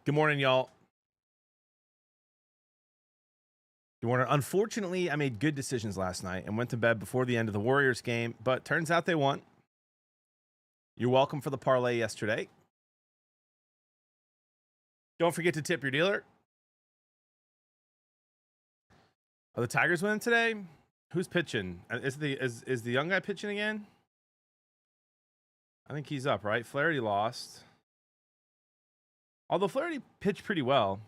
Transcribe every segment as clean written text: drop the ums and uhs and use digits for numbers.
Good morning, y'all. Good morning. Unfortunately, I made good decisions last night and went to bed before the end of the Warriors game, but turns out they won. You're welcome for the parlay yesterday. Don't forget to tip your dealer. Are the Tigers winning today? Who's pitching? Is the young guy pitching again? I think he's up, right? Flaherty lost. Although Flaherty pitched pretty well.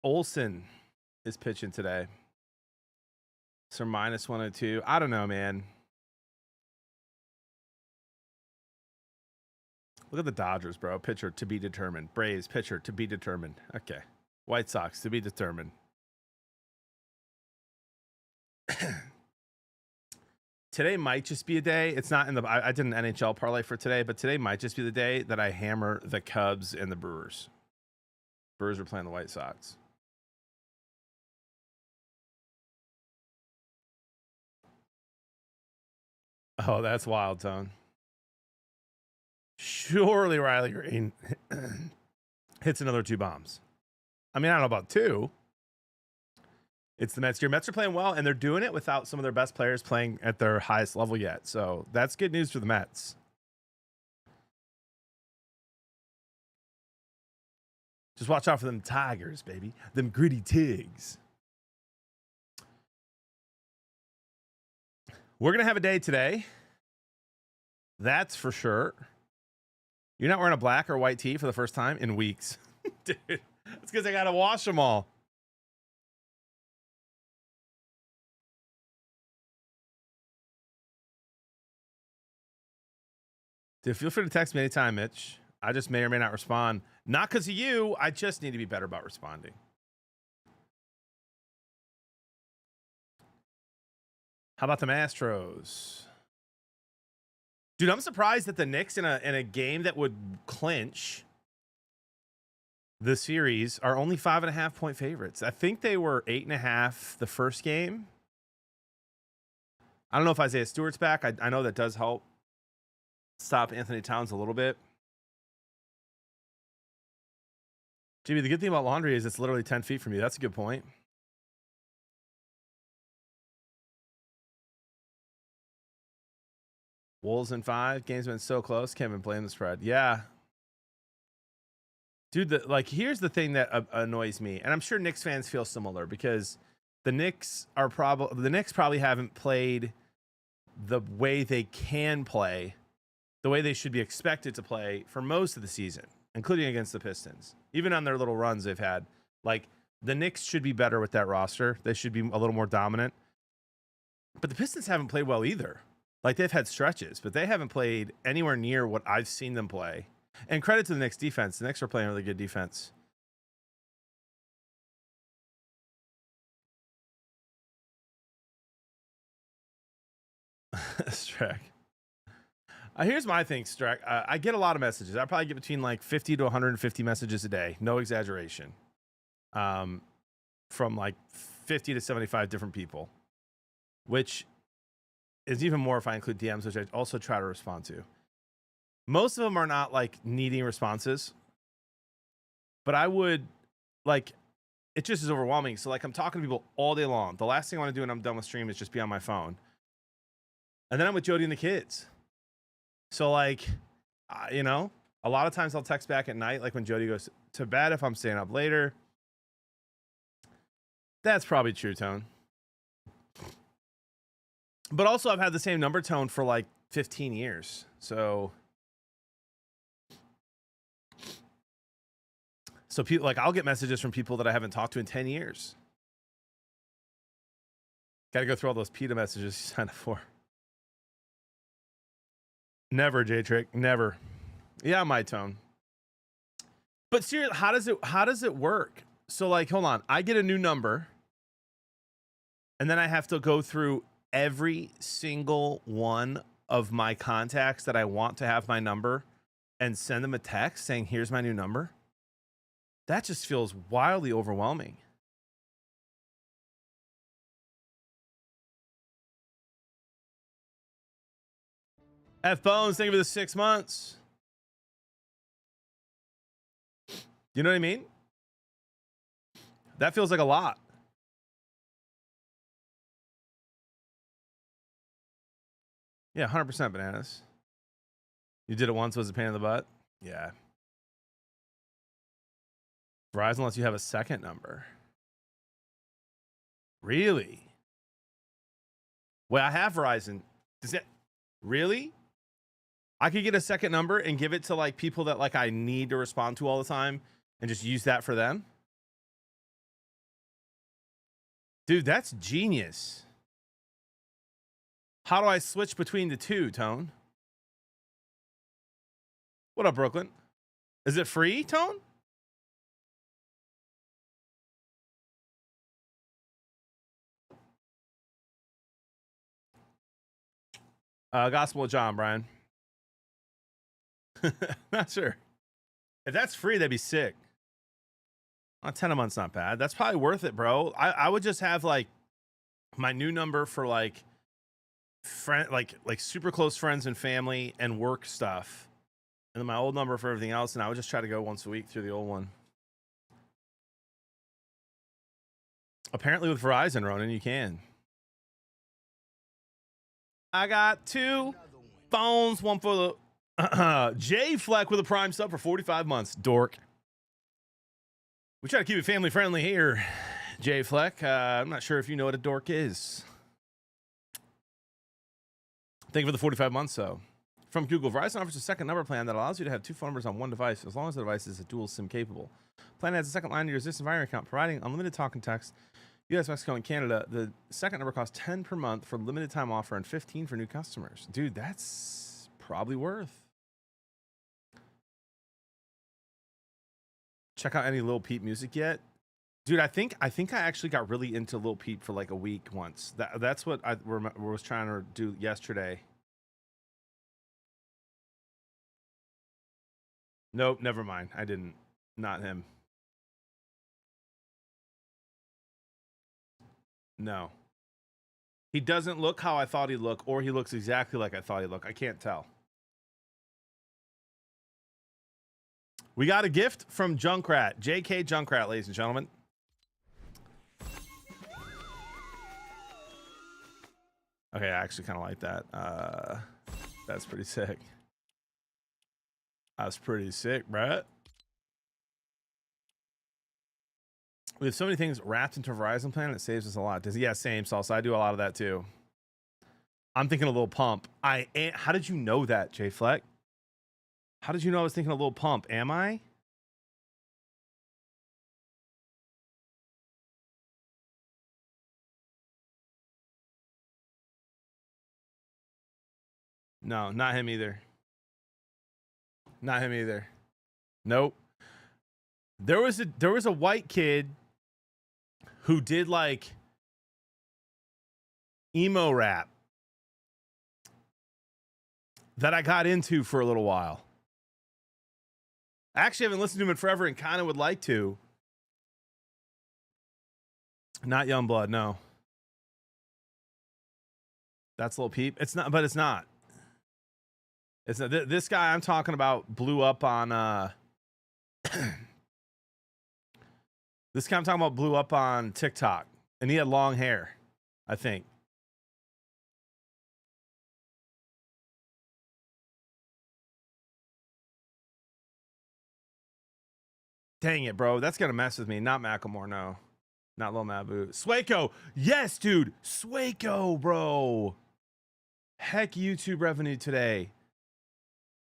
Olsen is pitching today. So minus 102. I don't know, man. Look at the Dodgers, bro. Pitcher to be determined. Braves, pitcher to be determined. Okay. White Sox to be determined. Today might just be a day. It's not in the. I did an NHL parlay for today, but today might just be the day that I hammer the Cubs and the Brewers. Brewers are playing the White Sox. Oh, that's wild, Tone. Surely Riley Green hits another 2 bombs. I mean, I don't know about 2. It's the Mets. Your Mets are playing well, and they're doing it without some of their best players playing at their highest level yet. So that's good news for the Mets. Just watch out for them Tigers, baby. Them gritty Tigs. We're going to have a day today. That's for sure. You're not wearing a black or white tee for the first time in weeks. Dude, that's because I got to wash them all. Dude, feel free to text me anytime, Mitch. I just may or may not respond. Not because of you. I just need to be better about responding. How about the Astros? Dude, I'm surprised that the Knicks in a game that would clinch the series are only 5.5-point favorites. I think they were 8.5 the first game. I don't know if Isaiah Stewart's back. I know that does help stop Anthony Towns a little bit. Jimmy, the good thing about laundry is it's literally 10 feet from you. That's a good point. Wolves in 5. Game's been so close. Can't even blame the spread. Yeah. Dude, here's the thing that annoys me, and I'm sure Knicks fans feel similar because the Knicks probably haven't played the way they can play, the way they should be expected to play for most of the season, including against the Pistons. Even on their little runs they've had, like the Knicks should be better with that roster. They should be a little more dominant. But the Pistons haven't played well either. Like they've had stretches, but they haven't played anywhere near what I've seen them play. And credit to the Knicks defense. The Knicks are playing really good defense. Strack. Here's my thing, Strack. I get a lot of messages. I probably get between like 50 to 150 messages a day. No exaggeration. From like 50 to 75 different people, which is even more if I include DMs, which I also try to respond to. Most of them are not like needing responses, but I would like, it just is overwhelming. So like I'm talking to people all day long. The last thing I want to do when I'm done with stream is just be on my phone. And then I'm with Jody and the kids. So like, a lot of times I'll text back at night, like when Jody goes to bed, if I'm staying up later. That's probably true, Tone. But also I've had the same number tone for like 15 years. So people, like, I'll get messages from people that I haven't talked to in 10 years. Got to go through all those PETA messages you signed up for. Never, J-Trick. Never. Yeah, my Tone. But seriously, how does it work? So like, hold on. I get a new number. And then I have to go through every single one of my contacts that I want to have my number and send them a text saying, here's my new number. That just feels wildly overwhelming. F Bones, thank you for the 6 months. You know what I mean? That feels like a lot. Yeah, 100% bananas. You did it once, was a pain in the butt? Yeah. Verizon lets you have a second number. Really? Well, I have Verizon. Does it really? I could get a second number and give it to like people that like I need to respond to all the time and just use that for them? Dude, that's genius. How do I switch between the two, Tone? What up, Brooklyn? Is it free, Tone? Gospel of John, Brian. Not sure. If that's free, that'd be sick. 10 a month's not bad. That's probably worth it, bro. I would just have like my new number for like friend, like super close friends and family and work stuff, and then my old number for everything else. And I would just try to go once a week through the old one. Apparently, with Verizon, Ronan, you can. I got 2 phones, one for the J Fleck with a prime sub for 45 months. Dork. We try to keep it family friendly here, J Fleck. I'm not sure if you know what a dork is. Thank you for the 45 months, though. From Google, Verizon offers a second number plan that allows you to have 2 phone numbers on one device as long as the device is a dual SIM capable. Plan adds a second line to your existing Verizon account, providing unlimited talk and text. US, Mexico, and Canada. The second number costs $10 per month for a limited time offer and $15 for new customers. Dude, that's probably worth. Check out any Lil Peep music yet? Dude, I think I actually got really into Lil Peep for like a week once. That's what I was trying to do yesterday. Nope, never mind. I didn't. Not him. No. He doesn't look how I thought he'd look, or he looks exactly like I thought he'd look. I can't tell. We got a gift from Junkrat. JK Junkrat, ladies and gentlemen. Okay, I actually kind of like that. That's pretty sick. That's pretty sick, Brett. We have so many things wrapped into a Verizon plan, it saves us a lot. Yeah, same, Salsa. I do a lot of that too. I'm thinking a little pump. How did you know that, J Fleck? How did you know I was thinking a little pump? Am I? No, not him either. Not him either. Nope. There was a white kid who did like emo rap that I got into for a little while. I actually haven't listened to him in forever and kind of would like to. Not Youngblood, no. That's Lil Peep. It's not, but it's not. It's not. This guy I'm talking about blew up on. This guy I'm talking about blew up on TikTok, and he had long hair, I think. Dang it, bro. That's going to mess with me. Not Macklemore, no. Not Lil Mabu. Swayco. Yes, dude. Swayco, bro. Heck, YouTube revenue today.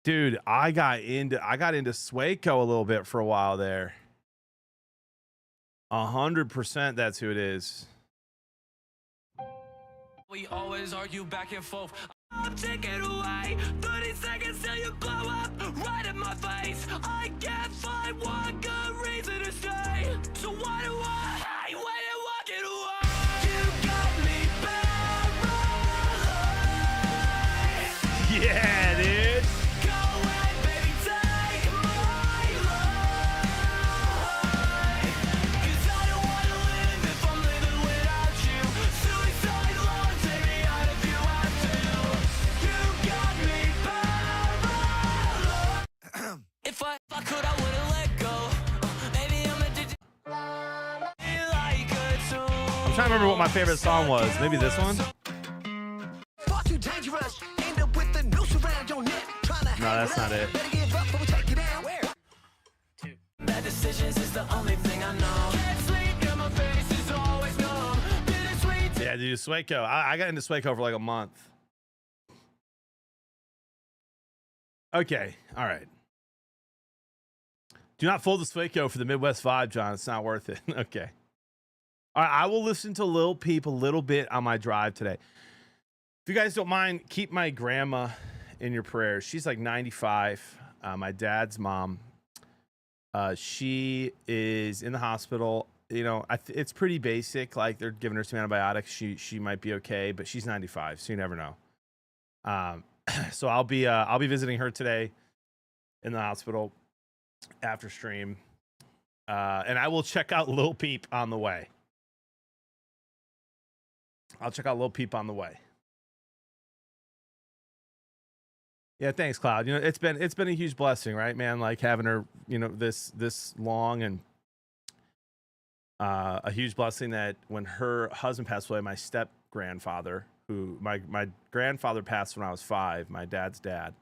Dude, I got into Swayco a little bit for a while there. 100% that's who it is. We always argue back and forth. I'll take it away. 30 seconds till you blow up right in my face. I can't find one good reason to stay. So why do I wait and walk it away? You got me paralyzed. Yeah, dude. Go ahead, baby, take my life. 'Cause I don't wanna live if I'm living without you. Suicide love, take me out if you have to. You got me paralyzed. trying to remember what my favorite song was. Maybe this one? Far too dangerous. End up with the noose around your neck. No, that's not it. Better give up before we take you down. Where? Bad decisions is the only thing I know. Can't sleep, and my face is always numb. Bittersweet. Yeah, dude, Swaco. I got into Swaco for like a month. Okay, all right. Do not fold the Swaco for the Midwest vibe, John. It's not worth it. Okay. All right, I will listen to Lil Peep a little bit on my drive today. If you guys don't mind, keep my grandma in your prayers. She's like 95. My dad's mom. She is in the hospital. You know, it's pretty basic. Like they're giving her some antibiotics. She might be okay, but she's 95, so you never know. So I'll be visiting her today in the hospital after stream, and I will check out Lil Peep on the way. I'll check out Lil Peep on the way. Yeah, thanks, Cloud. You know, it's been a huge blessing, right, man? Like having her, you know, this long, and a huge blessing that when her husband passed away, my step grandfather, who my grandfather passed when I was 5, my dad's dad.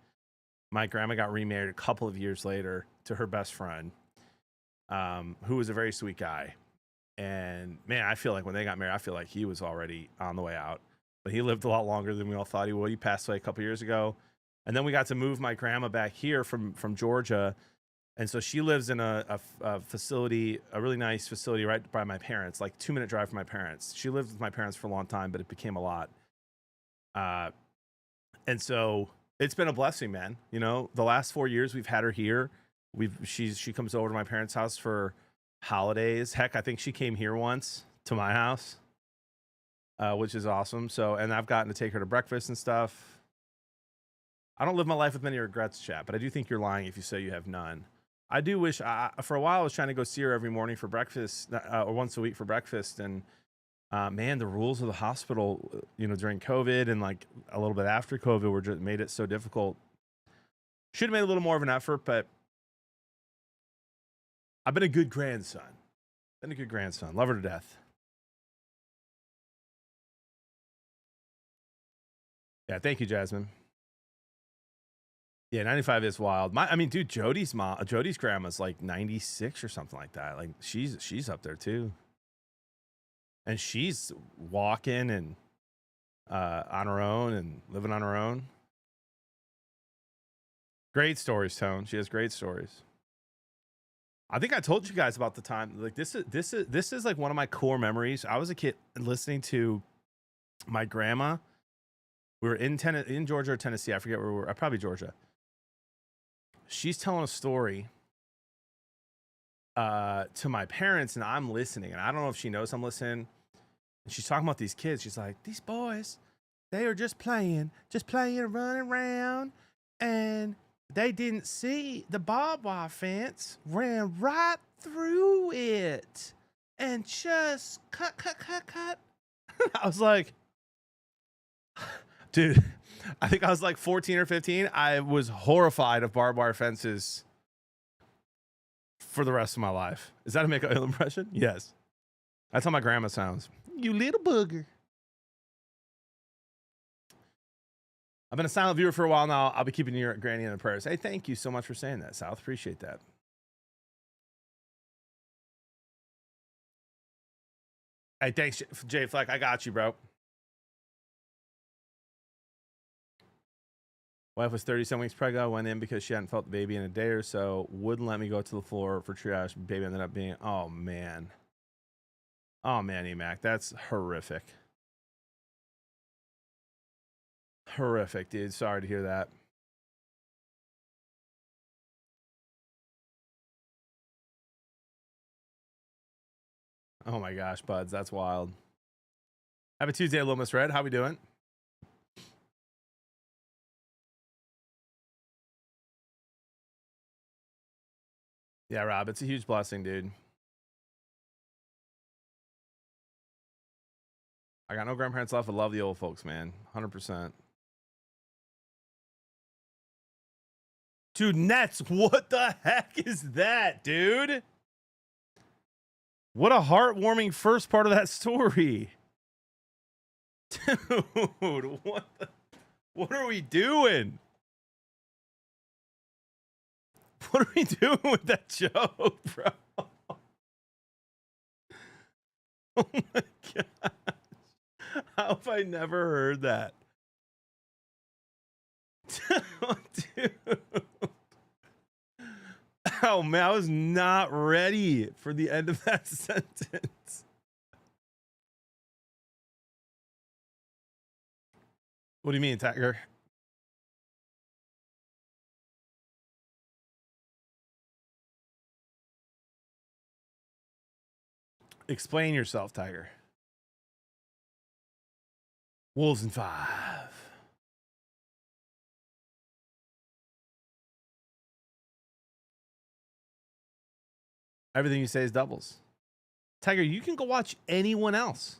My grandma got remarried a couple of years later to her best friend, who was a very sweet guy. And man, I feel like when they got married, I feel like he was already on the way out, but he lived a lot longer than we all thought he would. He passed away a couple years ago. And then we got to move my grandma back here from Georgia. And so she lives in a facility, a really nice facility right by my parents, like 2-minute drive from my parents. She lived with my parents for a long time, but it became a lot. And so it's been a blessing, man. You know, the last 4 years we've had her here. She comes over to my parents' house for holidays. Heck, I think she came here once to my house, which is awesome. So, and I've gotten to take her to breakfast and stuff. I don't live my life with many regrets, chat, but I do think you're lying if you say you have none. I do wish, for a while I was trying to go see her every morning for breakfast, or once a week for breakfast. And man, the rules of the hospital, you know, during COVID and like a little bit after COVID were just made it so difficult. Should have made a little more of an effort, but I've been a good grandson. Love her to death. Yeah, thank you, Jasmine. Yeah, 95 is wild. I mean, dude, Jody's grandma's like 96 or something like that. Like she's up there too. And she's walking and on her own and living on her own. Great stories, Tone. She has great stories. I think I told you guys about the time. Like this is like one of my core memories. I was a kid listening to my grandma. We were in Georgia or Tennessee. I forget where we were. Probably Georgia. She's telling a story to my parents, and I'm listening. And I don't know if she knows I'm listening. And she's talking about these kids. She's like, these boys, they are just playing, running around, and they didn't see the barbed wire fence, ran right through it, and just cut. I was like, dude, I think I was like 14 or 15. I was horrified of barbed wire fences for the rest of my life. Is that a make an impression? Yes. That's how my grandma sounds. You little booger. I've been a silent viewer for a while now. I'll be keeping your granny in the prayers. Hey, thank you so much for saying that, South. Appreciate that. Hey, thanks, Jay Fleck. I got you, bro. Wife was 37 weeks pregnant. Went in because she hadn't felt the baby in a day or so. Wouldn't let me go to the floor for triage. Baby ended up being, oh man, Emac, that's horrific. Horrific, dude. Sorry to hear that. Oh my gosh, buds, that's wild. Happy Tuesday, Little Miss Red. How we doing? Yeah, Rob, it's a huge blessing, dude. I got no grandparents left. I love the old folks, man. 100%. Dude, Nets, what the heck is that, dude? What a heartwarming first part of that story. Dude, what are we doing? What are we doing with that joke, bro? Oh my gosh. How have I never heard that? Dude. Oh man, I was not ready for the end of that sentence. What do you mean, Tiger? Explain yourself, Tiger. Wolves in 5. Everything you say is doubles. Tiger, you can go watch anyone else.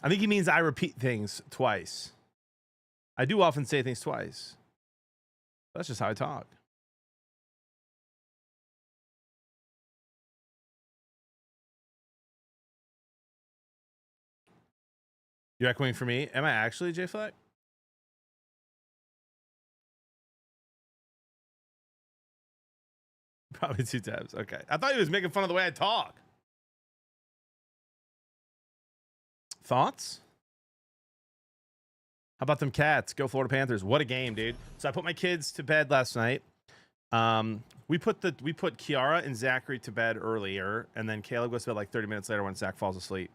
I think he means I repeat things twice. I do often say things twice. That's just how I talk. You're echoing for me? Am I actually, J Fleck? Probably 2 tabs. Okay. I thought he was making fun of the way I talk. Thoughts? How about them Cats? Go Florida Panthers. What a game, dude. So I put my kids to bed last night. We put Kiara and Zachary to bed earlier, and then Caleb goes to bed like 30 minutes later when Zach falls asleep.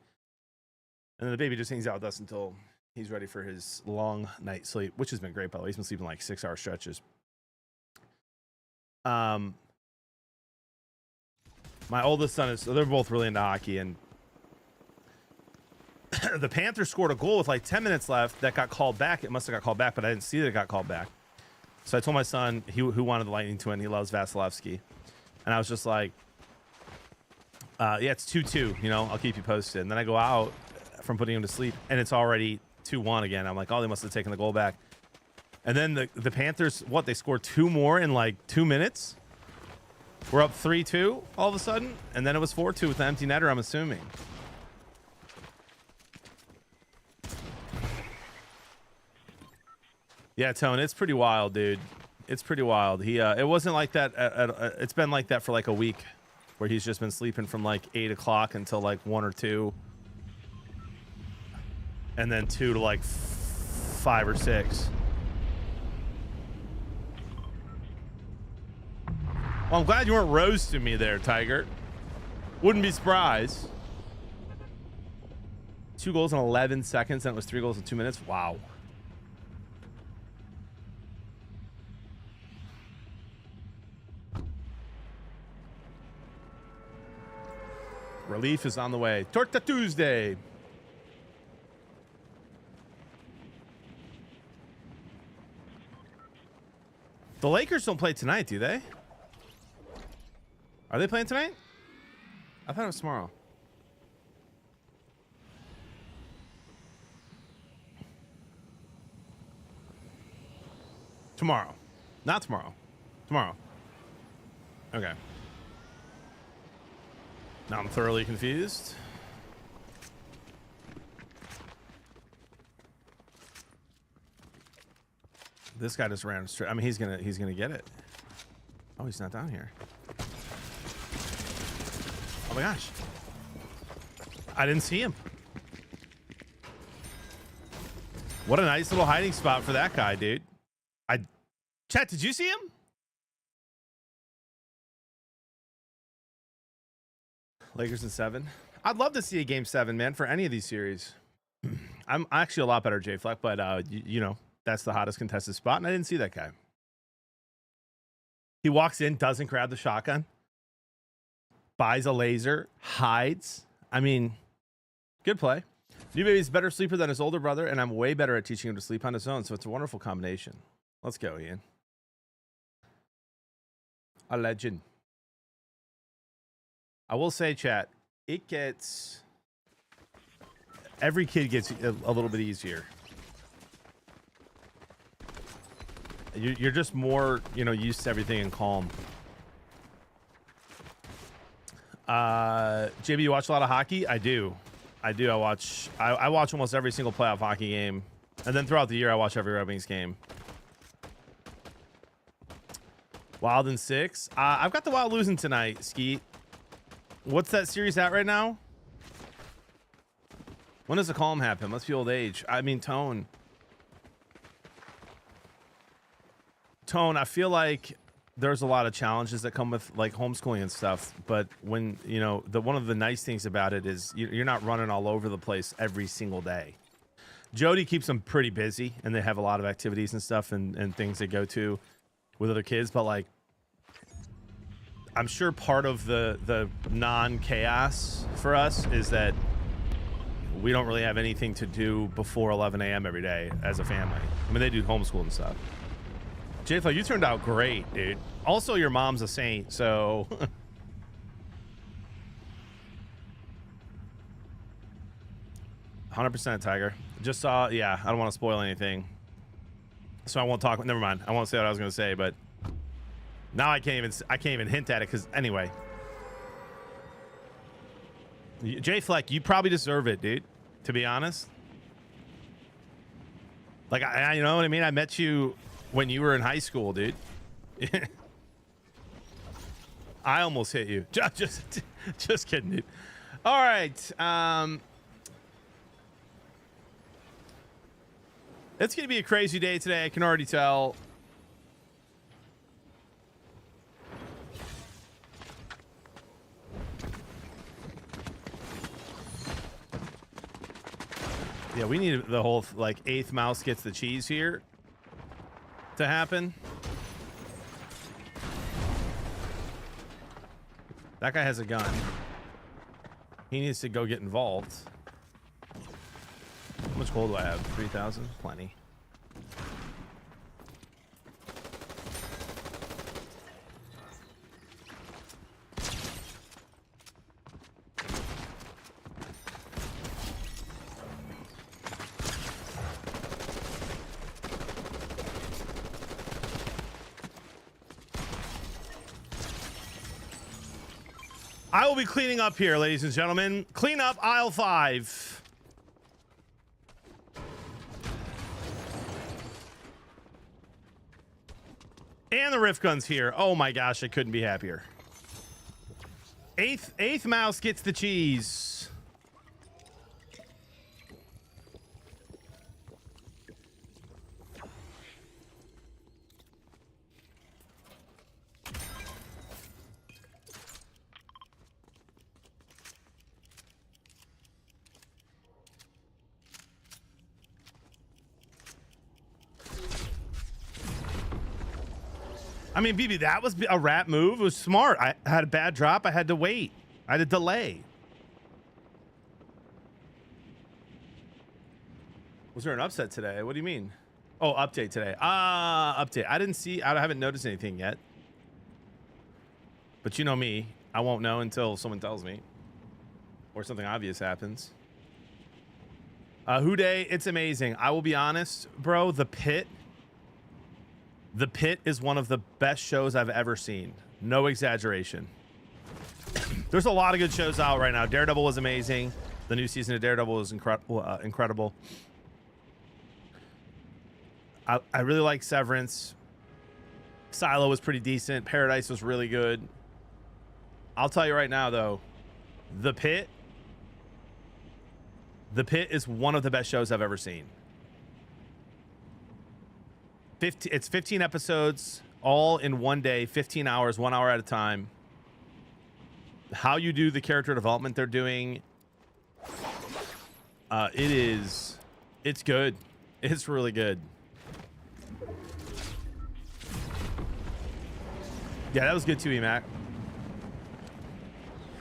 And then the baby just hangs out with us until he's ready for his long night sleep, which has been great, by the way. He's been sleeping like 6-hour stretches. My oldest son is, so they're both really into hockey, and the Panthers scored a goal with like 10 minutes left that got called back. It must have got called back, but I didn't see that it got called back. So I told my son, who wanted the Lightning to win, he loves Vasilevsky. And I was just like, yeah, it's 2-2, you know, I'll keep you posted. And then I go out from putting him to sleep, and it's already 2-1 again. I'm like, oh, they must have taken the goal back. And then the Panthers, they scored 2 more in like 2 minutes? We're up 3-2 all of a sudden, and then it was 4-2 with the empty netter, I'm assuming. Yeah, Tone, it's pretty wild, dude. It's pretty wild. It wasn't like that. It's been like that for like a week, where he's just been sleeping from like 8 o'clock until like 1 or 2, and then 2 to like 5 or 6. Well, I'm glad you weren't roasting me there, Tiger. Wouldn't be surprised. 2 goals in 11 seconds, and it was 3 goals in 2 minutes. Wow. Relief is on the way. Torta Tuesday. The Lakers don't play tonight, do they? Are they playing tonight? I thought it was tomorrow. Tomorrow. Not tomorrow. Tomorrow. Okay. Now I'm thoroughly confused. This guy just ran straight. I mean, he's gonna get it. Oh, he's not down here. Oh my gosh. I didn't see him. What a nice little hiding spot for that guy, dude. Chat, did you see him? Lakers in 7. I'd love to see a game 7, man, for any of these series. I'm actually a lot better, J Fleck, but you know, that's the hottest contested spot, and I didn't see that guy. He walks in, doesn't grab the shotgun, buys a laser, hides. I mean, good play. New baby's a better sleeper than his older brother, and I'm way better at teaching him to sleep on his own, so it's a wonderful combination. Let's go, Ian. A legend. I will say, chat, it gets... Every kid gets a little bit easier. You're just more, used to everything and calm. JB, you watch a lot of hockey? I do. I watch almost every single playoff hockey game. And then throughout the year, I watch every Red Wings game. Wild in 6. I've got the Wild losing tonight, Skeet. What's that series at right now? When does the calm happen? Must be old age. I mean, Tone, I feel like there's a lot of challenges that come with like homeschooling and stuff. But when, one of the nice things about it is you're not running all over the place every single day. Jody keeps them pretty busy and they have a lot of activities and stuff and things they go to with other kids. But like, I'm sure part of the non-chaos for us is that we don't really have anything to do before 11 a.m. every day as a family. I mean, they do homeschool and stuff. J-Flo, you turned out great, dude. Also, your mom's a saint, so... 100% Tiger. Just saw... Yeah, I don't want to spoil anything. So I won't talk... Never mind. I won't say what I was going to say, but... Now I can't even hint at it, because... Anyway. J-Fleck, you probably deserve it, dude. To be honest. Like, you know what I mean? I met you when you were in high school, dude. I almost hit you. Just kidding, dude. All right. It's going to be a crazy day today. I can already tell. Yeah, we need the whole, like, eighth mouse gets the cheese here to happen. That guy has a gun. He needs to go get involved. How much gold do I have? 3,000? Plenty. I will be cleaning up here, ladies and gentlemen. Clean up aisle 5. And the Rift Gun's here. Oh my gosh, I couldn't be happier. Eighth mouse gets the cheese. I mean, BB, that was a rat move. It was smart. I had a bad drop. I had to wait. I had a delay. Was there an upset today? What do you mean? Oh, update today. Update. I haven't noticed anything yet. But you know me. I won't know until someone tells me. Or something obvious happens. Houday, it's amazing. I will be honest, bro. The Pit is one of the best shows I've ever seen. No exaggeration. There's a lot of good shows out right now. Daredevil was amazing. The new season of Daredevil is incredible. I really like Severance. Silo was pretty decent. Paradise was really good. I'll tell you right now, though, The Pit is one of the best shows I've ever seen. It's 15 episodes, all in one day, 15 hours, 1 hour at a time. How you do the character development they're doing, it's good. It's really good. Yeah, that was good too, Emac.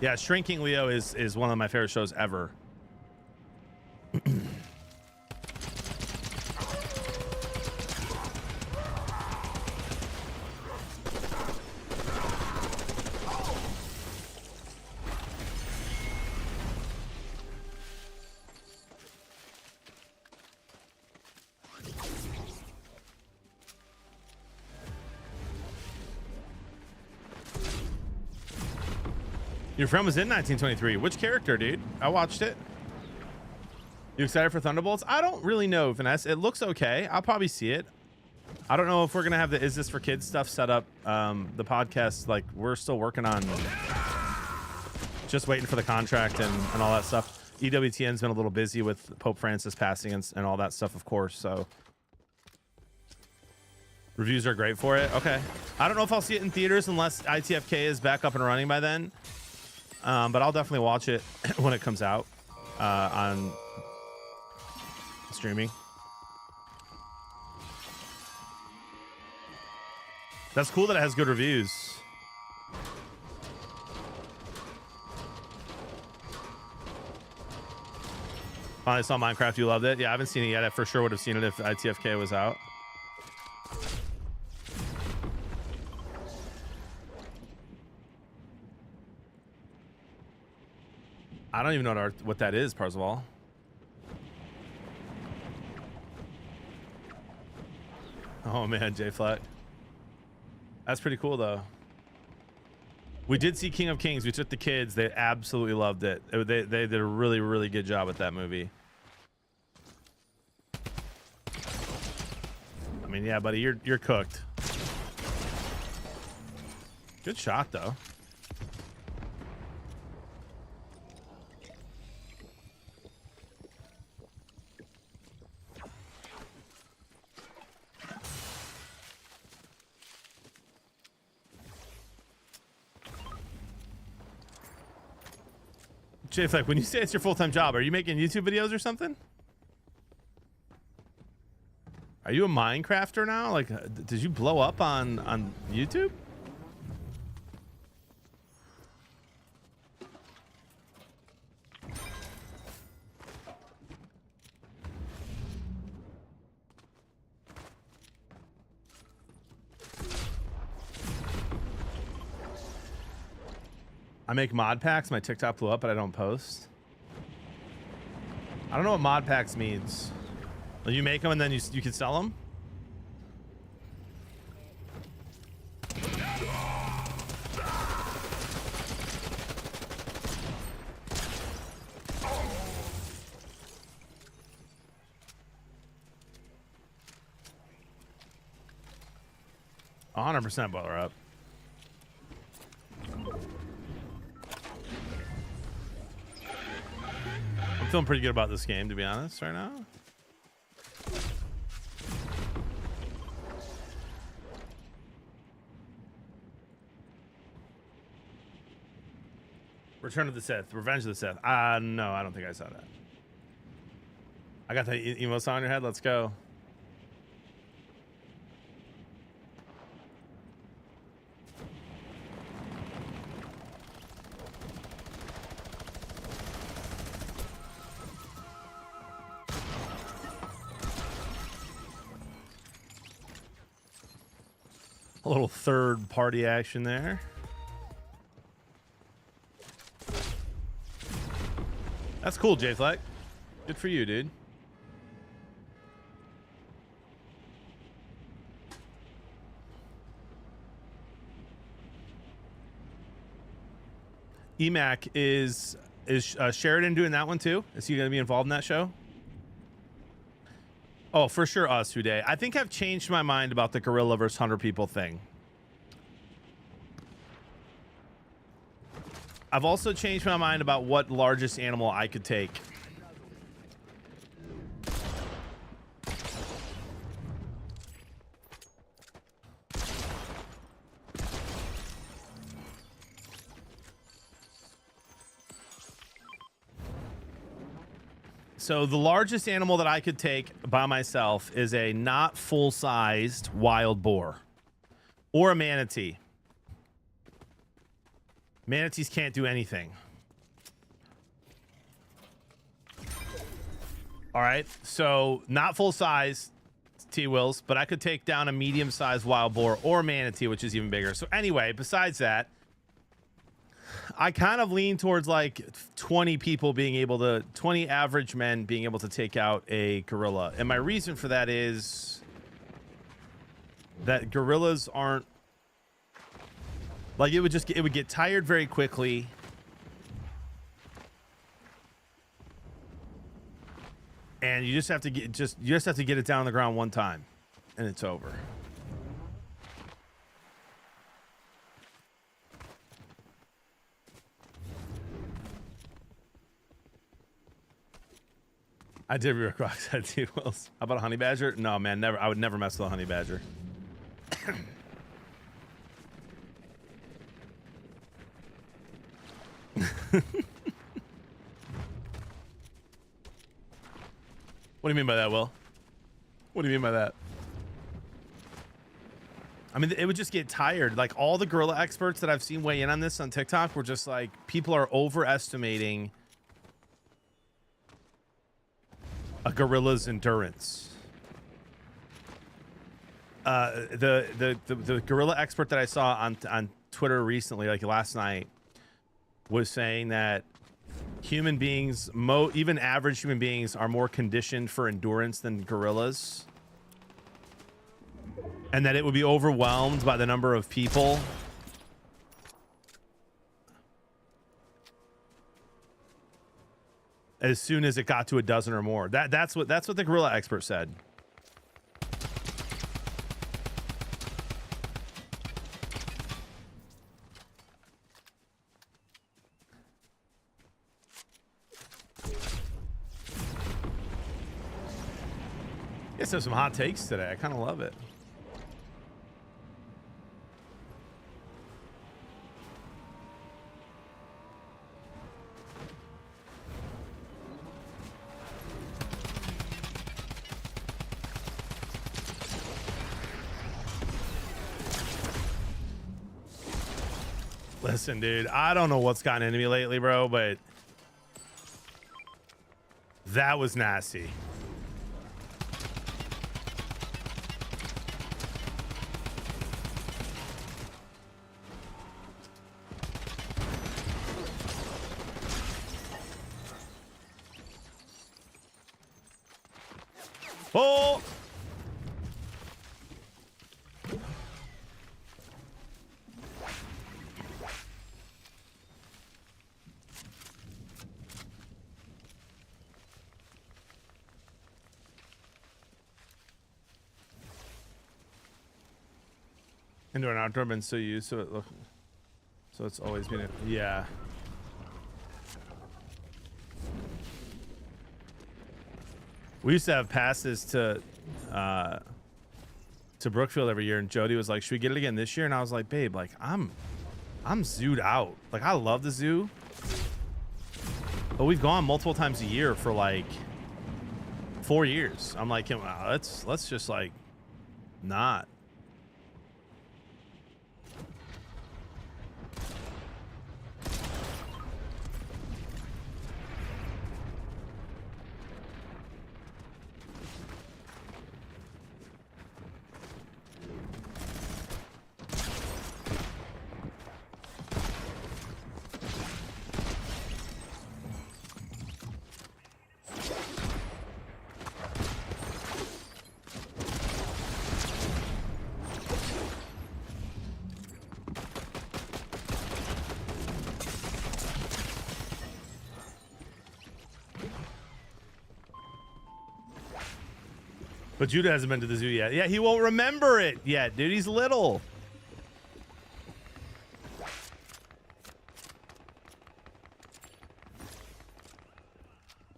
Yeah, Shrinking Leo is one of my favorite shows ever. Your friend was in 1923. Which character, dude? I watched it. You excited for Thunderbolts? I don't really know, Vanessa. It looks okay. I'll probably see it. I don't know if we're gonna have the Is This for Kids stuff set up. The podcast, like, we're still working on just waiting for the contract and all that stuff. EWTN's been a little busy with Pope Francis passing and all that stuff, of course. So reviews are great for it. Okay. I don't know if I'll see it in theaters unless ITFK is back up and running by then. But I'll definitely watch it when it comes out on streaming. That's cool that it has good reviews. Finally saw Minecraft. You loved it? Yeah, I haven't seen it yet. I for sure would have seen it if ITFK was out. I don't even know what that is, Parzival. Oh man, J Flat. That's pretty cool though. We did see King of Kings. We took the kids. They absolutely loved it. They did a really, really good job with that movie. I mean, yeah, buddy, you're cooked. Good shot though. Jay Fleck, when you say it's your full-time job, are you making YouTube videos or something? Are you a Minecrafter now? Like, did you blow up on YouTube? I make mod packs. My TikTok blew up, but I don't post. I don't know what mod packs means. Well, you make them and then you can sell them? A 100% boiler up. I'm feeling pretty good about this game, to be honest, right now. Return of the Sith, Revenge of the Sith. No, I don't think I saw that. I got the emo song in your head. Let's go. A little third party action there. That's cool, J Fleck. Good for you, dude. EMAC is Sheridan doing that one too? Is he going to be involved in that show? Oh, for sure, us today. I think I've changed my mind about the gorilla versus 100 people thing. I've also changed my mind about what largest animal I could take. So the largest animal that I could take by myself is a not full-sized wild boar or a manatee. Manatees can't do anything. All right, so not full-size T-Wills, but I could take down a medium-sized wild boar or manatee, which is even bigger. So anyway, besides that, I kind of lean towards like 20 people being able to, 20 average men being able to take out a gorilla. And my reason for that is that gorillas aren't, like, it would get tired very quickly. man. You just have to get it down on the ground one time, and it's over. I did record that too, Wills. How about a honey badger? No, man, never. I would never mess with a honey badger. What do you mean by that, Will? What do you mean by that? I mean, it would just get tired. Like, all the gorilla experts that I've seen weigh in on this on TikTok were just like, people are overestimating a gorilla's endurance. The gorilla expert that I saw on Twitter recently, like last night, was saying that human beings, even average human beings, are more conditioned for endurance than gorillas, and that it would be overwhelmed by the number of people as soon as it got to a dozen or more. That's what the gorilla expert said. Yes, there's some hot takes today. I kind of love it. Listen, dude, I don't know what's gotten into me lately, bro, but that was nasty. Oh! Indoor and outdoor been so used, so it's always been yeah. We used to have passes to Brookfield every year, and Jody was like, "Should we get it again this year?" And I was like, "Babe, like I'm zooed out. Like, I love the zoo, but we've gone multiple times a year for like 4 years. I'm like, let's just like not." But Judah hasn't been to the zoo yet. Yeah, he won't remember it yet, dude. He's little.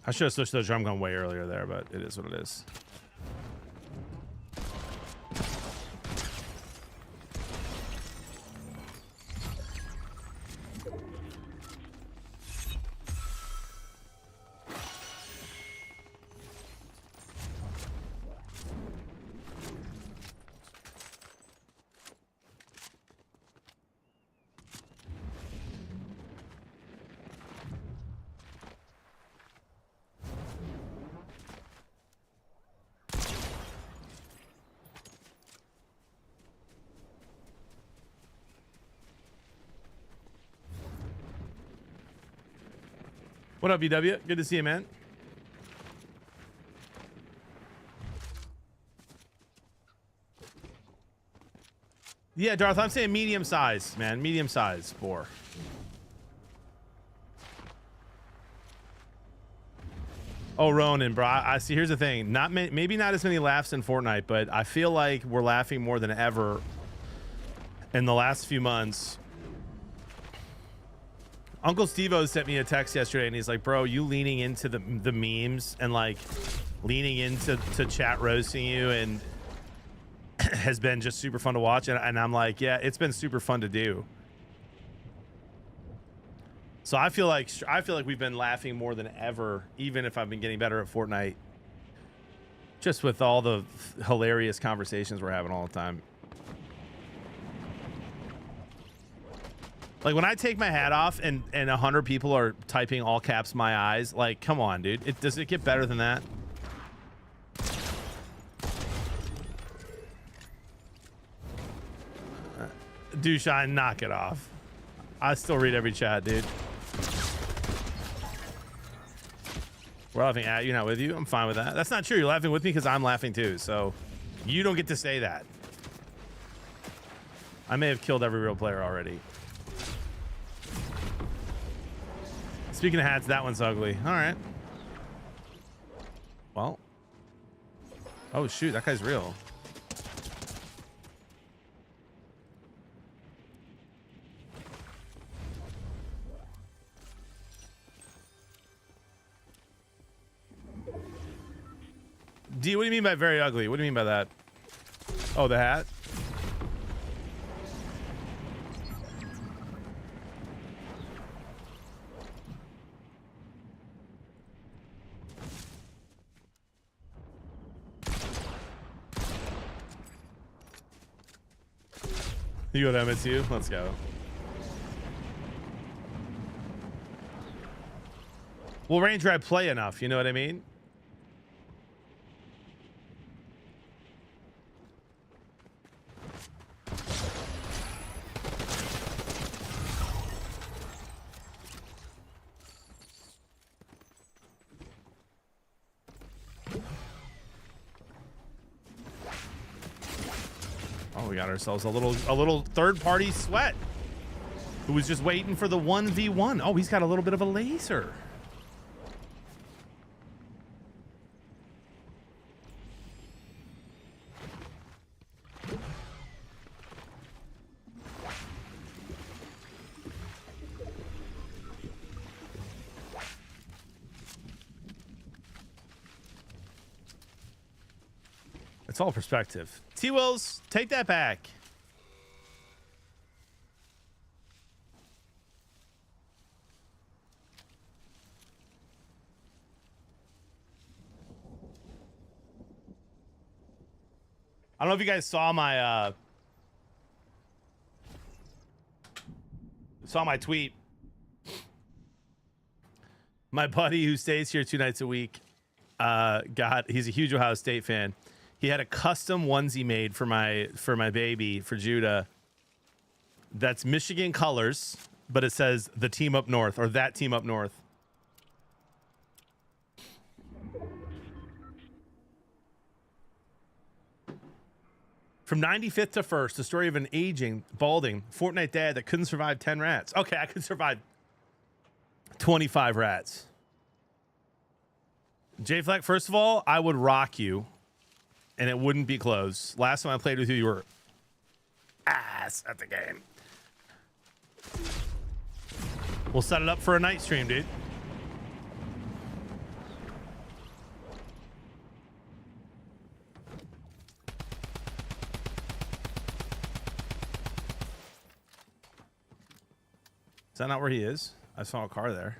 I should have switched the drum gun way earlier there, but it is what it is. What up, VW? Good to see you, man. Yeah, Darth, I'm saying medium size, man. Medium size boar. Oh, Ronan, bro. I see. Here's the thing. Maybe not as many laughs in Fortnite, but I feel like we're laughing more than ever in the last few months. Uncle Steve-O sent me a text yesterday, and he's like, "Bro, you leaning into the memes and like leaning into chat roasting you and has been just super fun to watch." And I'm like, "Yeah, it's been super fun to do." So I feel like we've been laughing more than ever, even if I've been getting better at Fortnite, just with all the hilarious conversations we're having all the time. Like when I take my hat off and 100 people are typing all caps "my eyes," like, come on, dude. Does it get better than that? Dushine, knock it off. I still read every chat, dude. We're laughing at you, not with you. I'm fine with that. That's not true. You're laughing with me because I'm laughing too. So you don't get to say that. I may have killed every real player already. Speaking of hats, that one's ugly. All right. Well. Oh, shoot. That guy's real. D, what do you mean by very ugly? What do you mean by that? Oh, the hat? You go to MSU? Let's go. Well, Ranger, I play enough. You know what I mean? Oh, we got ourselves a little third-party sweat who was just waiting for the 1v1. Oh, he's got a little bit of a laser. It's all perspective. T-Wills, take that back. I don't know if you guys saw my tweet. My buddy who stays here 2 nights a week, he's a huge Ohio State fan. He had a custom onesie made for my baby, for Judah. That's Michigan colors, but it says the team up north, or that team up north. From 95th to 1st, the story of an aging, balding Fortnite dad that couldn't survive 10 rats. Okay, I could survive 25 rats. J-Fleck, first of all, I would rock you. And it wouldn't be close. Last time I played with you, you were ass at the game. We'll set it up for a night stream, dude. Is that not where he is? I saw a car there.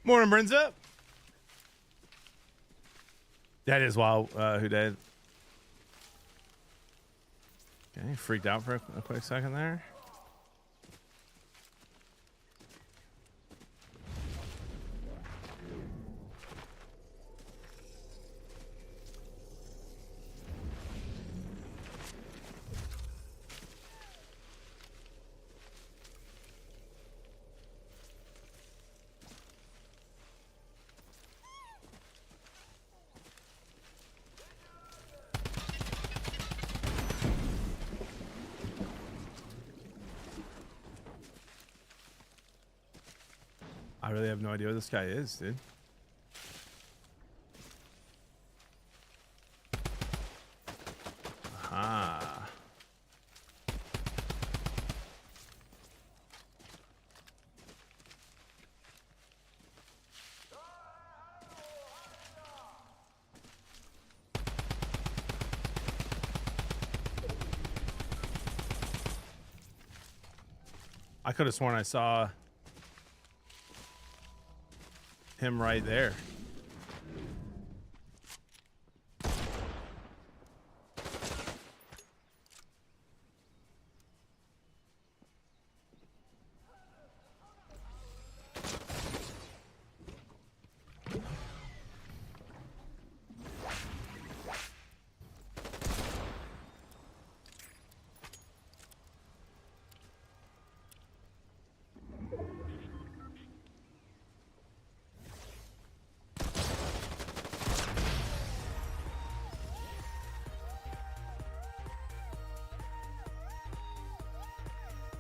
Morning, Brinza. That is wild. Who did? Okay, freaked out for a quick second there. I really have no idea what this guy is, dude. Aha. I could have sworn I saw him right there.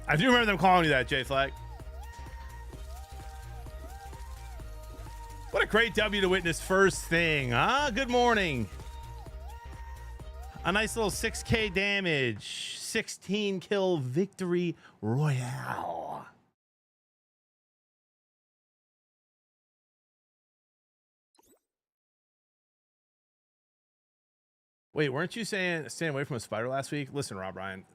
I do remember them calling you that, J Flag. What a great W to witness first thing, huh? Good morning. A nice little 6K damage, 16 kill victory royale. Wait, weren't you saying staying away from a spider last week? Listen, Rob Ryan.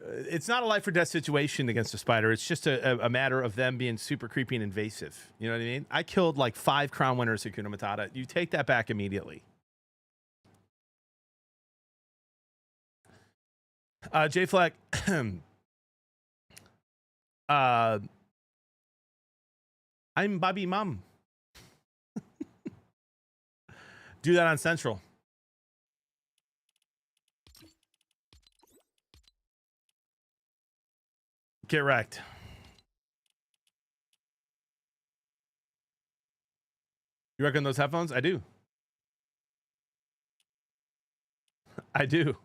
It's not a life or death situation against a spider. It's just a matter of them being super creepy and invasive. You know what I mean? I killed like 5 crown winners Hakuna Matata. You take that back immediately. J Fleck. I'm Bobby Mum. Do that on Central. Get wrecked. You reckon those headphones? I do. I do.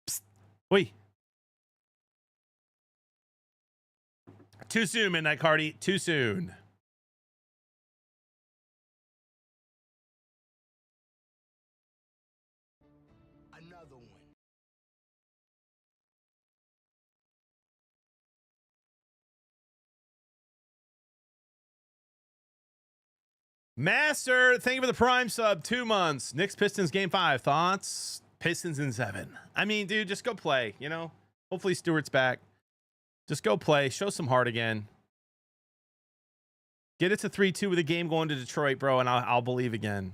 Psst. Wait. Too soon, Midnight Cardi. Too soon. Another one. Master, thank you for the Prime sub. 2 months. Knicks Pistons game 5. Thoughts? Pistons in 7. I mean, dude, just go play, you know? Hopefully Stewart's back. Just go play. Show some heart again. Get it to 3-2 with a game going to Detroit, bro, and I'll believe again.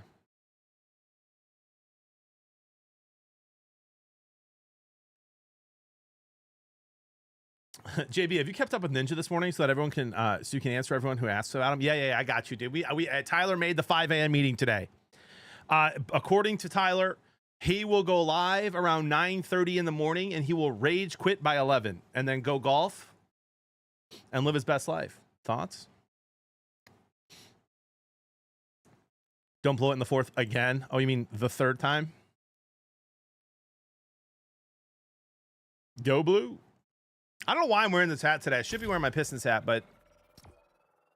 JB, have you kept up with Ninja this morning so that everyone can so you can answer everyone who asks about him? Yeah, I got you, dude. We Tyler made the 5 a.m. meeting today. According to Tyler, he will go live around 9:30 in the morning, and he will rage quit by 11, and then go golf and live his best life. Thoughts? Don't blow it in the 4th again. Oh, you mean the 3rd time? Go blue. I don't know why I'm wearing this hat today. I should be wearing my Pistons hat, but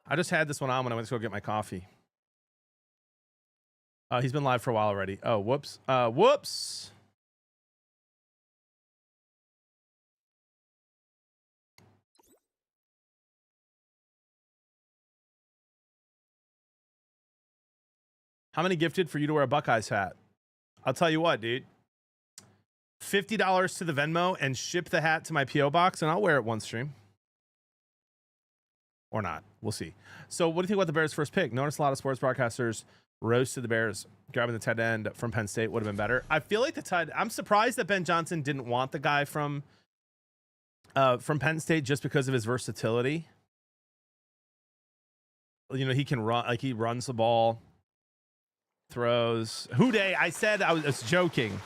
I just had this one on when I went to go get my coffee. He's been live for a while already. Oh, whoops. Whoops. How many gifted for you to wear a Buckeyes hat? I'll tell you what, dude. $50 to the Venmo and ship the hat to my PO box, and I'll wear it one stream. Or not. We'll see. So what do you think about the Bears' first pick? Notice a lot of sports broadcasters roasted the Bears. Grabbing the tight end from Penn State would have been better. I feel like I'm surprised that Ben Johnson didn't want the guy from Penn State just because of his versatility. You know, he can run, like he runs the ball, throws. Houday, I said I was joking.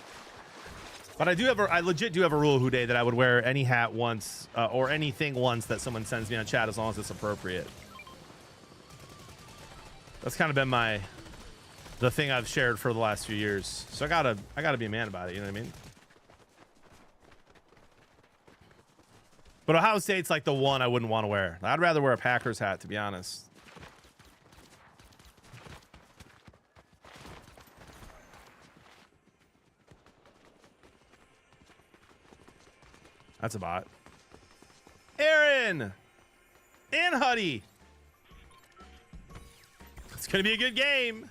But I legit do have a rule, Houday, that I would wear any hat once or anything once that someone sends me on chat as long as it's appropriate. That's kind of been the thing I've shared for the last few years. So I gotta be a man about it, you know what I mean? But Ohio State's like the one I wouldn't want to wear. I'd rather wear a Packers hat, to be honest. That's a bot. Aaron! And Huddy! It's going to be a good game.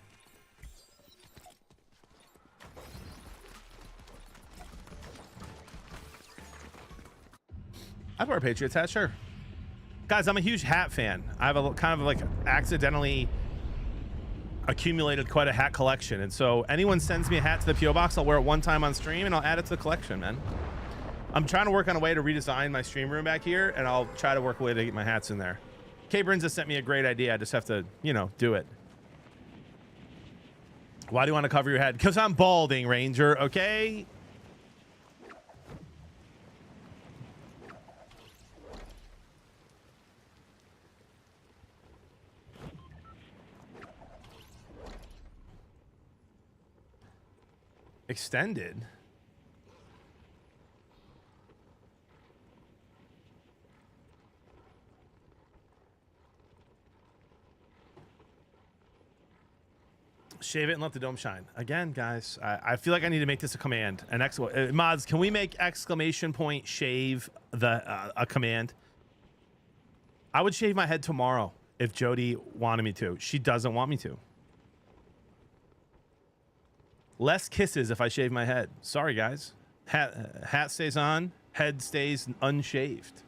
I'd wear a Patriots hat, sure. Guys, I'm a huge hat fan. I have a kind of like accidentally accumulated quite a hat collection. And so anyone sends me a hat to the PO box, I'll wear it one time on stream and I'll add it to the collection, man. I'm trying to work on a way to redesign my stream room back here, and I'll try to work a way to get my hats in there. K Brinza sent me a great idea. I just have to, you know, do it. Why do you want to cover your head? Because I'm balding, Ranger, okay? Extended? Shave it and let the dome shine. Again, guys, I feel like I need to make this a command. Mods, can we make exclamation point shave a command? I would shave my head tomorrow if Jody wanted me to. She doesn't want me to. Less kisses if I shave my head. Sorry, guys. Hat stays on. Head stays unshaved.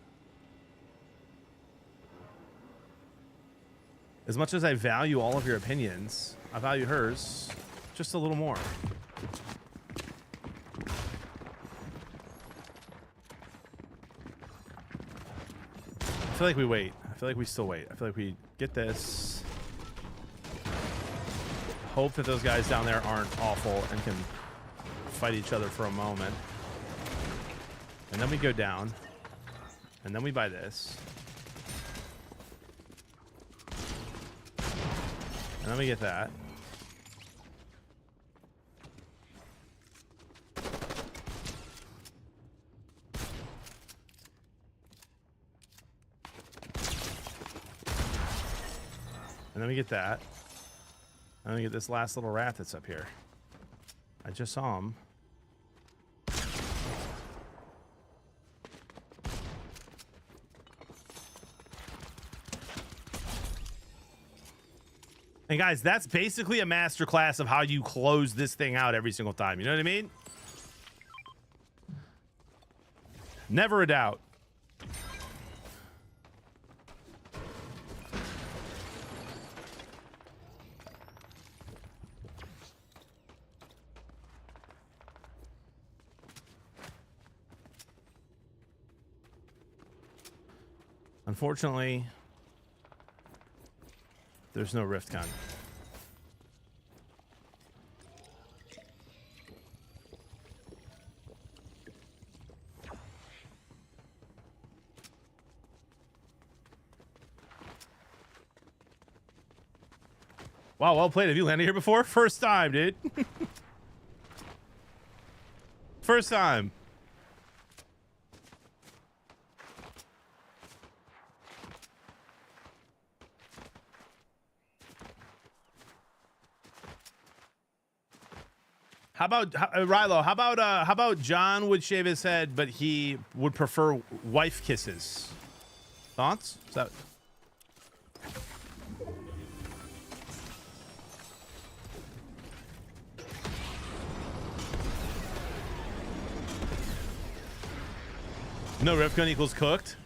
As much as I value all of your opinions, I value hers just a little more. I feel like we wait. I feel like we still wait. I feel like we get this. Hope that those guys down there aren't awful and can fight each other for a moment. And then we go down. And then we buy this. And then we get that. And then we get that. And then we get this last little rat that's up here. I just saw him. And guys, that's basically a masterclass of how you close this thing out every single time. You know what I mean? Never a doubt. Unfortunately, there's no rift gun. Wow, well played. Have you landed here before? First time, dude. First time. How about Rilo? How about John would shave his head, but he would prefer wife kisses? Thoughts? Is that... No ref gun equals cooked.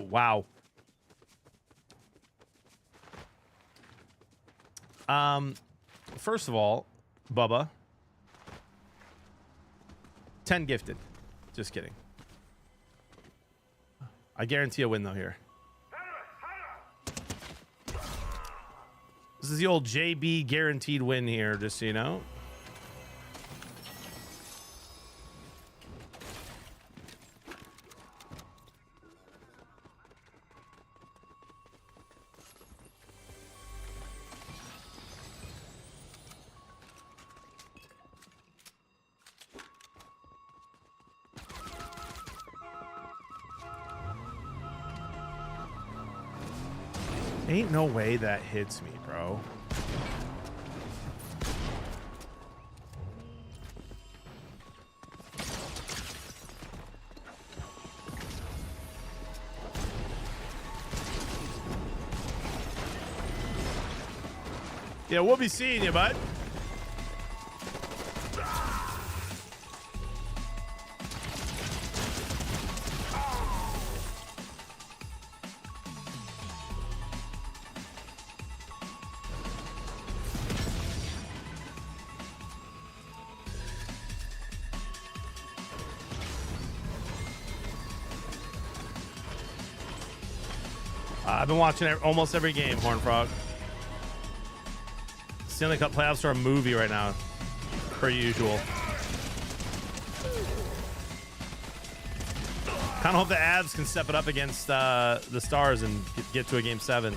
Wow. First of all, Bubba, 10 gifted. Just kidding. I guarantee a win though here. This is the old JB guaranteed win here, just so you know. Ain't no way that hits me, bro. Yeah, we'll be seeing you, bud. I've been watching almost every game, Hornfrog. Stanley Cup playoffs are a movie right now, per usual. Kind of hope the Avs can step it up against the Stars and get to a Game 7.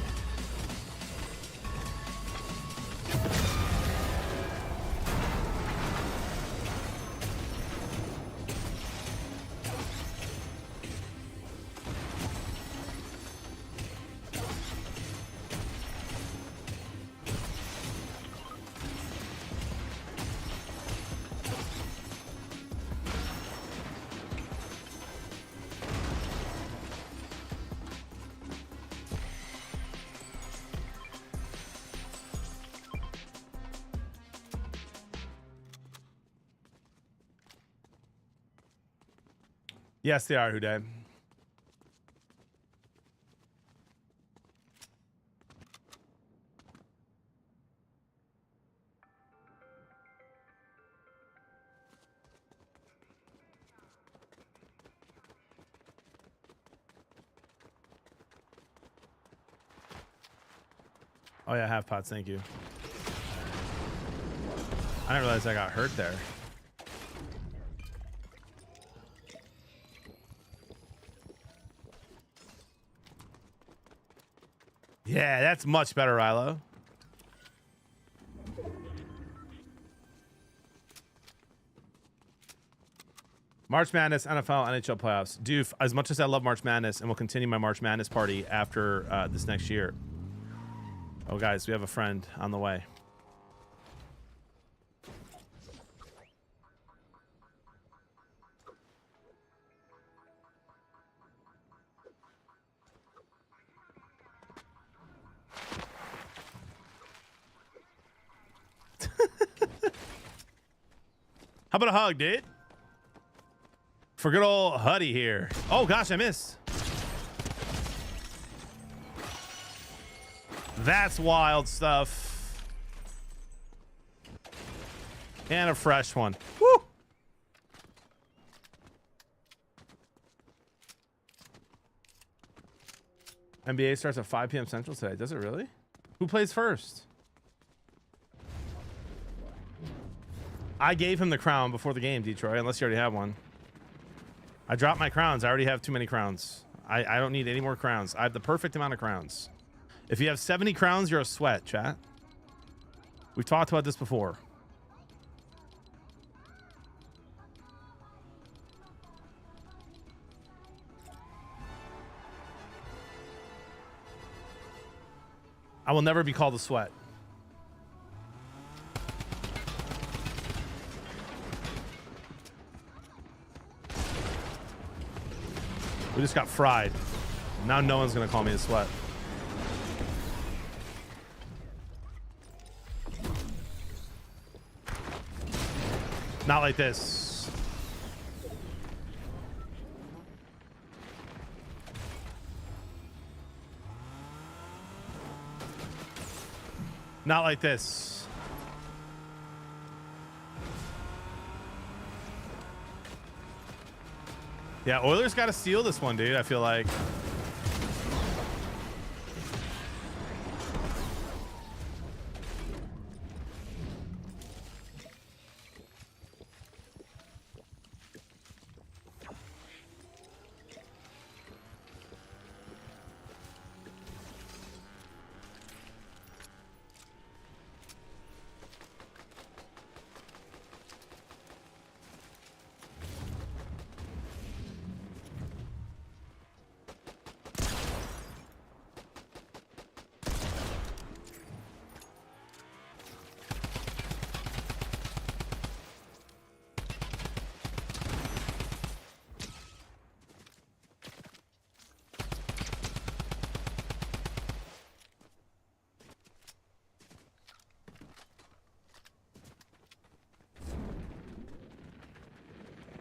Yes, they are, Houday. Oh yeah, half pots, thank you. I didn't realize I got hurt there. Yeah, that's much better, Rilo. March Madness, NFL, NHL playoffs. Dude, as much as I love March Madness, and will continue my March Madness party after this next year. Oh, guys, we have a friend on the way. How about a hug, dude? For good old Huddy here. Oh, gosh, I missed. That's wild stuff. And a fresh one. Woo! NBA starts at 5 p.m. Central today. Does it really? Who plays first? I gave him the crown before the game, Detroit, unless you already have one. I dropped my crowns. I already have too many crowns. I don't need any more crowns. I have the perfect amount of crowns. If you have 70 crowns, you're a sweat, chat. We've talked about this before. I will never be called a sweat. We just got fried. Now no one's gonna call me a sweat. Not like this. Not like this. Yeah, Oilers got to steal this one, dude. I feel like.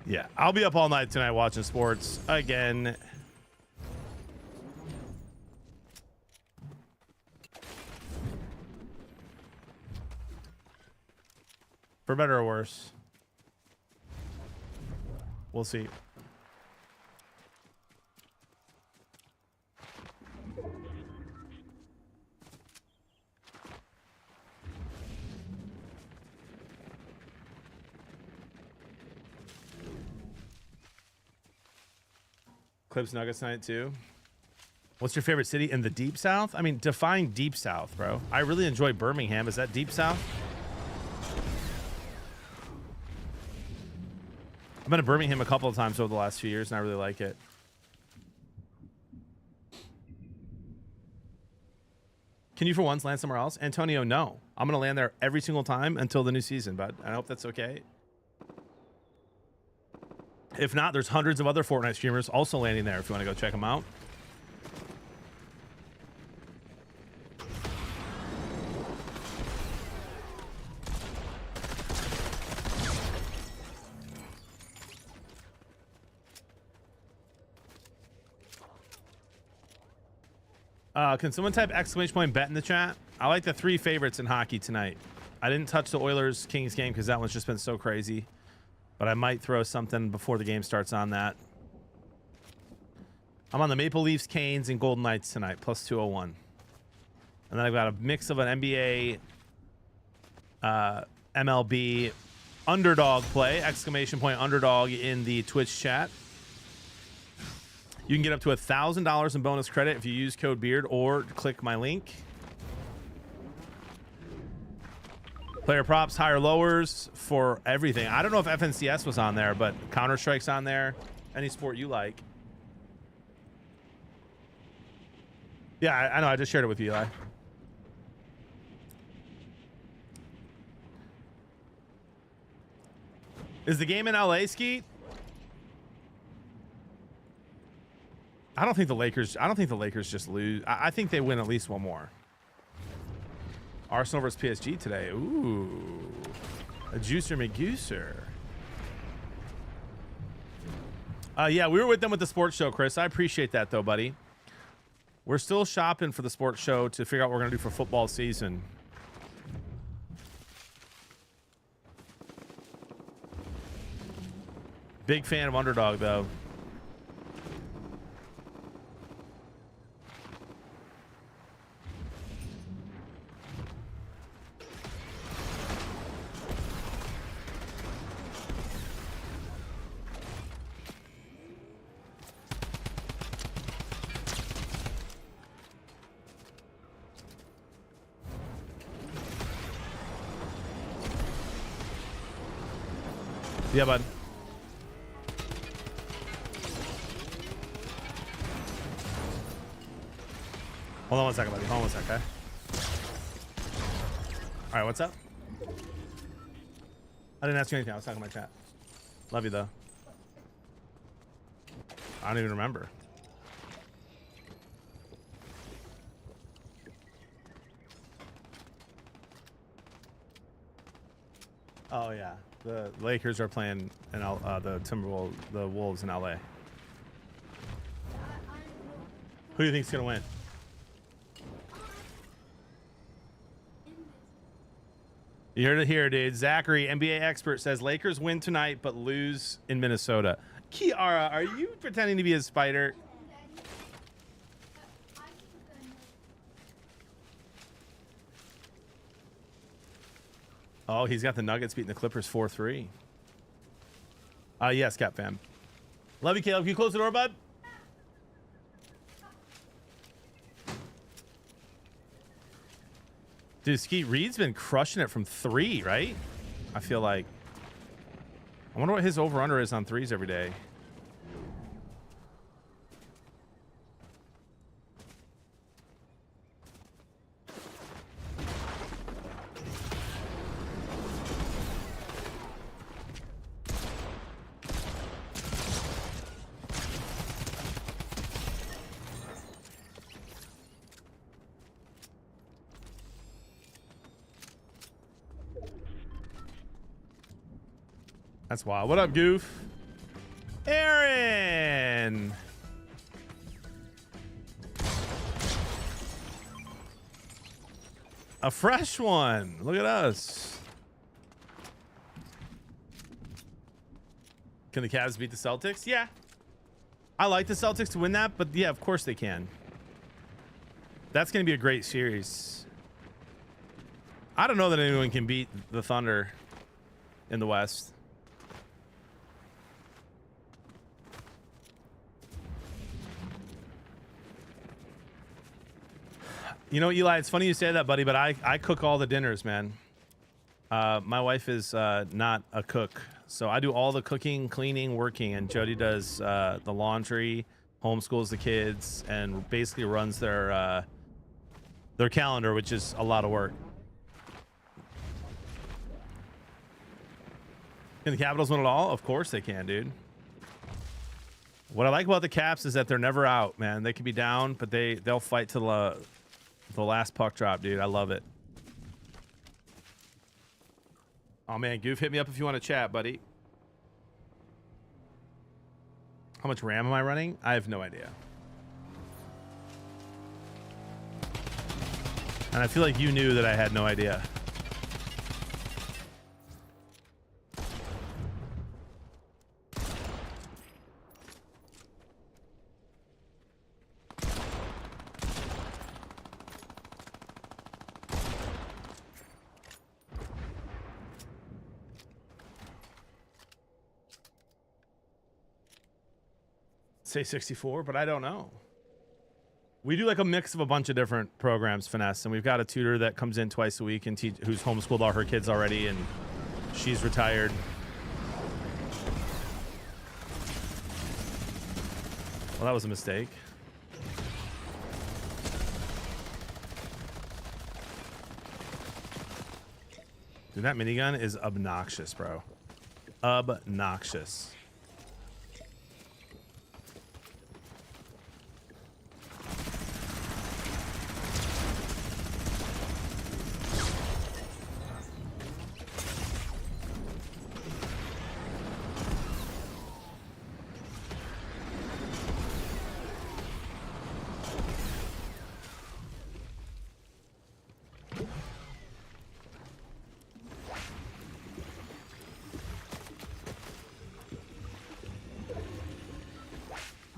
Yeah, I'll be up all night tonight watching sports again. For better or worse. We'll see. Clips Nuggets night too. What's your favorite city in the Deep South? I mean, define Deep South, bro. I really enjoy Birmingham. Is that Deep South? I've been to Birmingham a couple of times over the last few years, and I really like it. Can you for once land somewhere else? Antonio, no. I'm going to land there every single time until the new season, but I hope that's okay. If not, there's hundreds of other Fortnite streamers also landing there if you want to go check them out. Can someone type ! Bet in the chat? I like the 3 favorites in hockey tonight. I didn't touch the Oilers Kings game because that one's just been so crazy. But I might throw something before the game starts on that. I'm on the Maple Leafs, Canes, and Golden Knights tonight, plus 201. And then I've got a mix of an NBA, MLB underdog play, ! Underdog in the Twitch chat. You can get up to $1,000 in bonus credit if you use code BEARD or click my link. Player props, higher lowers for everything. I don't know if FNCS was on there, but Counter-Strike's on there. Any sport you like. Yeah, I know. I just shared it with you, Eli. Is the game in LA, Skeet? I don't think the Lakers just lose. I think they win at least one more. Arsenal versus PSG today. Ooh. A juicer McGooser. Yeah, we were with them with the sports show, Chris. I appreciate that, though, buddy. We're still shopping for the sports show to figure out what we're going to do for football season. Big fan of Underdog, though. Yeah, bud. Hold on one second, buddy. Hold on one second, okay? All right, what's up? I didn't ask you anything. I was talking to my chat. Love you, though. I don't even remember. Oh, yeah. The Lakers are playing in the Wolves in LA. Who do you think's gonna win? You heard it here, dude. Zachary, NBA expert, says Lakers win tonight but lose in Minnesota. Kiara, are you pretending to be a spider? Oh, he's got the Nuggets beating the Clippers 4-3. Yes, Cap fam. Love you, Caleb. Can you close the door, bud? Dude, Skeet Reed's been crushing it from 3, right? I feel like. I wonder what his over-under is on 3s every day. That's wild. What up, Goof? Aaron! A fresh one. Look at us. Can the Cavs beat the Celtics? Yeah. I like the Celtics to win that, but yeah, of course they can. That's going to be a great series. I don't know that anyone can beat the Thunder in the West. You know, Eli, it's funny you say that, buddy, but I cook all the dinners, man. My wife is not a cook, so I do all the cooking, cleaning, working, and Jody does the laundry, homeschools the kids, and basically runs their calendar, which is a lot of work. Can the Capitals win it all? Of course they can, dude. What I like about the Caps is that they're never out, man. They can be down, but they'll fight till the last puck drop, dude. I love it. Oh man, Goof, hit me up if you want to chat, buddy. How much RAM am I running? I have no idea. And I feel like you knew that I had no idea. Say 64, but I don't know. We do like a mix of a bunch of different programs, Finesse, and we've got a tutor that comes in twice a week and who's homeschooled all her kids already, and she's retired. Well, that was a mistake. Dude, that minigun is obnoxious, bro. Obnoxious.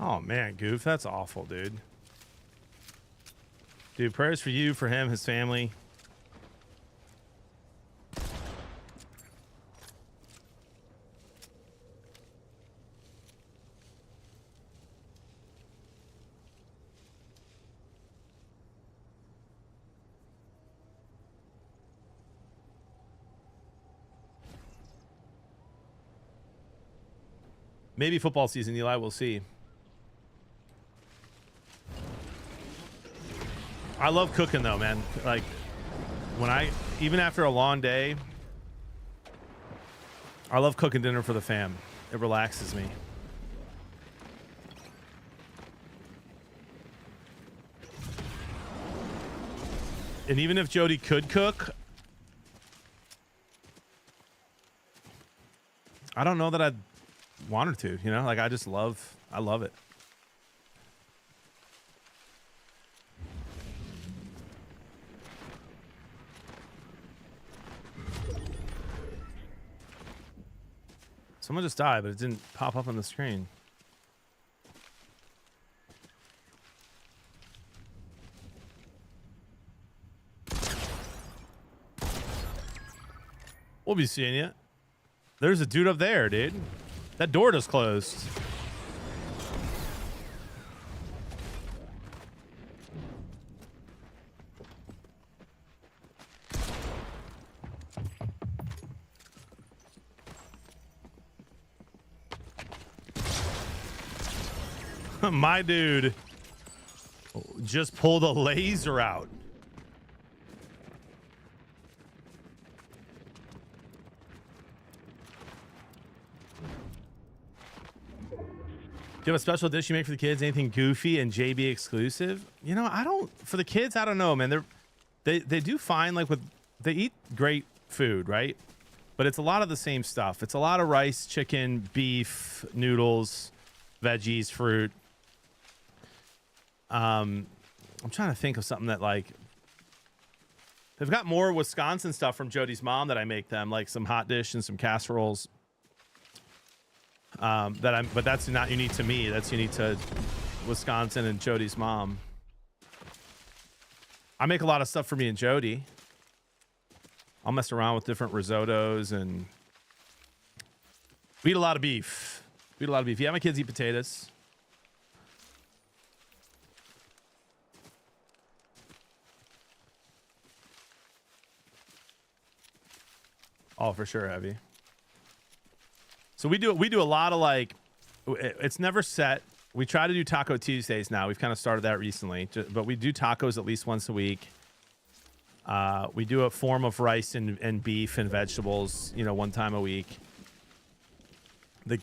Oh man, Goof, that's awful, dude. Dude, prayers for you, for him, his family. Maybe football season, Eli, we'll see. I love cooking though, man. Like even after a long day, I love cooking dinner for the fam. It relaxes me. And even if Jody could cook, I don't know that I'd want her to, you know? Like I love it. Someone just died, but it didn't pop up on the screen. We'll be seeing you. There's a dude up there, dude. That door just closed. My dude just pulled a laser out. Do you have a special dish you make for the kids? Anything goofy and JB exclusive? You know, I don't. For the kids, I don't know, man. They do fine. Like they eat great food, right? But it's a lot of the same stuff. It's a lot of rice, chicken, beef, noodles, veggies, fruit. I'm trying to think of something that, like, they've got more Wisconsin stuff from Jody's mom that I make them, like some hot dish and some casseroles. But that's not unique to me. That's unique to Wisconsin and Jody's mom. I make a lot of stuff for me and Jody. I'll mess around with different risottos, and we eat a lot of beef. Yeah, my kids eat potatoes. Oh, for sure, heavy. So we do a lot of, like, it's never set. We try to do Taco Tuesdays now. We've kind of started that recently, but we do tacos at least once a week. We do a form of rice and beef and vegetables, you know, one time a week.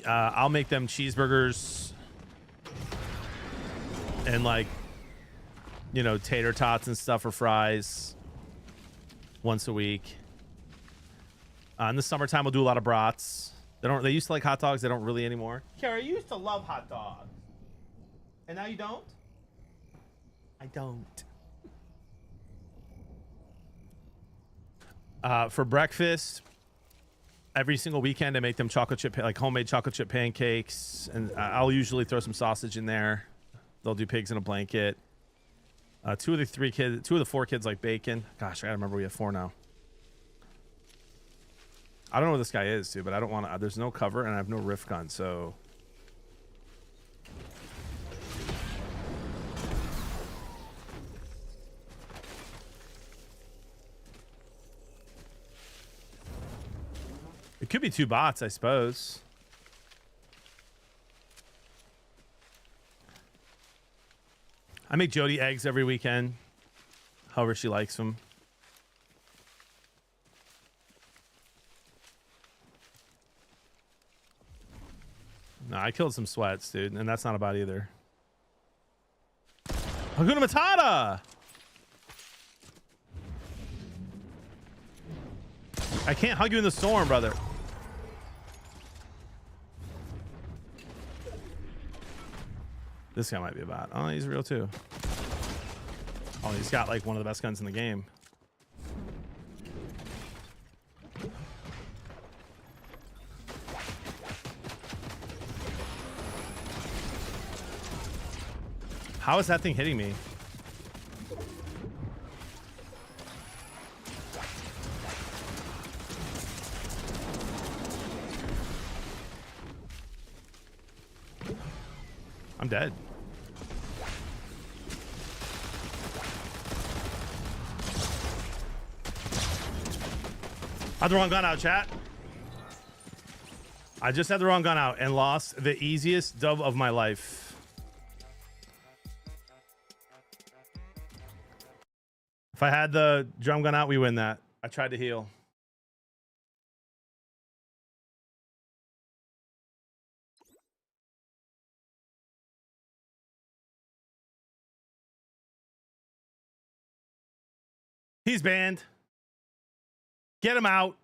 I'll make them cheeseburgers and, like, you know, tater tots and stuff or fries once a week. In the summertime, we'll do a lot of brats. They used to like hot dogs. They don't really anymore. Kara, you used to love hot dogs. And now you don't? I don't. For breakfast, every single weekend, I make them homemade chocolate chip pancakes. And I'll usually throw some sausage in there. They'll do pigs in a blanket. Two of the four kids like bacon. Gosh, I gotta remember we have 4 now. I don't know what this guy is, dude, but I don't want to. There's no cover, and I have no rift gun, so. It could be 2 bots, I suppose. I make Jody eggs every weekend, however she likes them. No, I killed some sweats, dude, and that's not a bot either. Hakuna Matata! I can't hug you in the storm, brother. This guy might be a bot. Oh, he's real too. Oh, he's got like one of the best guns in the game. How is that thing hitting me? I'm dead. I had the wrong gun out, chat. I just had the wrong gun out and lost the easiest dub of my life. If I had the drum gun out, we win that. I tried to heal. He's banned. Get him out.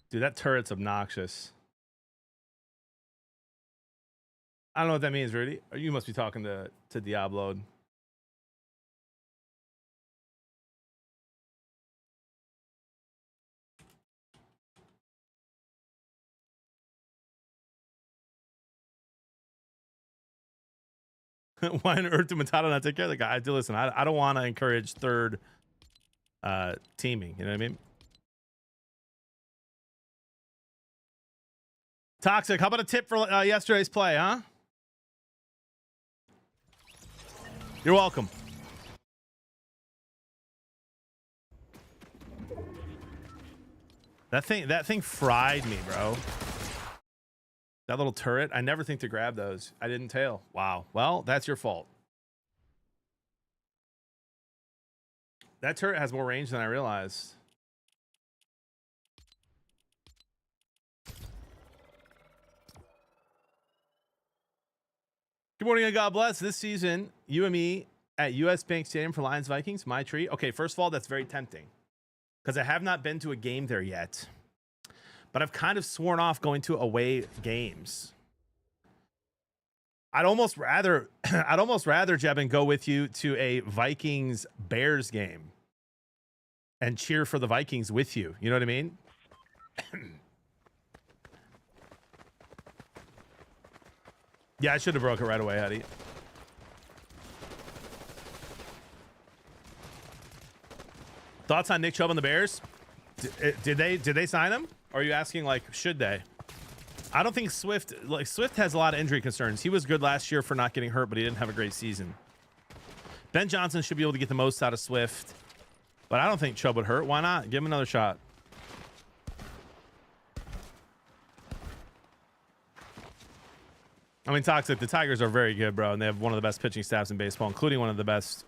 Dude, that turret's obnoxious. I don't know what that means, Rudy. You must be talking to Diablo. Why on earth do Matata not take care of the guy? I do listen. I don't want to encourage third teaming. You know what I mean? Toxic. How about a tip for yesterday's play, huh? You're welcome. That thing fried me, bro. That little turret. I never think to grab those. I didn't tail. Wow. Well, that's your fault. That turret has more range than I realized. Good morning and God bless. This season, you and me at US Bank Stadium for Lions Vikings, my treat. Okay, first of all, that's very tempting because I have not been to a game there yet. But I've kind of sworn off going to away games. I'd almost rather Jebin, go with you to a Vikings Bears game and cheer for the Vikings with you. You know what I mean? Yeah, I should have broke it right away, Huddy. Thoughts on Nick Chubb on the Bears? Did they sign him? Or are you asking like should they? I don't think Swift has a lot of injury concerns. He was good last year for not getting hurt, but he didn't have a great season. Ben Johnson should be able to get the most out of Swift, but I don't think Chubb would hurt. Why not? Give him another shot. I mean, Toxic, the Tigers are very good, bro, and they have one of the best pitching staffs in baseball, including one of the best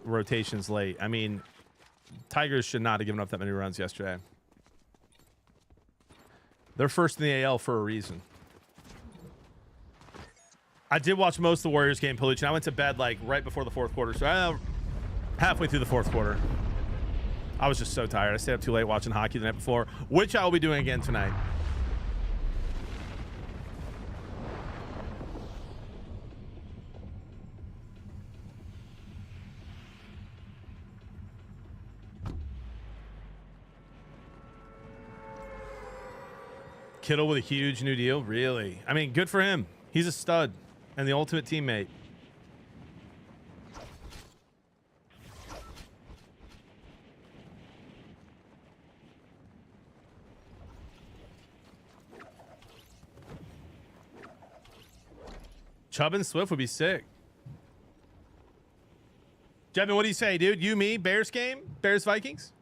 rotations late. I mean, Tigers should not have given up that many runs yesterday. They're first in the AL for a reason. I did watch most of the Warriors game, Palucci. I went to bed like right before the fourth quarter, so halfway through the fourth quarter. I was just so tired. I stayed up too late watching hockey the night before, which I will be doing again tonight. Kittle with a huge new deal. Really? I mean, good for him. He's a stud and the ultimate teammate. Chubb and Swift would be sick. Jevin, what do you say, dude? You, me, Bears game? Bears, Vikings?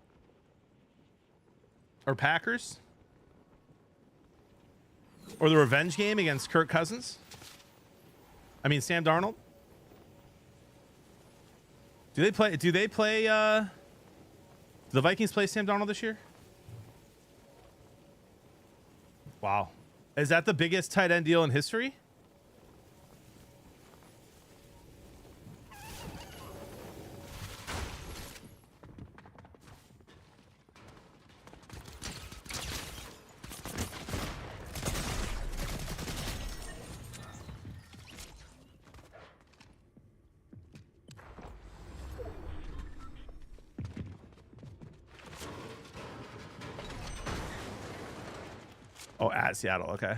Or Packers? Or the revenge game against Kirk Cousins? I mean, Sam Darnold? Do the Vikings play Sam Darnold this year? Wow. Is that the biggest tight end deal in history? Oh, at Seattle. Okay.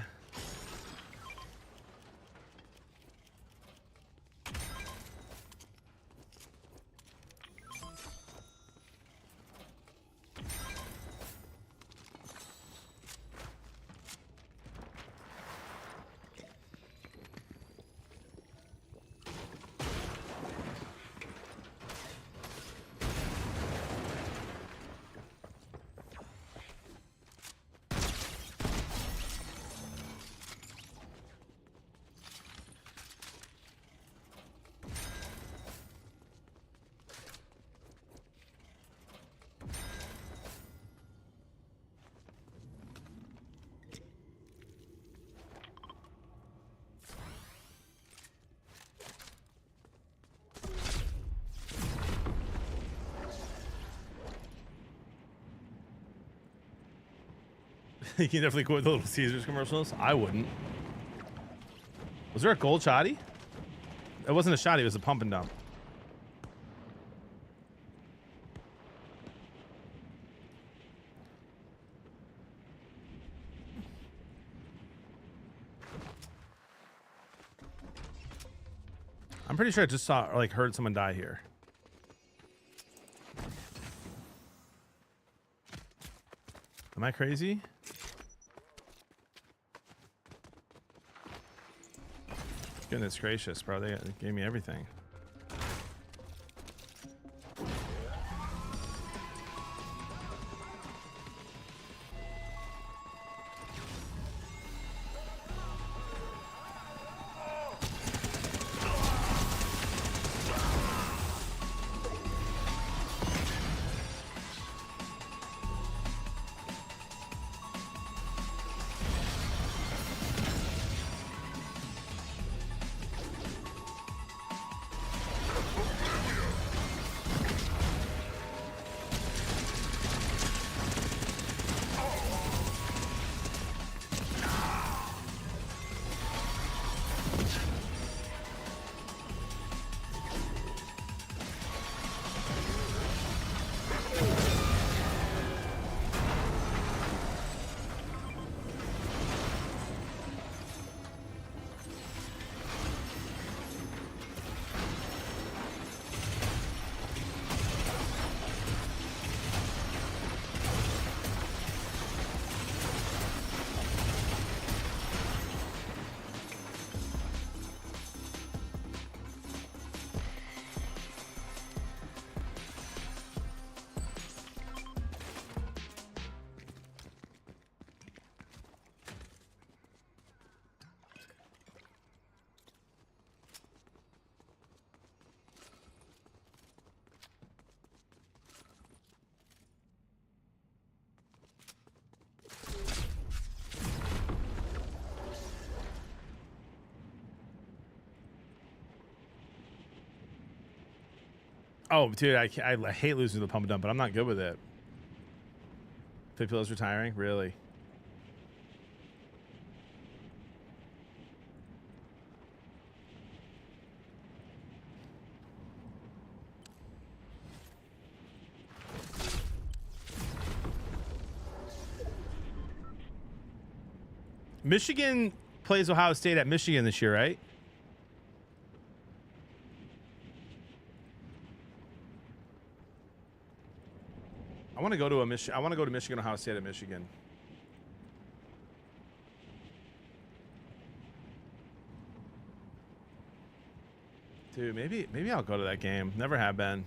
You can definitely quote the Little Caesars commercials. I wouldn't. Was there a gold shotty? It wasn't a shotty. It was a pump and dump. I'm pretty sure I just saw, or like, heard someone die here. Am I crazy? Goodness gracious, bro. They gave me everything. Oh, dude, I hate losing the pump and dump, but I'm not good with it. Pipilo's retiring? Really? Michigan plays Ohio State at Michigan this year, right? I want to go to Michigan, Ohio State at Michigan. Dude, maybe I'll go to that game. Never have been.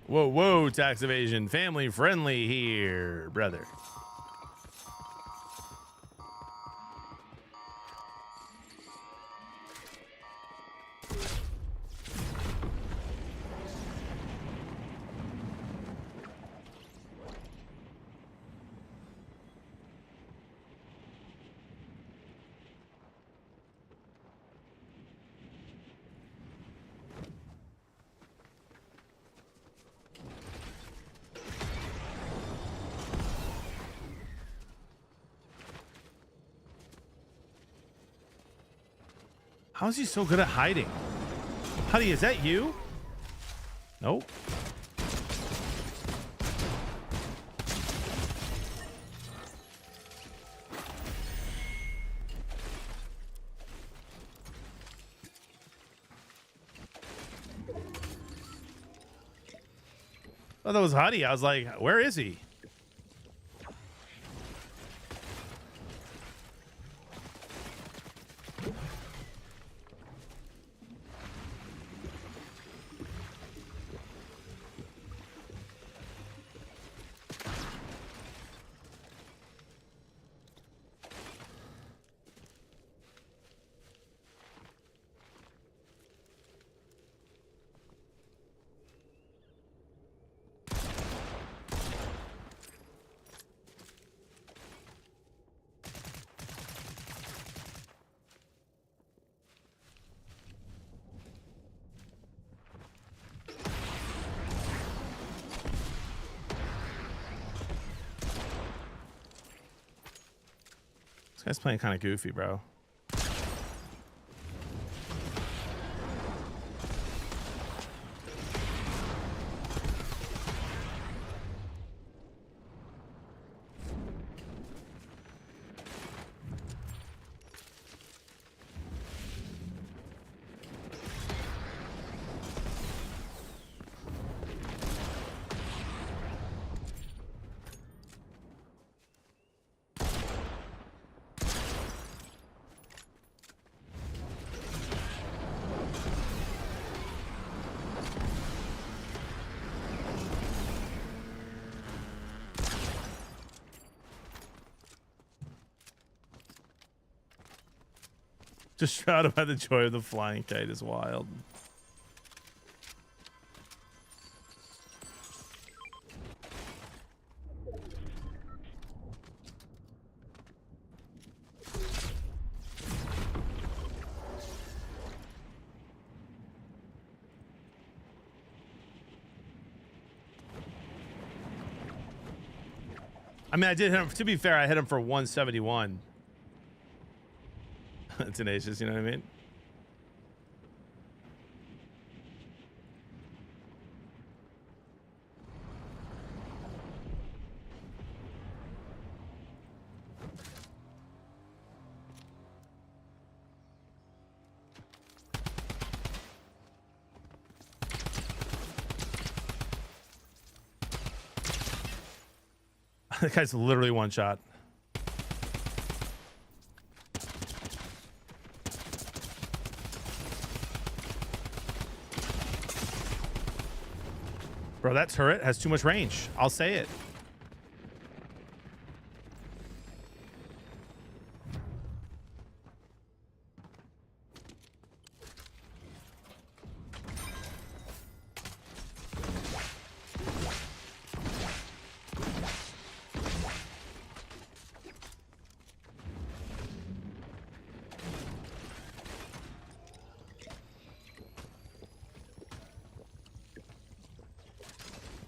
Whoa, tax evasion. Family friendly here, brother. How is he so good at hiding? Huddy, is that you? Nope. Oh, that was Huddy. I was like, where is he? This guy's playing kind of goofy, bro. Just shrouded by the joy of the flying kite is wild. I mean, I did hit him. To be fair, I hit him for 171. Tenacious, you know what I mean? That guy's literally one shot. Bro, that turret has too much range. I'll say it.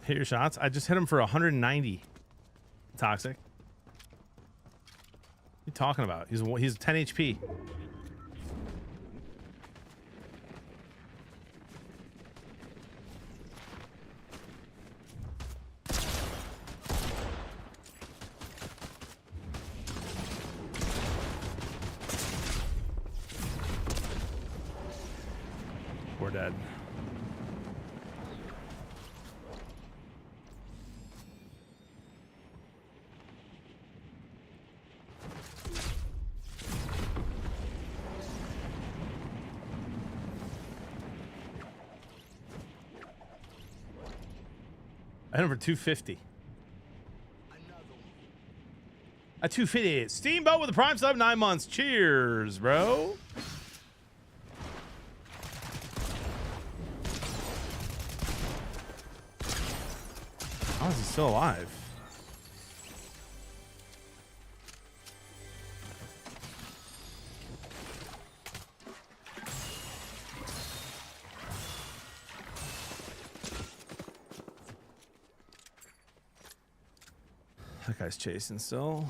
Hit your shots. I just hit him for 190. Toxic. What are you talking about? He's 10 HP. We're dead. I hit him for 250. A 250. Steamboat with a prime sub, 9 months. Cheers, bro. How is he still alive? That guy's chasing still.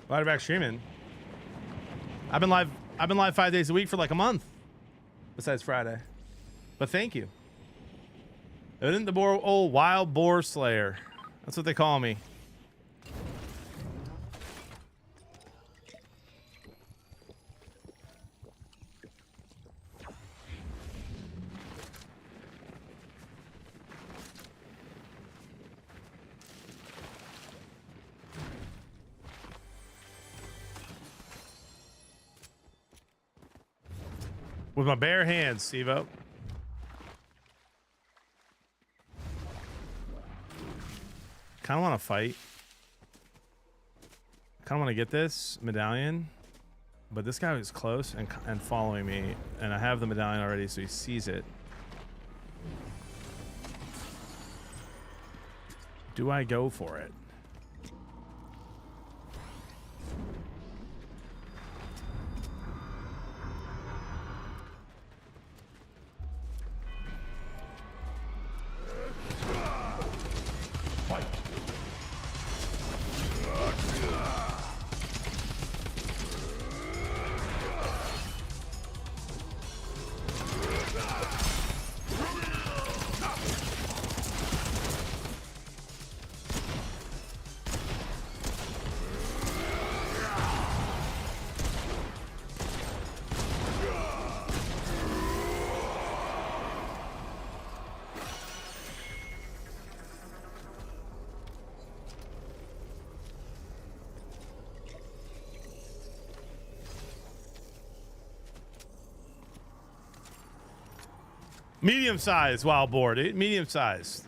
Why back streaming? I've been live 5 days a week for like a month. Besides Friday. But thank you. Isn't the boar old wild boar slayer? That's what they call me. With my bare hands, Stevo. Kind of want to fight. Kind of want to get this medallion. But this guy was close and following me. And I have the medallion already, so he sees it. Do I go for it? Medium size wild boar, dude. Medium sized.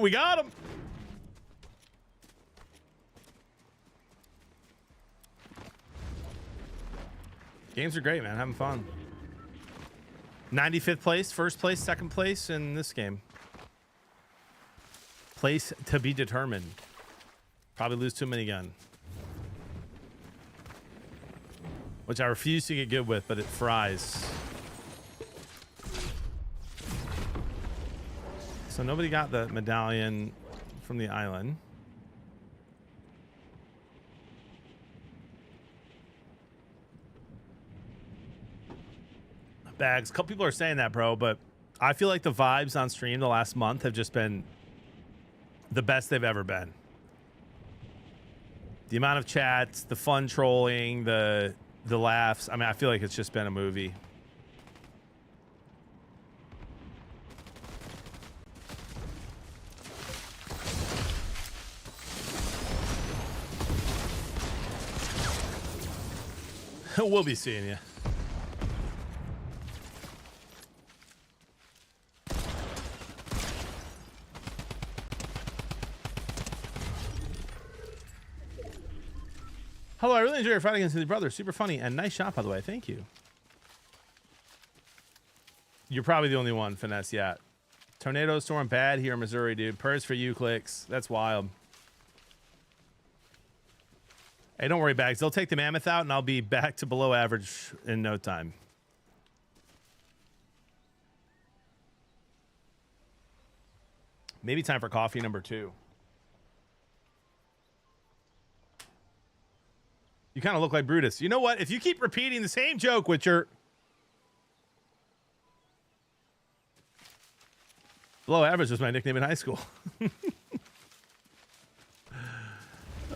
We got him. Games are great, man. Having fun. 95th place, first place, second place in this game. Place to be determined. Probably lose to a minigun. Which I refuse to get good with, but it fries. So nobody got the medallion from the island. Bags. A couple people are saying that, bro, but I feel like the vibes on stream the last month have just been the best they've ever been. The amount of chats, the fun trolling, the laughs. I mean, I feel like it's just been a movie. We'll be seeing you. Hello, I really enjoy your fight against the brother. Super funny and nice shot, by the way. Thank you. You're probably the only one, Finesse, yet. Tornado storm bad here in Missouri, dude. Prayers for you, Clicks. That's wild. Hey, don't worry, Bags. They'll take the mammoth out, and I'll be back to below average in no time. Maybe time for coffee number 2. You kind of look like Brutus. You know what? If you keep repeating the same joke with your... Below average was my nickname in high school. Oh,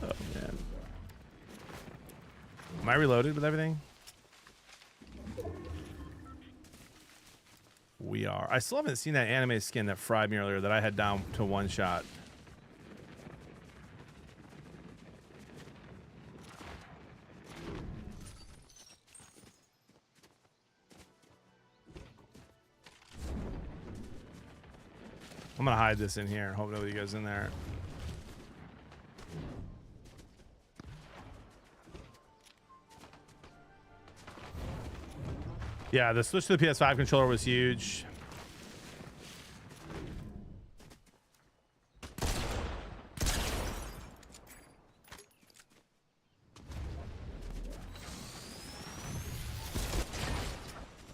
man. Am I reloaded with everything? We are. I still haven't seen that anime skin that fried me earlier that I had down to one shot. I'm gonna hide this in here. Hope nobody goes in there. Yeah, the switch to the PS5 controller was huge.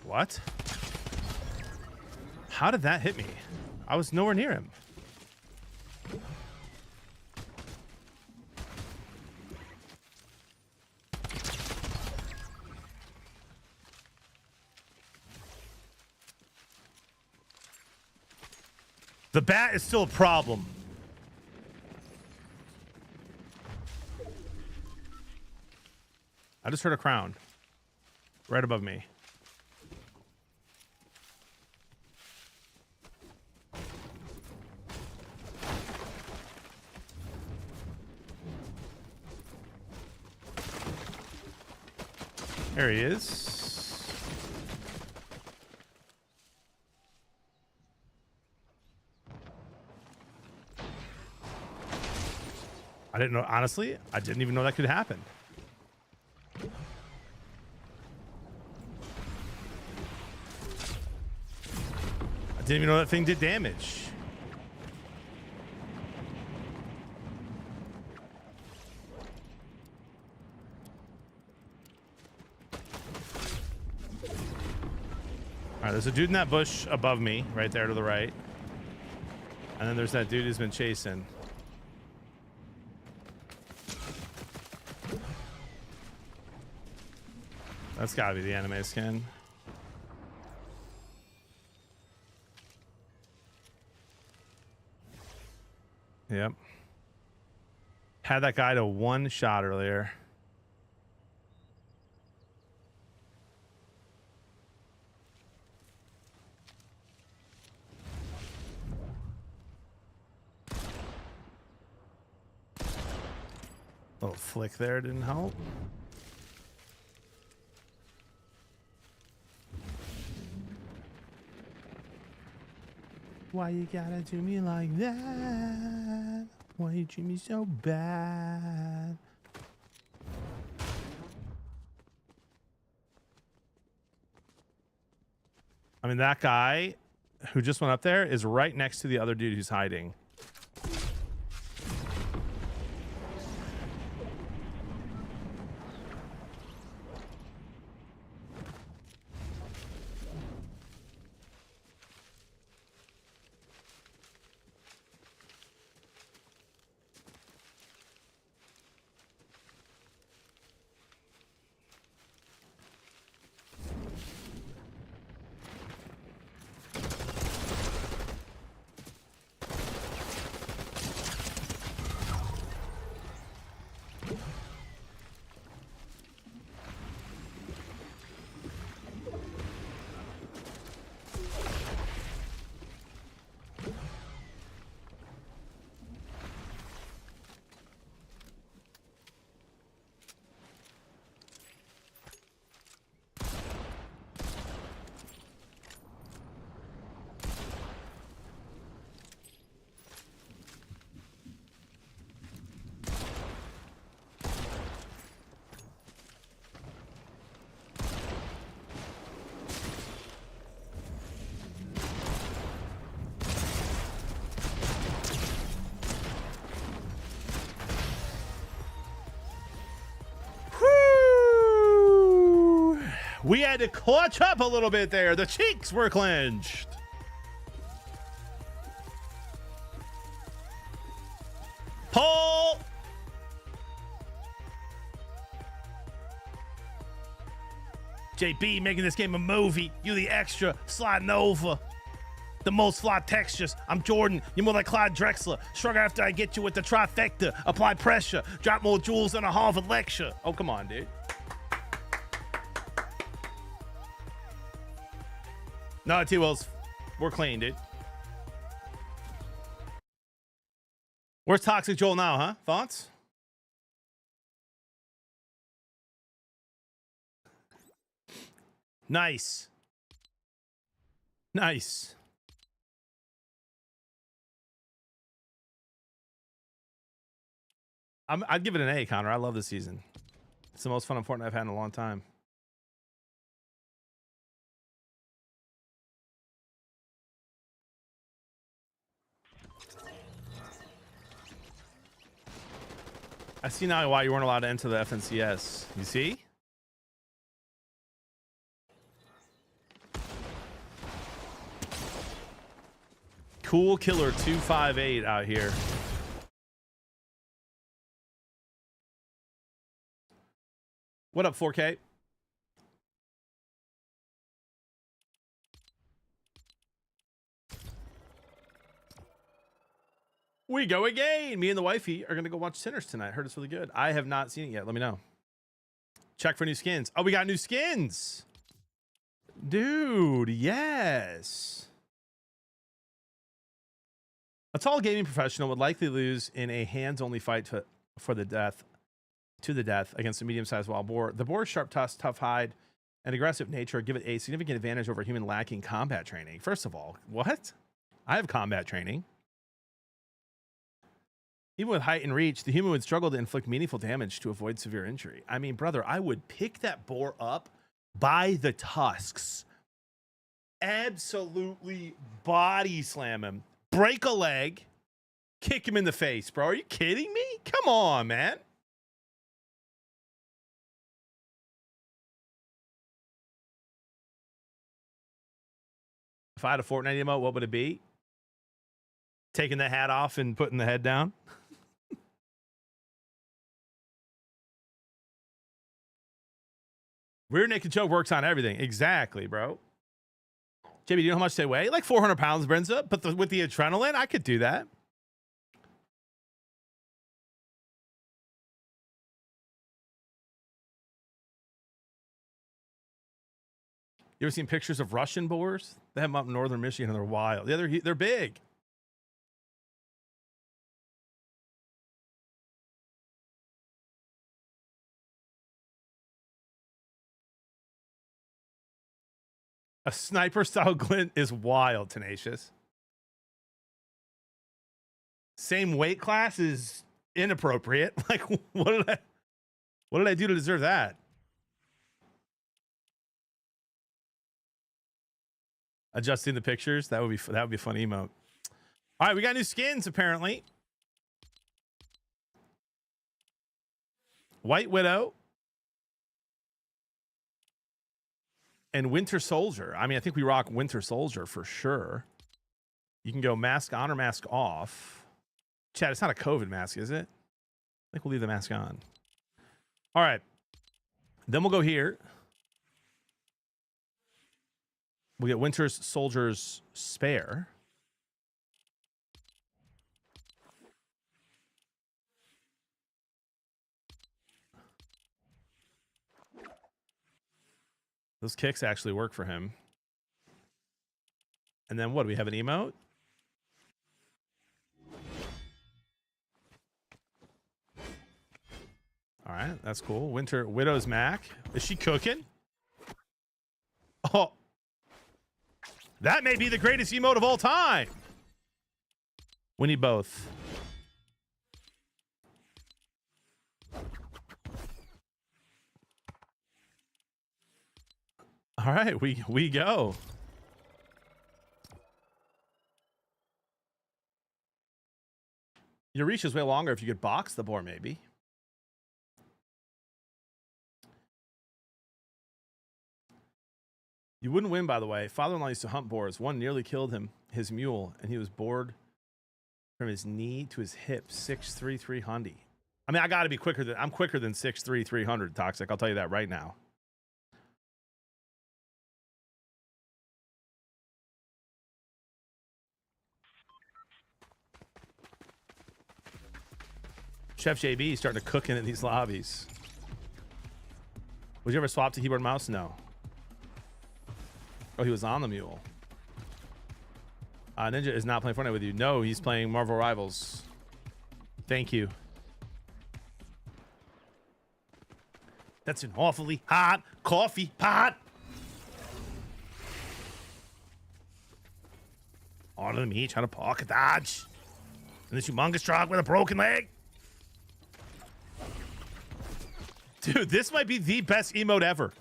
What? How did that hit me? I was nowhere near him. The bat is still a problem. I just heard a crown right above me. There he is. I didn't know, honestly, I didn't even know that could happen. I didn't even know that thing did damage. All right, there's a dude in that bush above me, right there to the right. And then there's that dude who's been chasing. That's gotta be the anime skin. Yep. Had that guy to one shot earlier. Little flick there didn't help. Why you gotta do me like that? Why you treat me so bad? I mean, that guy who just went up there is right next to the other dude who's hiding. We had to clutch up a little bit there. The cheeks were clenched. Pull. JB making this game a movie. You the extra sliding over. The most fly textures. I'm Jordan. You're more like Clyde Drexler. Shrug after I get you with the trifecta. Apply pressure. Drop more jewels than a Harvard lecture. Oh, come on, dude. No, T-Wills, we're clean, dude. Where's Toxic Joel now, huh? Thoughts? Nice. Nice. I'd give it an A, Connor. I love this season. It's the most fun and Fortnite I've had in a long time. I see now why you weren't allowed to enter the FNCS. You see? Cool Killer 258 out here. What up, 4K? We go again. Me and the wifey are going to go watch Sinners tonight. Heard it's really good. I have not seen it yet. Let me know. Check for new skins. Oh, we got new skins. Dude, yes. A tall gaming professional would likely lose in a hands-only fight for the death to the death against a medium-sized wild boar. The boar's sharp tusks, tough hide, and aggressive nature give it a significant advantage over a human lacking combat training. First of all, what? I have combat training. Even with height and reach, the human would struggle to inflict meaningful damage to avoid severe injury. I mean, brother, I would pick that boar up by the tusks, absolutely body slam him, break a leg, kick him in the face, bro. Are you kidding me? Come on, man. If I had a Fortnite emote, what would it be? Taking the hat off and putting the head down? Rear naked choke works on everything. Exactly, bro. JB, do you know how much they weigh? Like 400 pounds, Brenza. But with the adrenaline, I could do that. You ever seen pictures of Russian boars? They have them up in northern Michigan and they're wild. Yeah, they're big. A sniper style glint is wild, Tenacious. Same weight class is inappropriate. Like, what did I do to deserve that? Adjusting the pictures, that would be a fun emote. All right, we got new skins apparently. White Widow and Winter Soldier. I mean, I think we rock Winter Soldier for sure. You can go mask on or mask off. Chad, it's not a COVID mask, is it? I think we'll leave the mask on. All right. Then we'll go here. We'll get Winter Soldier's Spare. Those kicks actually work for him. And then what? Do we have an emote? All right, that's cool. Winter Widow's Mac. Is she cooking? Oh. That may be the greatest emote of all time. We need both. All right, we go. Your reach is way longer if you could box the boar, maybe. You wouldn't win, by the way. Father-in-law used to hunt boars. One nearly killed him, his mule, and he was bored from his knee to his hip. 6'3", 300. I mean, I got to be quicker than I'm quicker than 6'3", 300. Toxic. I'll tell you that right now. Chef JB starting to cook in these lobbies. Would you ever swap to keyboard and mouse? No. Oh, he was on the mule. Ninja is not playing Fortnite with you. No, he's playing Marvel Rivals. Thank you. That's an awfully hot coffee pot. All of me trying to pocket dodge. And this humongous truck with a broken leg. Dude, this might be the best emote ever.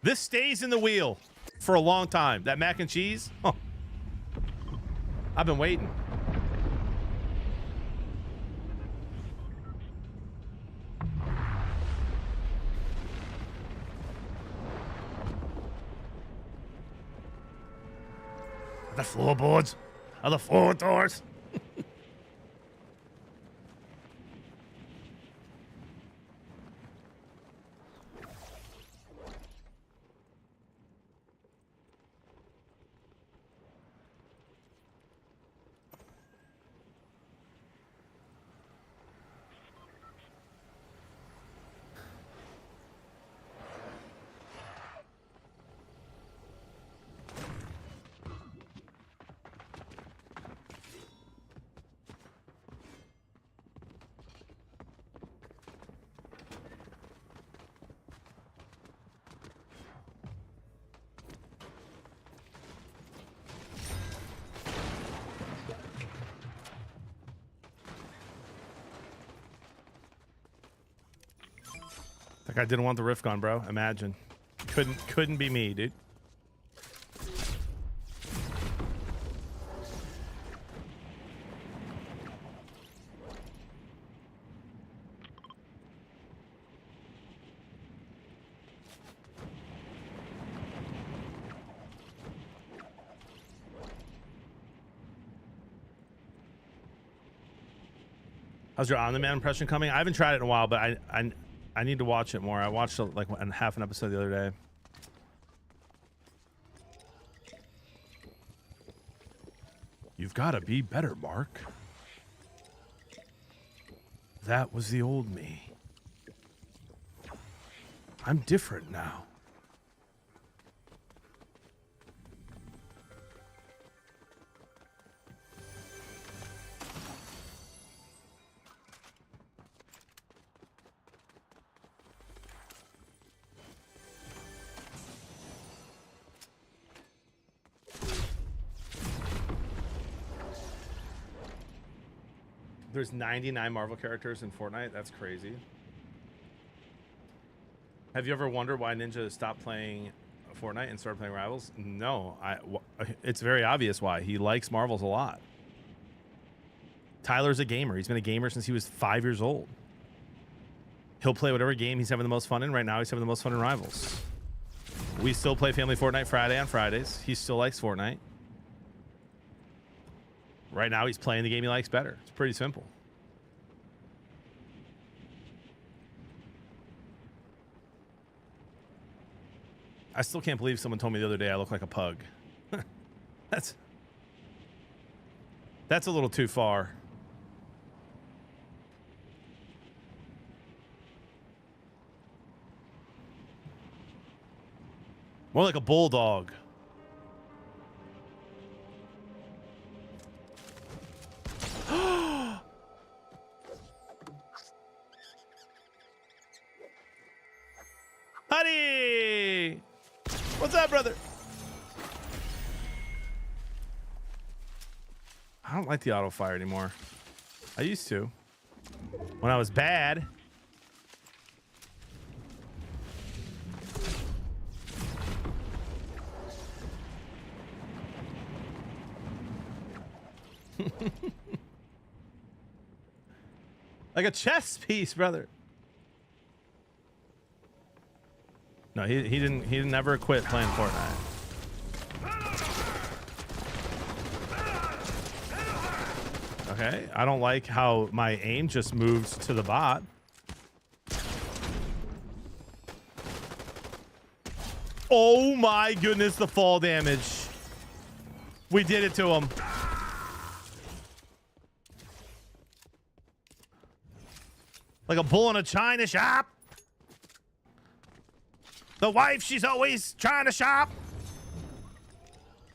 This stays in the wheel for a long time. That mac and cheese. Oh. I've been waiting. The floorboards are the floor doors. Like I didn't want the rift gun, bro. Imagine. Couldn't be me, dude. How's your On The Man impression coming? I haven't tried it in a while, but I need to watch it more. I watched like half an episode the other day. You've got to be better, Mark. That was the old me. I'm different now. There's 99 Marvel characters in Fortnite. That's crazy. Have you ever wondered why Ninja stopped playing Fortnite and started playing Rivals? No, it's very obvious why. He likes Marvels a lot. Tyler's a gamer. He's been a gamer since he was 5 years old. He'll play whatever game he's having the most fun in. Right now, he's having the most fun in Rivals. We still play Family Fortnite Friday on Fridays. He still likes Fortnite. Right now, he's playing the game he likes better. It's pretty simple. I still can't believe someone told me the other day I look like a pug. That's a little too far. More like a bulldog. Honey! What's up, brother? I don't like the auto fire anymore. I used to. When I was bad. Like a chess piece, brother. No, he didn't never quit playing Fortnite. Okay, I don't like how my aim just moves to the bot. Oh my goodness, the fall damage. We did it to him. Like a bull in a china shop. The wife, she's always trying to shop.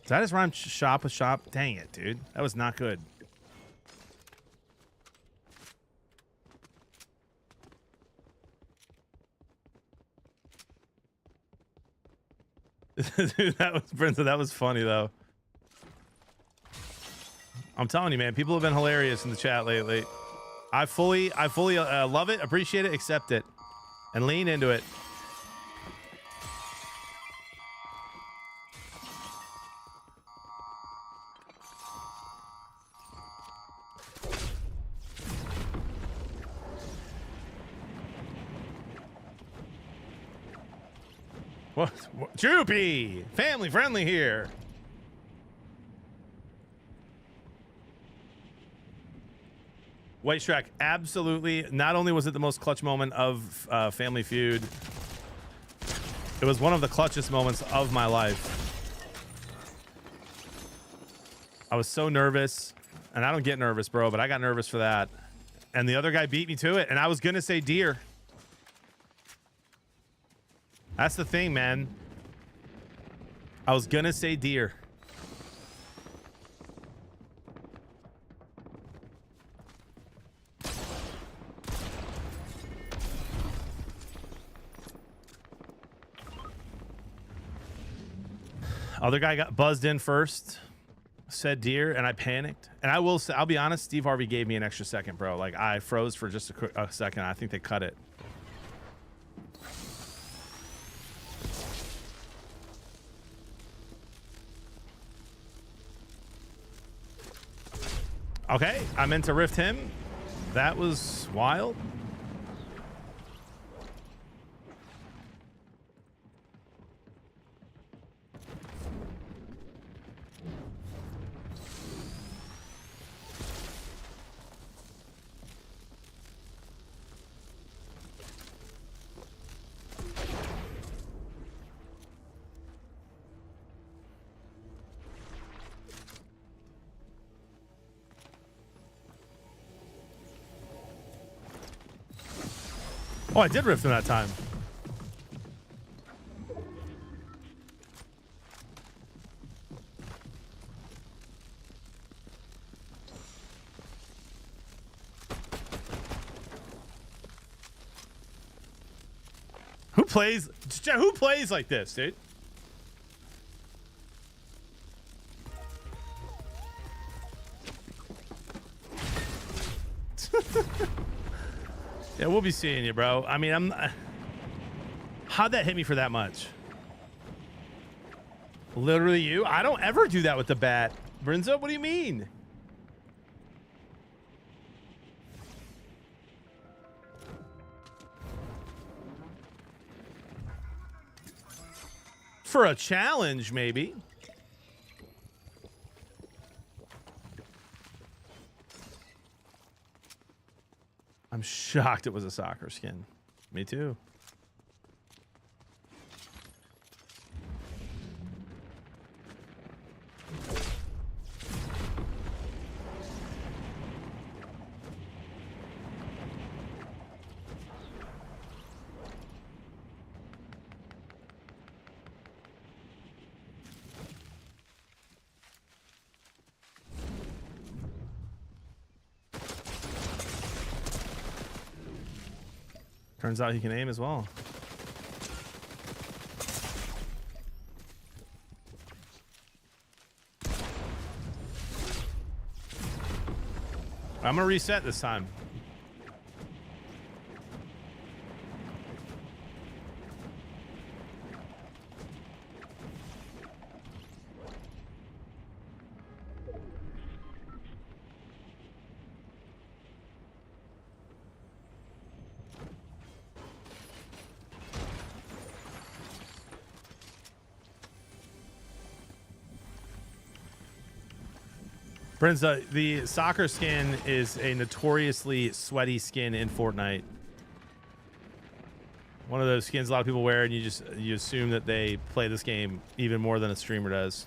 Did I just rhyme shop with shop? Dang it, dude. That was not good. Dude, that was Prince. That was funny though. I'm telling you, man, people have been hilarious in the chat lately. I fully love it, appreciate it, accept it, and lean into it. What? Droopy! Family friendly here. White Shrek, absolutely. Not only was it the most clutch moment of Family Feud, it was one of the clutchest moments of my life. I was so nervous, and I don't get nervous, bro, but I got nervous for that. And the other guy beat me to it, and I was gonna say deer. That's the thing, man. I was gonna say deer. Other guy got buzzed in first, said deer, and I panicked. And I will say, I'll be honest, Steve Harvey gave me an extra second, bro. Like, I froze for just a second. I think they cut it. Okay, I meant to rift him. That was wild. Oh, I did rift him that time. Who plays like this, dude? Yeah, we'll be seeing you, bro. I mean, how'd that hit me for that much? Literally you? I don't ever do that with the bat. Brinzo, what do you mean? For a challenge, maybe. I'm shocked it was a soccer skin. Me too. Turns out he can aim as well. I'm gonna reset this time. Brinza, the soccer skin is a notoriously sweaty skin in Fortnite. One of those skins a lot of people wear, and you assume that they play this game even more than a streamer does.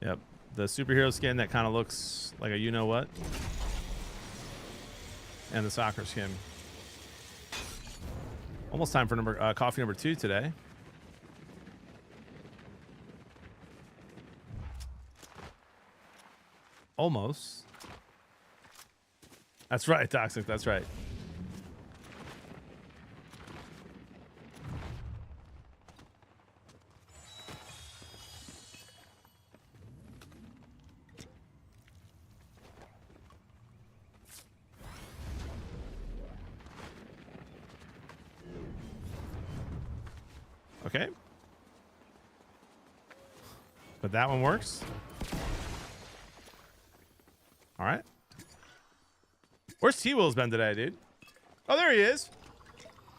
Yep, the superhero skin that kind of looks like a you-know-what, and the soccer skin. Almost time for coffee number 2 today. Almost. That's right, Toxic. That's right. Okay. But that one works. All right. Where's T-Will's been today, dude? Oh, there he is.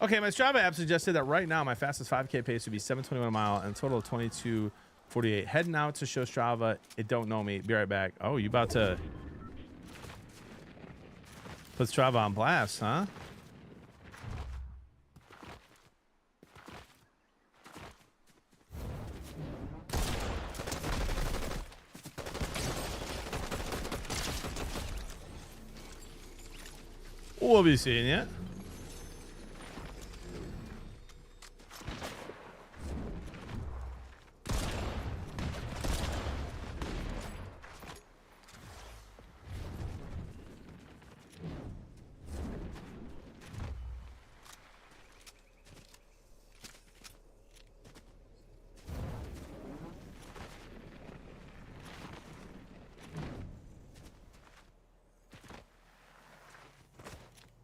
Okay, my Strava app suggested that right now my fastest 5K pace would be 7:21 a mile and a total of 22:48. Heading out to show Strava. It don't know me. Be right back. Oh, you about to put Strava on blast, huh? We'll be seeing you.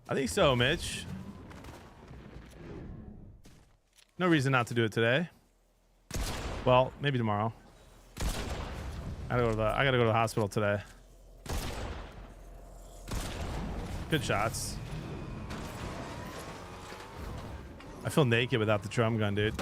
I think so, Mitch. No reason not to do it today. Well, maybe tomorrow. I gotta go to the hospital today. Good shots. I feel naked without the drum gun, dude.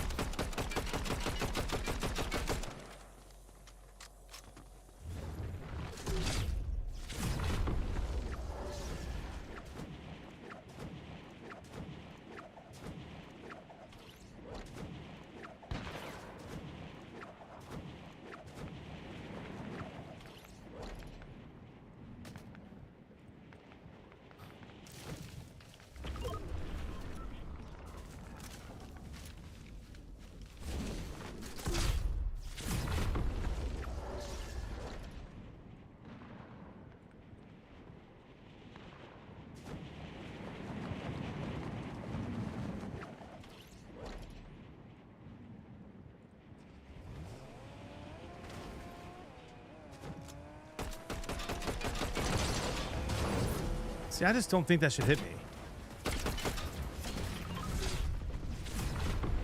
See, I just don't think that should hit me.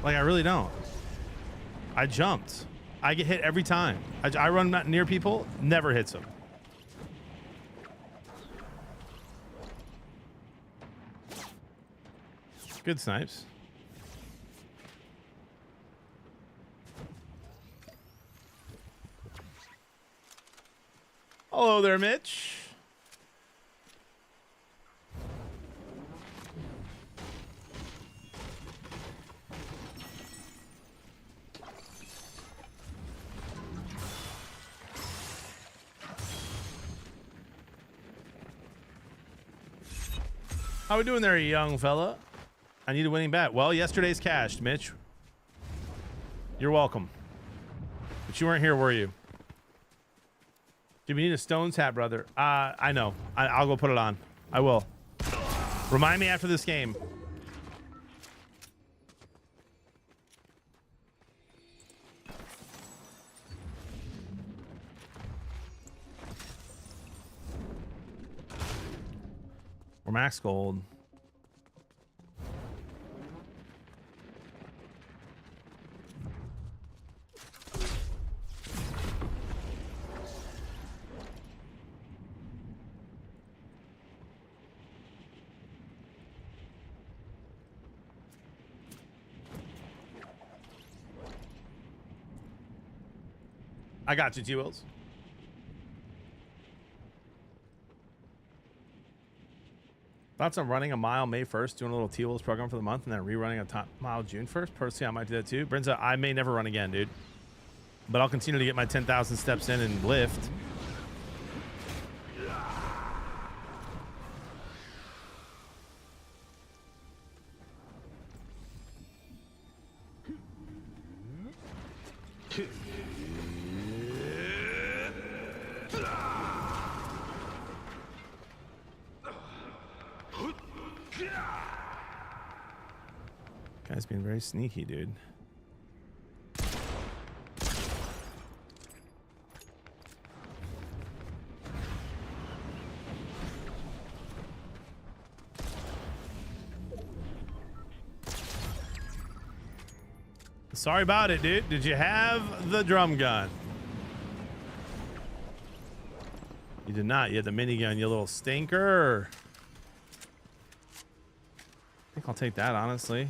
Like, I really don't. I jumped. I get hit every time. I run near people, never hits them. Good snipes. Hello there, Mitch. How we doing there, young fella? I need a winning bet. Well, yesterday's cashed, Mitch. You're welcome. But you weren't here, were you? Do we need a Stones hat, brother? I know. I'll go put it on. I will. Remind me after this game. Or max gold. I got you, T-Wills. Thoughts on running a mile May 1st, doing a little T-Wills program for the month, and then rerunning a top mile June 1st? Personally, I might do that too. Brinza, I may never run again, dude. But I'll continue to get my 10,000 steps in and lift. Guy's being very sneaky, dude. Sorry about it, dude. Did you have the drum gun? You did not. You had the minigun, you little stinker. I think I'll take that, honestly.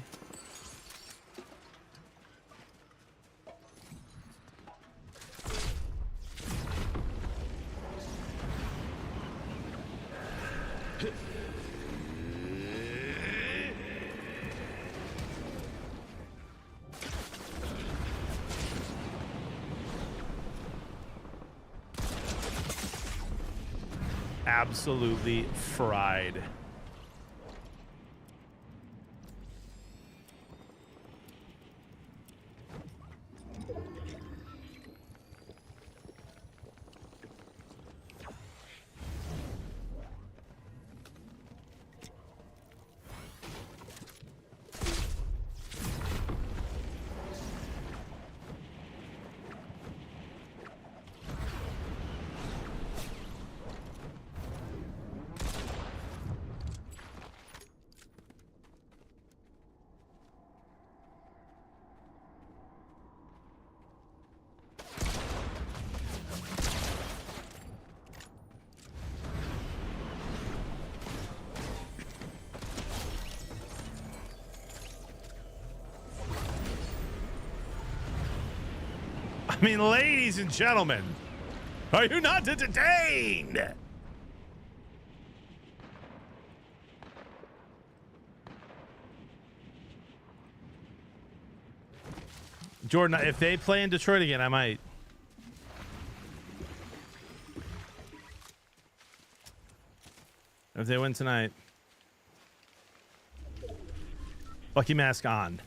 Absolutely fried. I mean, ladies and gentlemen, are you not entertained? Jordan, if they play in Detroit again, I might. If they win tonight. Lucky mask on.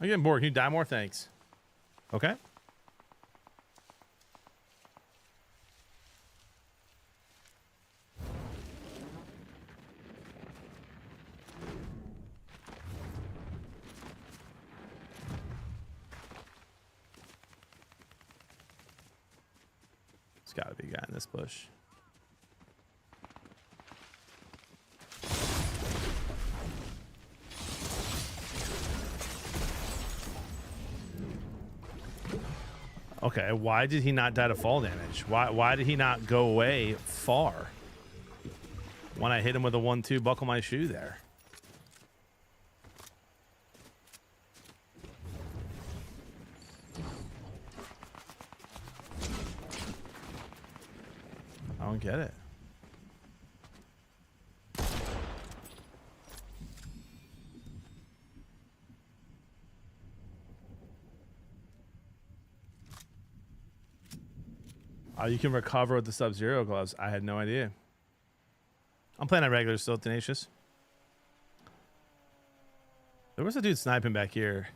I'm getting bored. Can you die more? Thanks. Okay. There's got to be a guy in this bush. Okay, why did he not die to fall damage? Why did he not go away far? When I hit him with a 1-2, buckle my shoe there. I don't get it. Oh, you can recover with the Sub-Zero gloves. I had no idea. I'm playing on regular still, Tenacious. There was a dude sniping back here.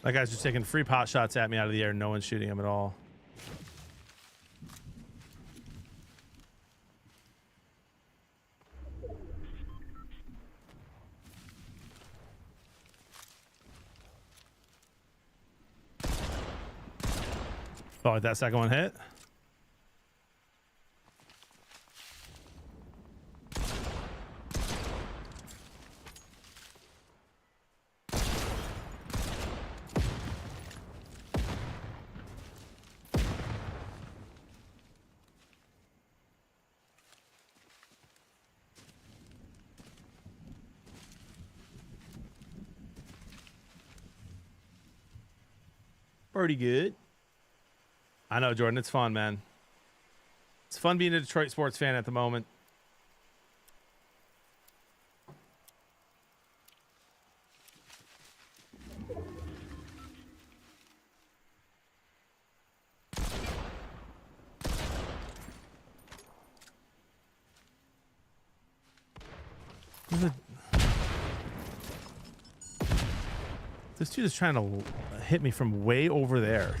That guy's just taking free pot shots at me out of the air. No one's shooting him at all. Oh, that second one hit. Pretty good. I know, Jordan. It's fun, man. It's fun being a Detroit sports fan at the moment. This dude is trying to hit me from way over there.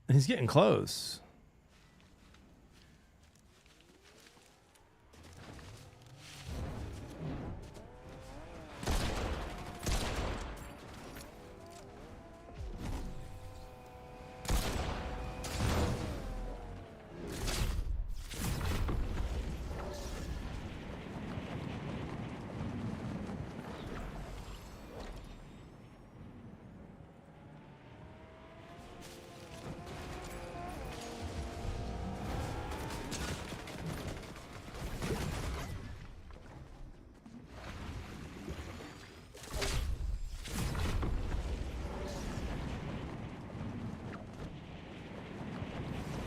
And he's getting close.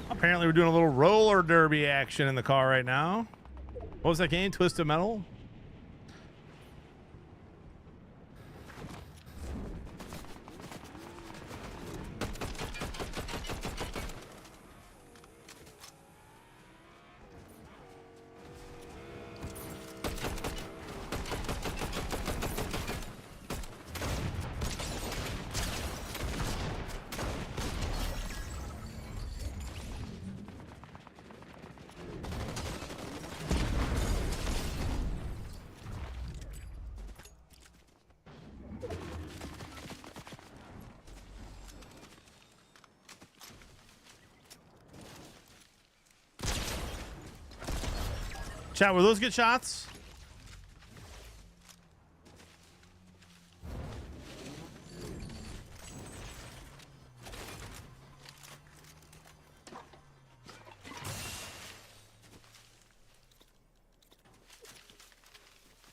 Apparently we're doing a little roller derby action in the car right now. What was that game? Twisted Metal? Chat, were those good shots?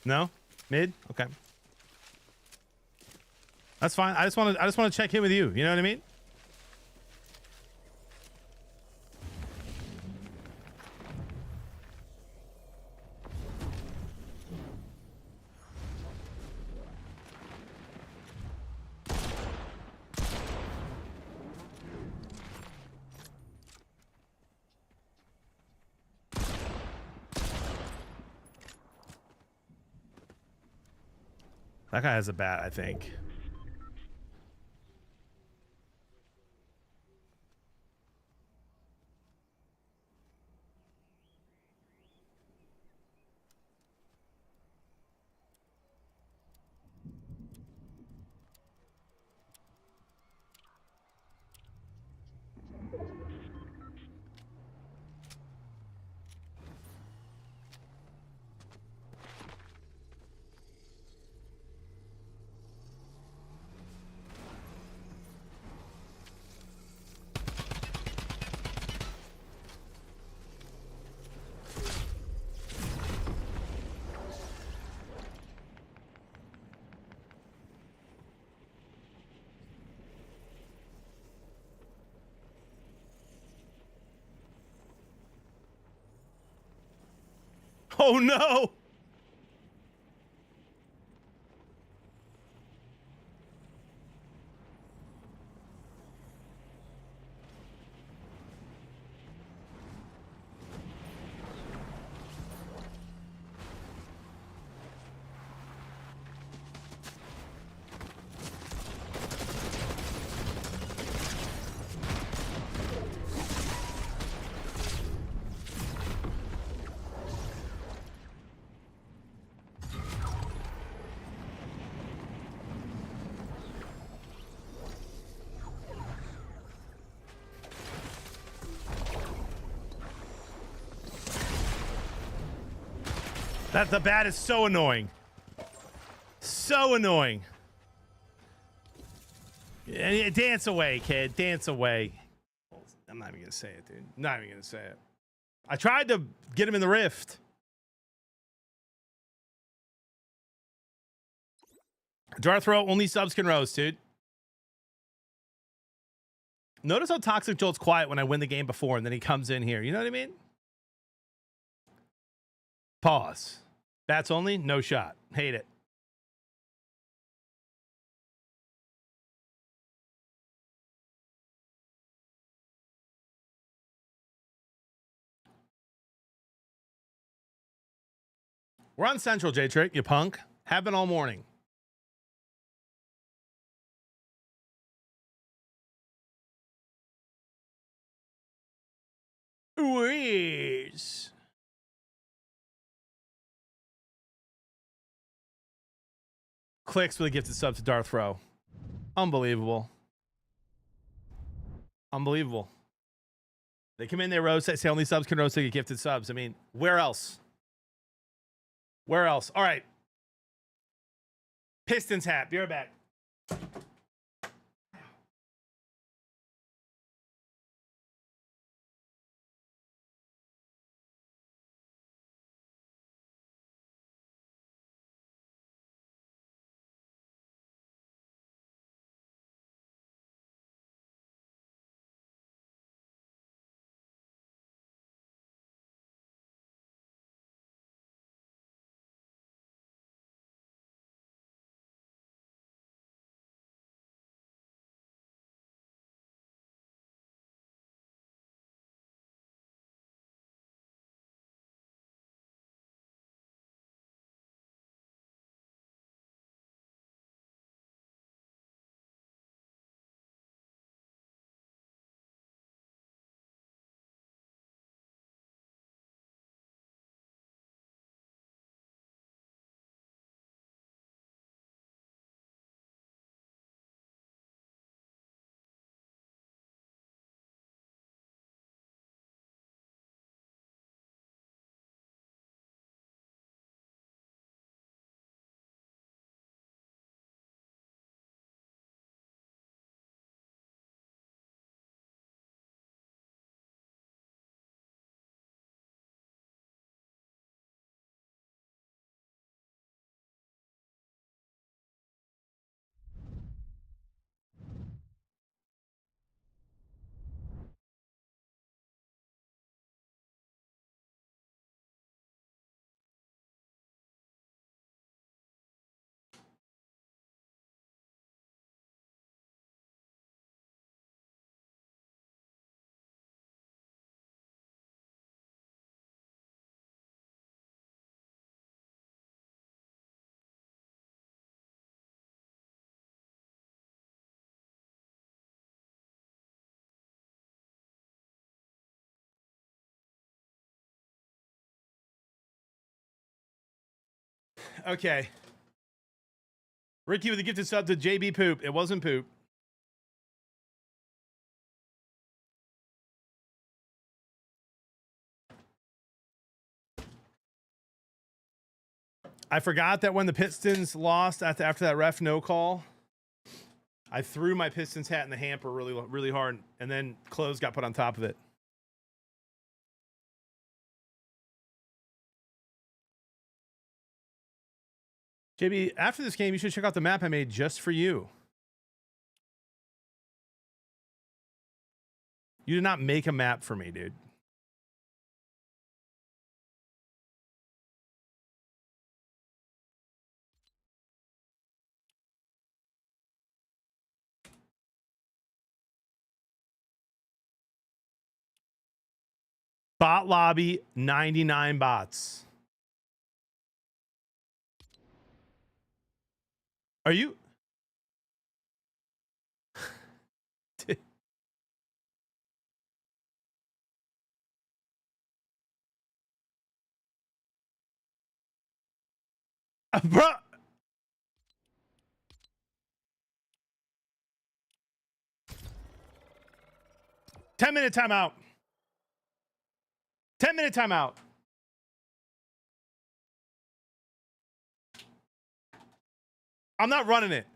No? Mid? Okay. That's fine. I just want to check in with you. You know what I mean? That guy has a bat, I think. Oh no! That the bat is so annoying. So annoying. Yeah, dance away, kid. Dance away. I'm not even gonna say it, dude. Not even gonna say it. I tried to get him in the rift. Darth Row, only subs can roast, dude. Notice how Toxic Jolt's quiet when I win the game before, and then he comes in here. You know what I mean? Pause. Bats only, no shot. Hate it. We're on Central, J-Trick, you punk. Have been all morning. Whiz. Clicks with a gifted sub to Darth Row. Unbelievable. Unbelievable. They come in there, roast, say only subs can roast, they get gifted subs. I mean, where else? Where else? All right. Pistons hat. Be right back. Okay. Ricky with the gifted sub to JB Poop. It wasn't poop. I forgot that when the Pistons lost after that ref no call, I threw my Pistons hat in the hamper really hard, and then clothes got put on top of it. JB, after this game, you should check out the map I made just for you. You did not make a map for me, dude. Bot lobby, 99 bots. Are you? Bro. Ten-minute timeout. 10-minute timeout. I'm not running it.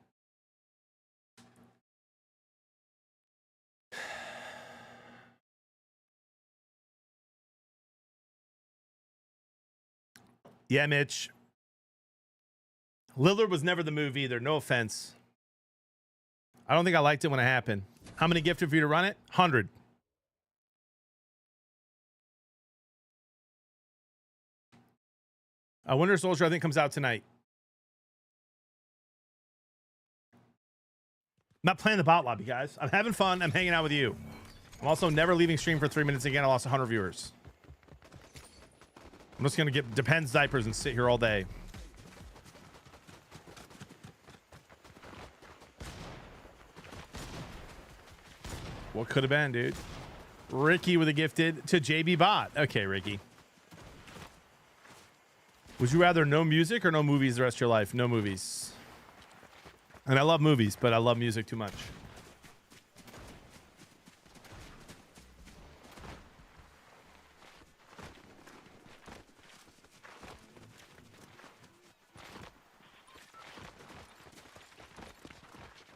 Yeah, Mitch. Lillard was never the move either. No offense. I don't think I liked it when it happened. How many gifted for you to run it? 100. Winter Soldier, I think, comes out tonight. I'm not playing the bot lobby, guys. I'm having fun. I'm hanging out with you. I'm also never leaving stream for 3 minutes again. I lost 100 viewers. I'm just going to get Depends diapers and sit here all day. What could have been, dude? Ricky with a gifted to JB Bot. Okay, Ricky. Would you rather no music or no movies the rest of your life? No movies. And I love movies, but I love music too much.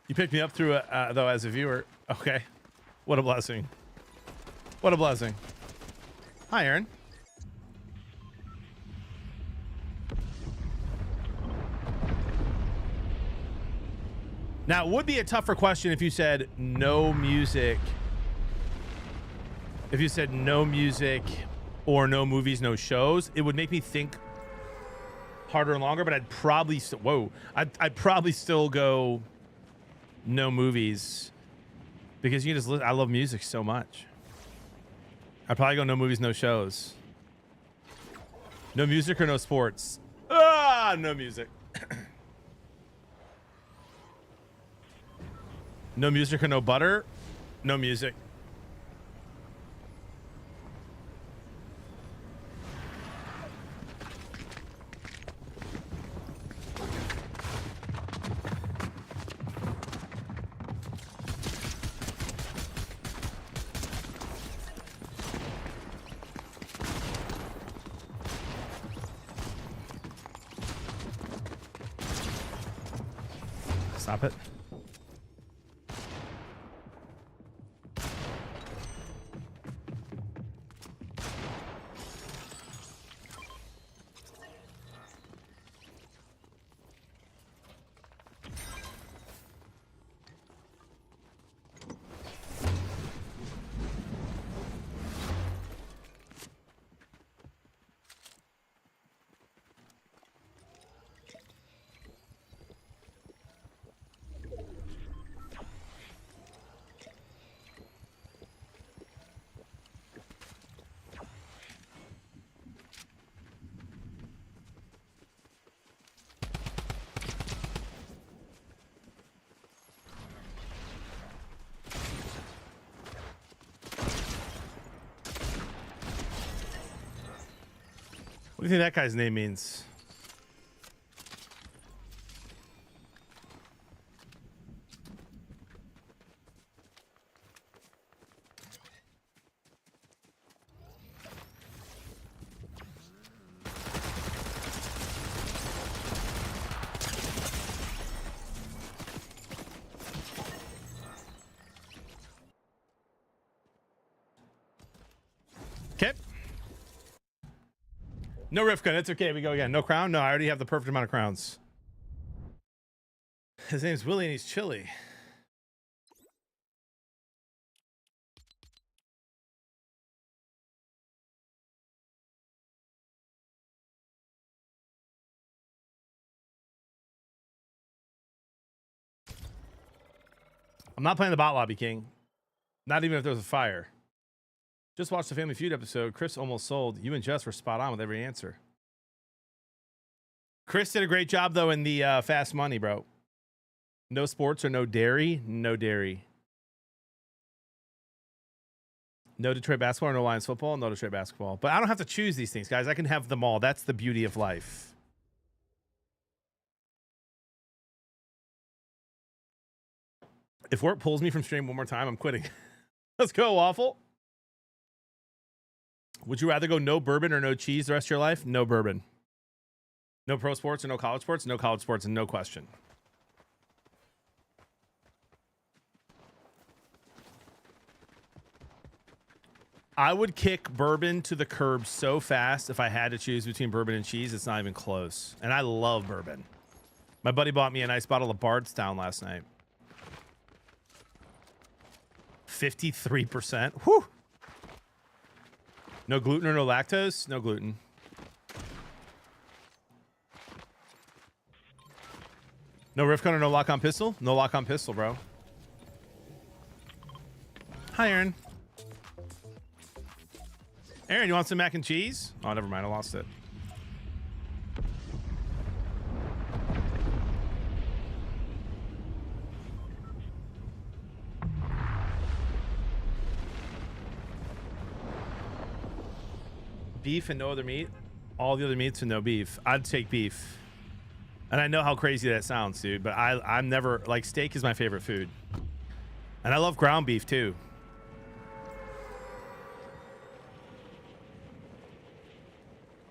You picked me up through though as a viewer. Okay. What a blessing. What a blessing. Hi, Aaron. Now, it would be a tougher question if you said no music. If you said no music or no movies, no shows, it would make me think harder and longer, but I'd probably I'd probably still go no movies because you can just listen. I love music so much. I'd probably go no movies, no shows. No music or no sports? No music. No music or no butter? No music. Stop it. What do you think that guy's name means? No Rivka, it's okay. We go again. No crown? No, I already have the perfect amount of crowns. His name's Willie and he's chilly. I'm not playing the bot lobby, King. Not even if there's a fire. Just watched the Family Feud episode. Chris almost sold. You and Jess were spot on with every answer. Chris did a great job, though, in the fast money, bro. No sports or no dairy? No dairy. No Detroit basketball or no Lions football? No Detroit basketball. But I don't have to choose these things, guys. I can have them all. That's the beauty of life. If work pulls me from stream one more time, I'm quitting. Let's go, Waffle. Would you rather go no bourbon or no cheese the rest of your life? No bourbon. No pro sports or no college sports? No college sports, and no question. I would kick bourbon to the curb so fast if I had to choose between bourbon and cheese. It's not even close. And I love bourbon. My buddy bought me a nice bottle of Bardstown last night. 53%. Whew. No gluten or no lactose? No gluten. No Rifcon or no lock-on pistol? No lock-on pistol, bro. Hi, Aaron. Aaron, you want some mac and cheese? Oh, never mind. I lost it. Beef and no other meat? All the other meats and no beef. I'd take beef. And I know how crazy that sounds, dude, but I'm never, like, steak is my favorite food. And I love ground beef, too.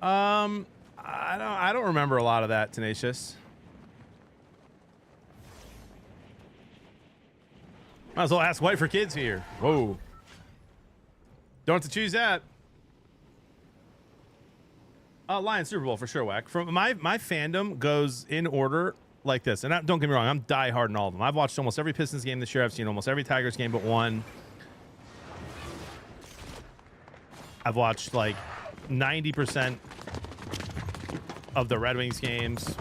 I don't remember a lot of that, Tenacious. Might as well ask White for Kids here. Whoa. Don't have to choose that. Lions Super Bowl for sure, Wack. From my fandom goes in order like this. And don't get me wrong, I'm diehard in all of them. I've watched almost every Pistons game this year. I've seen almost every Tigers game but one. I've watched like 90% of the Red Wings games.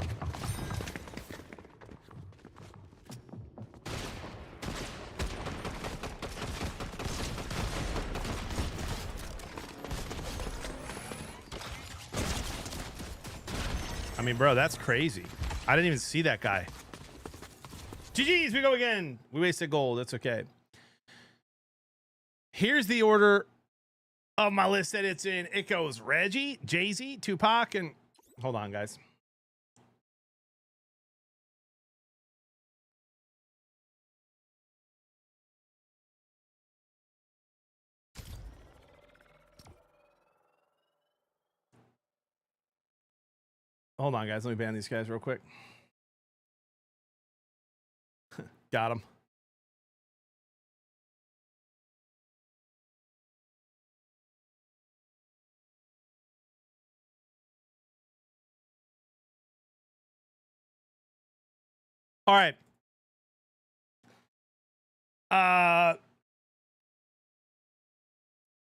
I mean, bro, that's crazy. I didn't even see that guy. GG's, we go again. We wasted gold. That's okay. Here's the order of my list that it's in. It goes Reggie, Jay-Z, Tupac, and... Hold on, guys. Hold on, guys. Let me ban these guys real quick. Got him. All right.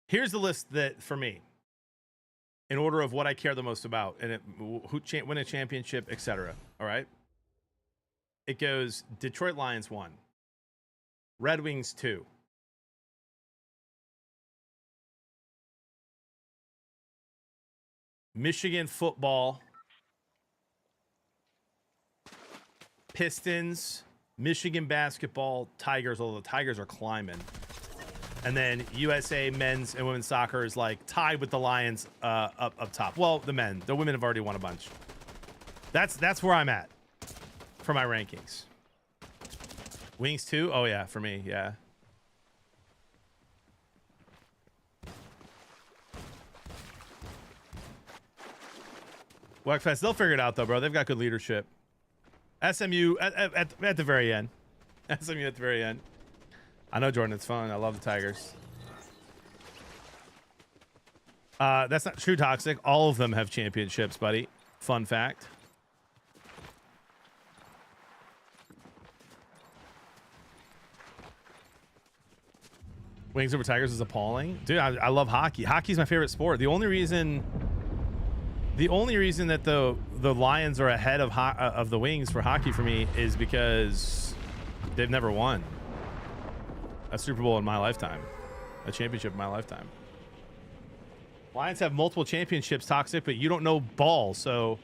Here's the list that for me, in order of what I care the most about, and who win a championship, etc. All right. It goes Detroit Lions 1, Red Wings 2, Michigan football, Pistons, Michigan basketball, Tigers, although the Tigers are climbing. And then USA men's and women's soccer is like tied with the Lions up top. Well, the men. The women have already won a bunch. That's where I'm at for my rankings. Wings 2? Oh, yeah, for me, yeah. Wackfest, they'll figure it out, though, bro. They've got good leadership. SMU at the very end. SMU at the very end. I know, Jordan, it's fun. I love the Tigers. That's not true, Toxic. All of them have championships, buddy. Fun fact. Wings over Tigers is appalling. Dude, I love hockey. Hockey's my favorite sport. The only reason that the Lions are ahead of the Wings for hockey for me is because they've never won a Super Bowl in my lifetime, a championship in my lifetime. Lions have multiple championships, Toxic, but you don't know ball, so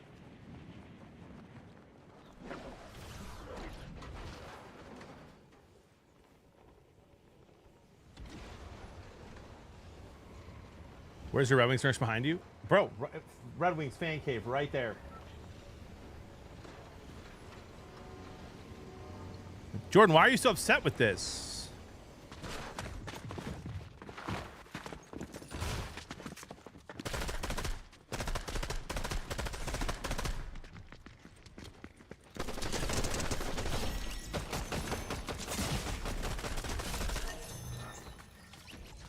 where's your Red Wings merch behind you? Bro, Red Wings fan cave right there. Jordan, why are you so upset with this?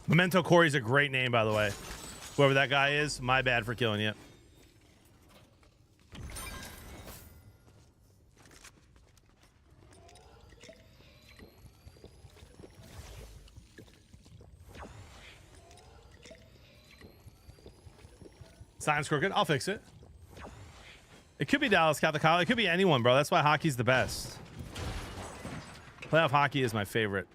Memento Corey's a great name, by the way. Whoever that guy is, my bad for killing you. Sign's crooked. I'll fix it. It could be Dallas Catholic College. It could be anyone, bro. That's why hockey's the best. Playoff hockey is my favorite.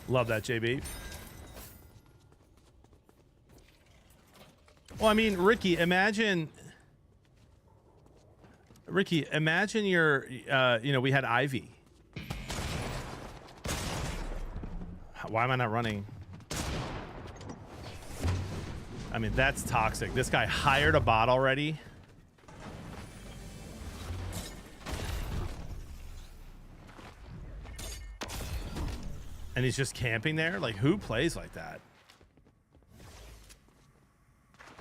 Love that, JB. Well, I mean, Ricky, imagine your, we had Ivy. Why am I not running? I mean, that's toxic. This guy hired a bot already. And he's just camping there? Like, who plays like that?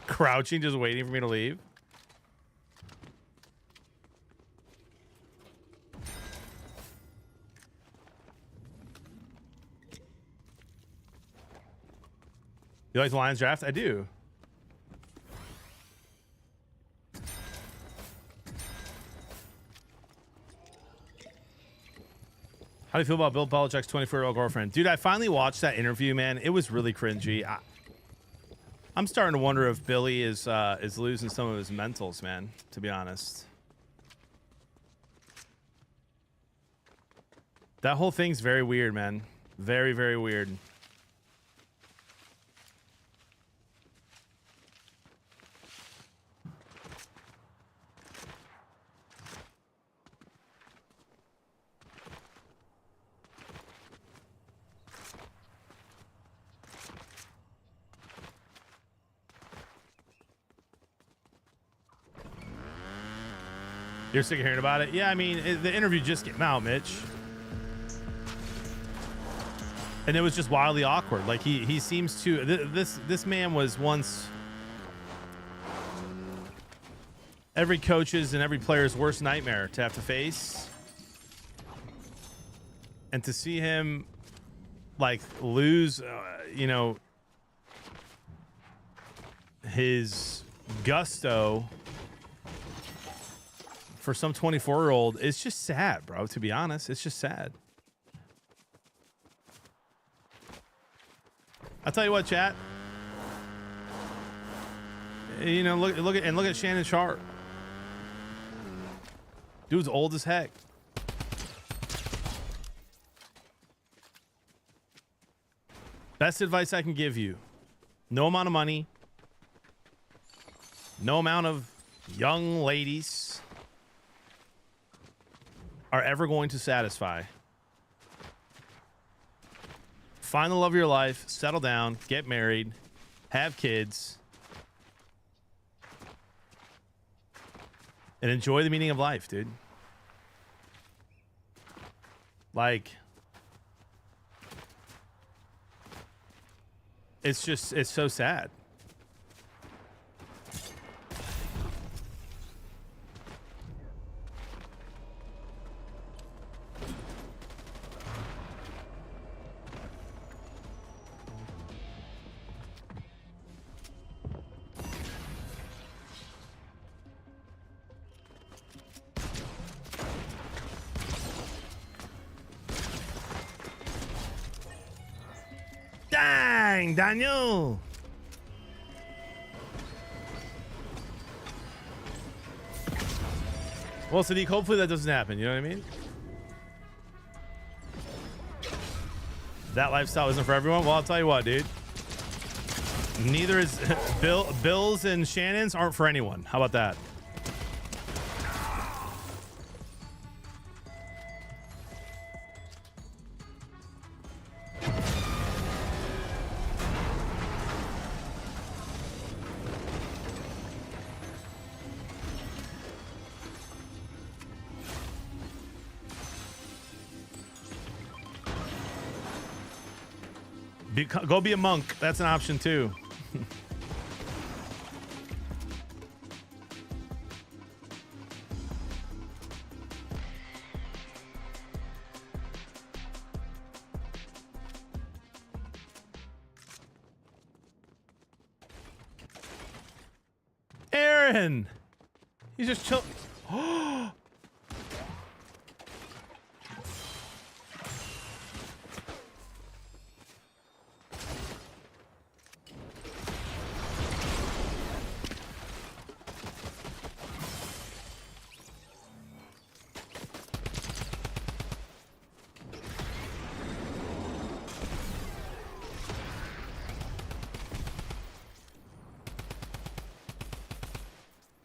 Crouching, just waiting for me to leave? You like the Lions draft? I do. How do you feel about Bill Belichick's 24-year-old girlfriend? Dude, I finally watched that interview, man. It was really cringy. I'm starting to wonder if Billy is losing some of his mentals, man, to be honest. That whole thing's very weird, man. Very, very weird. You're sick of hearing about it? Yeah, I mean, the interview just came out, Mitch. And it was just wildly awkward. Like, he seems to... This man was once... every coach's and every player's worst nightmare to have to face. And to see him, like, lose, his gusto... for some 24-year-old, it's just sad, bro. To be honest, it's just sad. I'll tell you what, chat. Look at Shannon Sharp. Dude's old as heck. Best advice I can give you: no amount of money, no amount of young ladies are ever going to satisfy. Find the love of your life, settle down, get married, have kids, and enjoy the meaning of life, dude. Like, it's so sad. Dang, Daniel. Well, Sadiq, hopefully that doesn't happen. You know what I mean? That lifestyle isn't for everyone. Well, I'll tell you what, dude. Neither is Bill's and Shannon's aren't for anyone. How about that? Go be a monk. That's an option too. Aaron, he's just chill.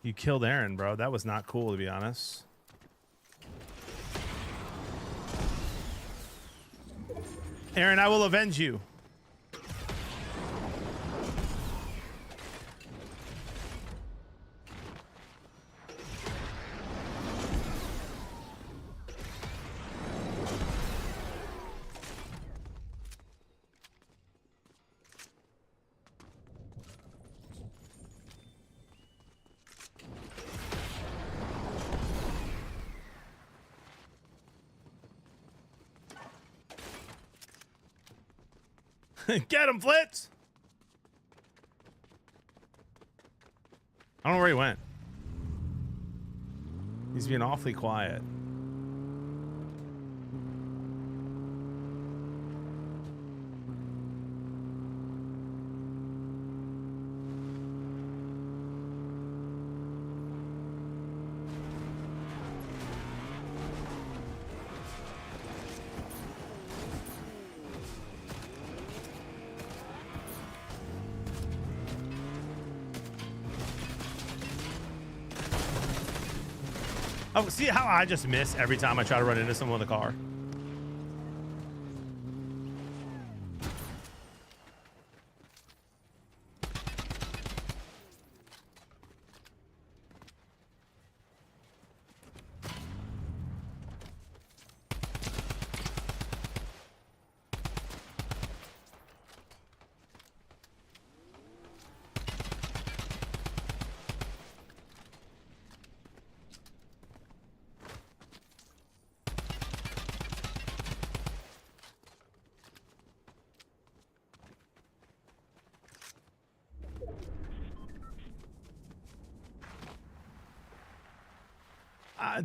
You killed Aaron, bro. That was not cool, to be honest. Aaron, I will avenge you. Get him, Flitz! I don't know where he went. He's being awfully quiet. Oh, see how I just miss every time I try to run into someone with a car?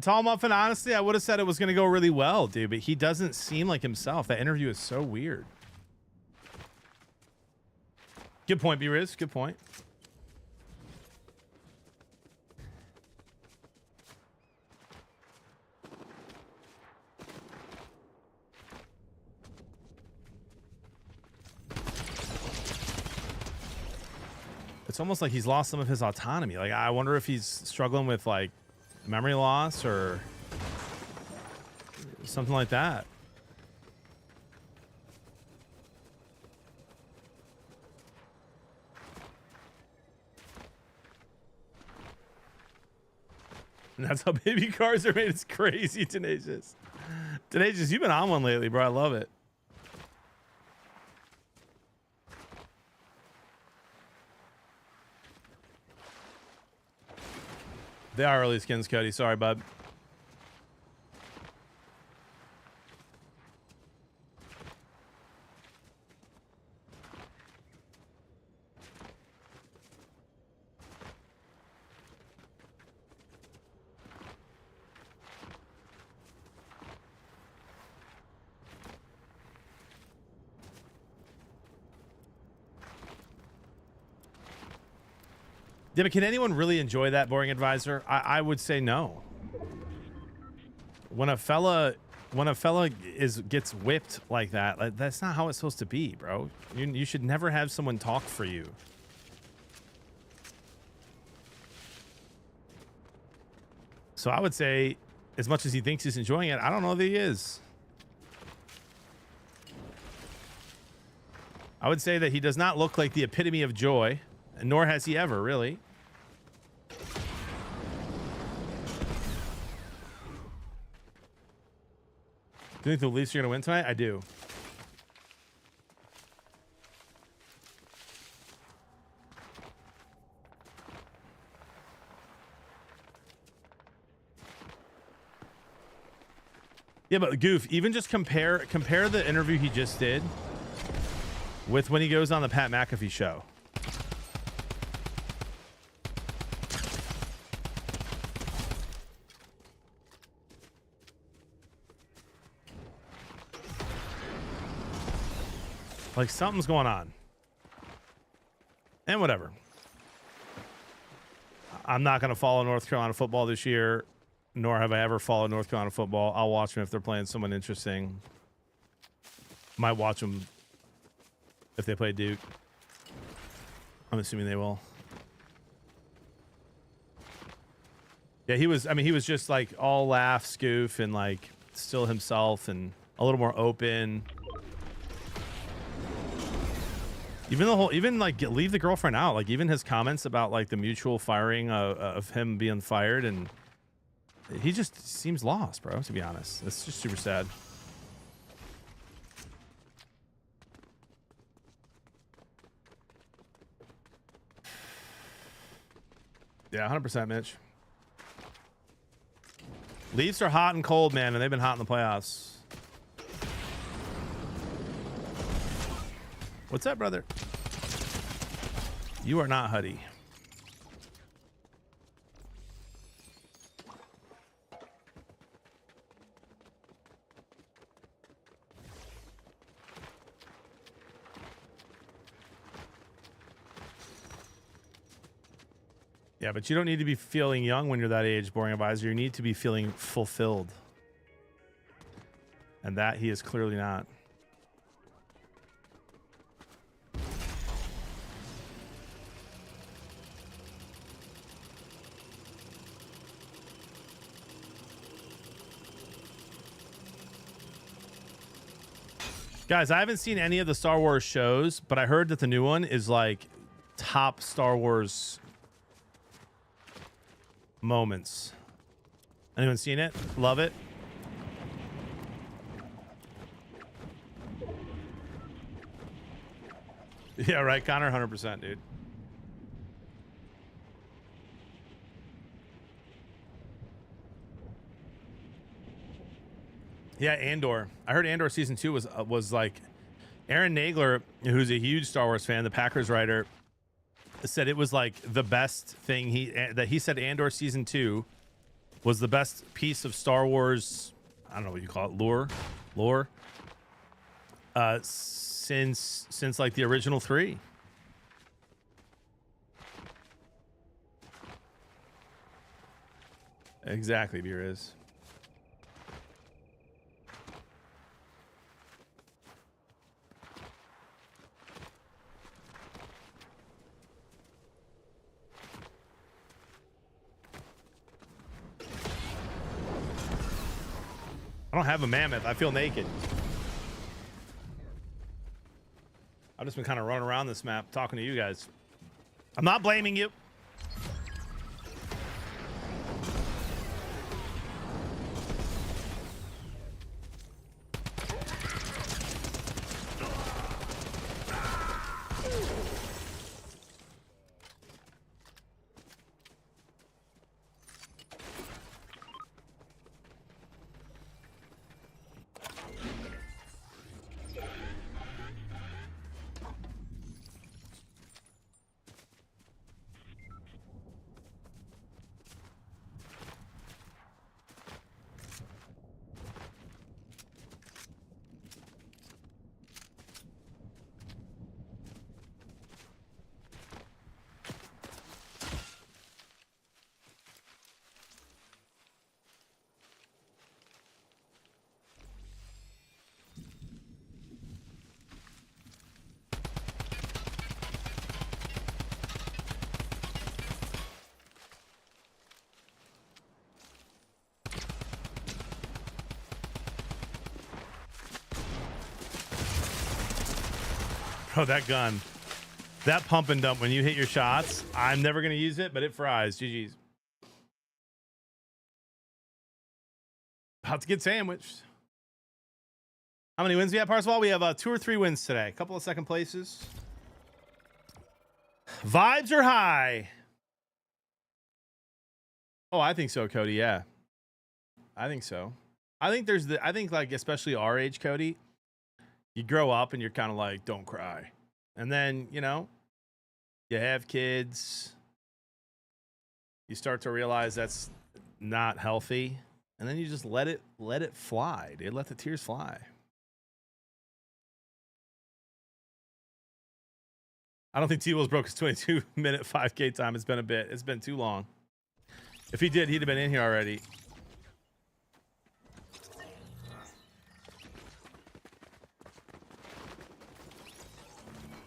Tall Muffin, honestly, I would have said it was going to go really well, dude, but he doesn't seem like himself. That interview is so weird. Good point, B-Riz. Good point. It's almost like he's lost some of his autonomy. Like, I wonder if he's struggling with, like, memory loss or something like that. And that's how baby cars are made. It's crazy, Tenacious. Tenacious, you've been on one lately, bro. I love it. They are early skins, Cody. Sorry, bud. Yeah, but can anyone really enjoy that, Boring Advisor? I would say no. When a fella gets whipped like that, that's not how it's supposed to be, bro. You should never have someone talk for you. So I would say, as much as he thinks he's enjoying it, I don't know that he is. I would say that he does not look like the epitome of joy, nor has he ever, really. Do you think the Leafs are going to win tonight? I do. Yeah, but Goof, even just compare the interview he just did with when he goes on the Pat McAfee show. Like, something's going on. And whatever. I'm not going to follow North Carolina football this year, nor have I ever followed North Carolina football. I'll watch them if they're playing someone interesting. Might watch them if they play Duke. I'm assuming they will. Yeah, he was just like all laugh, scoof, and like still himself and a little more open. Even like leave the girlfriend out. Like even his comments about like the mutual firing of him being fired, and he just seems lost, bro. To be honest, it's just super sad. Yeah, 100%, Mitch. Leafs are hot and cold, man, and they've been hot in the playoffs. What's up, brother? You are not Huddy. Yeah, but you don't need to be feeling young when you're that age, Boring Advisor. You need to be feeling fulfilled. And that he is clearly not. Guys, I haven't seen any of the Star Wars shows, but I heard that the new one is like top Star Wars moments. Anyone seen it? Love it? Yeah, right, Connor, 100%, dude. Yeah, Andor. I heard Andor season 2 was like Aaron Nagler, who's a huge Star Wars fan, the Packers writer, said it was like the best thing he said Andor season 2 was the best piece of Star Wars, I don't know what you call it, lore since like the original 3. Exactly, Beer is. I don't have a mammoth. I feel naked. I've just been kind of running around this map talking to you guys. I'm not blaming you. Bro, that gun. That pump and dump when you hit your shots. I'm never going to use it, but it fries. GG's. About to get sandwiched. How many wins we have, Parswell? We have 2 or 3 wins today. A couple of second places. Vibes are high. Oh, I think so, Cody. Yeah. I think so. I think like, especially our age, Cody, you grow up and you're kind of like, don't cry. And then, you know, you have kids. You start to realize that's not healthy. And then you just let it fly, dude. Let the tears fly. I don't think T-Will's broke his 22-minute 5K time. It's been a bit. It's been too long. If he did, he'd have been in here already.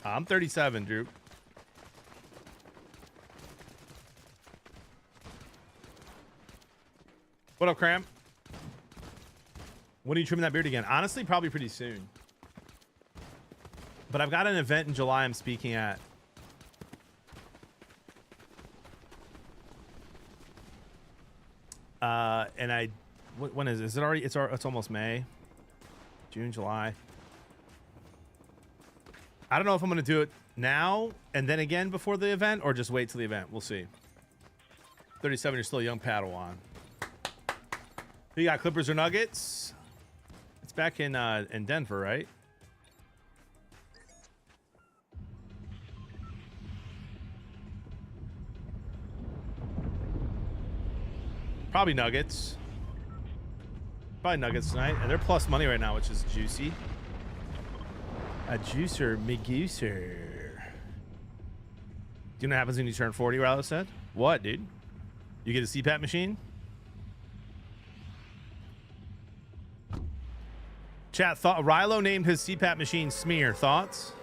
I'm 37, Drew. What up, Cram? When are you trimming that beard again? Honestly, probably pretty soon. But I've got an event in July I'm speaking at. And when is it? Is it already? It's almost May. June, July. I don't know if I'm going to do it now and then again before the event or just wait till the event. We'll see. 37, you're still a young Padawan. You got Clippers or Nuggets? It's back in Denver, right? Probably Nuggets. Probably Nuggets tonight. And they're plus money right now, which is juicy. A juicer, megooser. Do you know what happens when you turn 40, Rallo said? What, dude? You get a CPAP machine? Chat, thought Rilo named his CPAP machine Smear. Thoughts?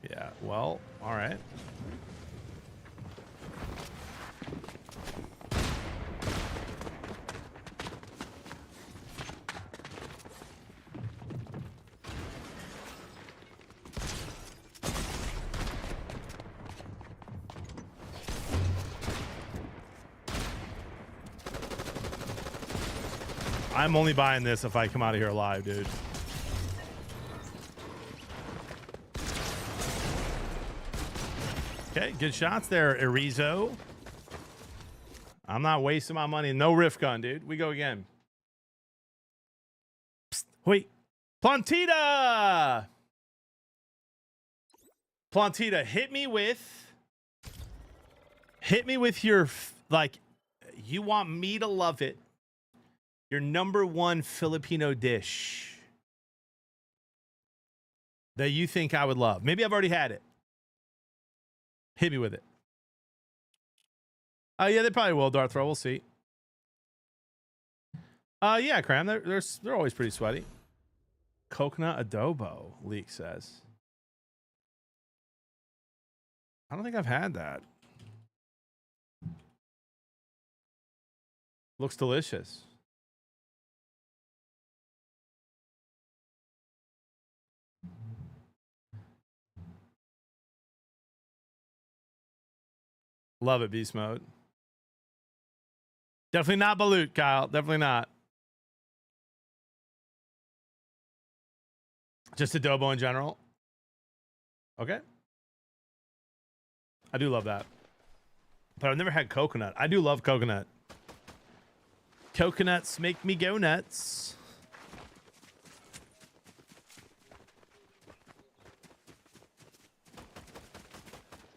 Yeah, well, all right. I'm only buying this if I come out of here alive, dude. Okay, good shots there, Arizo. I'm not wasting my money. No riff gun, dude. We go again. Psst, wait. Plantita! Plantita, hit me with your, like, you want me to love it. Your #1 Filipino dish that you think I would love. Maybe I've already had it. Hit me with it. Yeah, they probably will, Darth Throw. We'll see. Yeah, Cram. They're always pretty sweaty. Coconut adobo, Leak says. I don't think I've had that. Looks delicious. Love it, beast mode. Definitely not balut, Kyle. Definitely not. Just adobo in general. Okay. I do love that. But I've never had coconut. I do love coconut. Coconuts make me go nuts.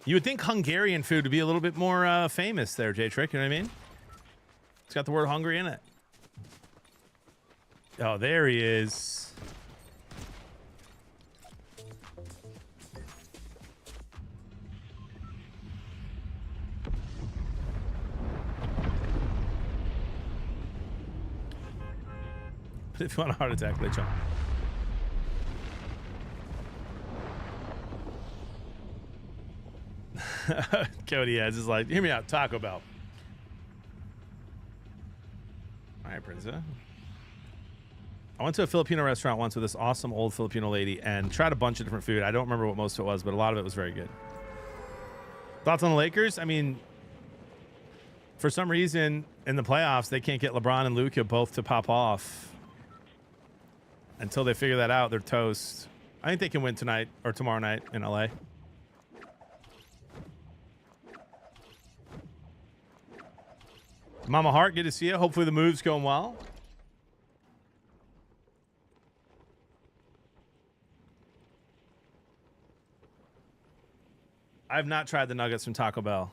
You would think Hungarian food would be a little bit more famous there, J-Trick. You know what I mean? It's got the word hungry in it. Oh, there he is. But if you want a heart attack, lechon. Cody has is like, hear me out, Taco Bell. All right, Prinza. I went to a Filipino restaurant once with this awesome old Filipino lady and tried a bunch of different food. I don't remember what most of it was, but a lot of it was very good. Thoughts on the Lakers? I mean, for some reason in the playoffs, they can't get LeBron and Luka both to pop off. Until they figure that out, they're toast. I think they can win tonight or tomorrow night in LA. Mama Hart, good to see you. Hopefully the move's going well. I've not tried the nuggets from Taco Bell.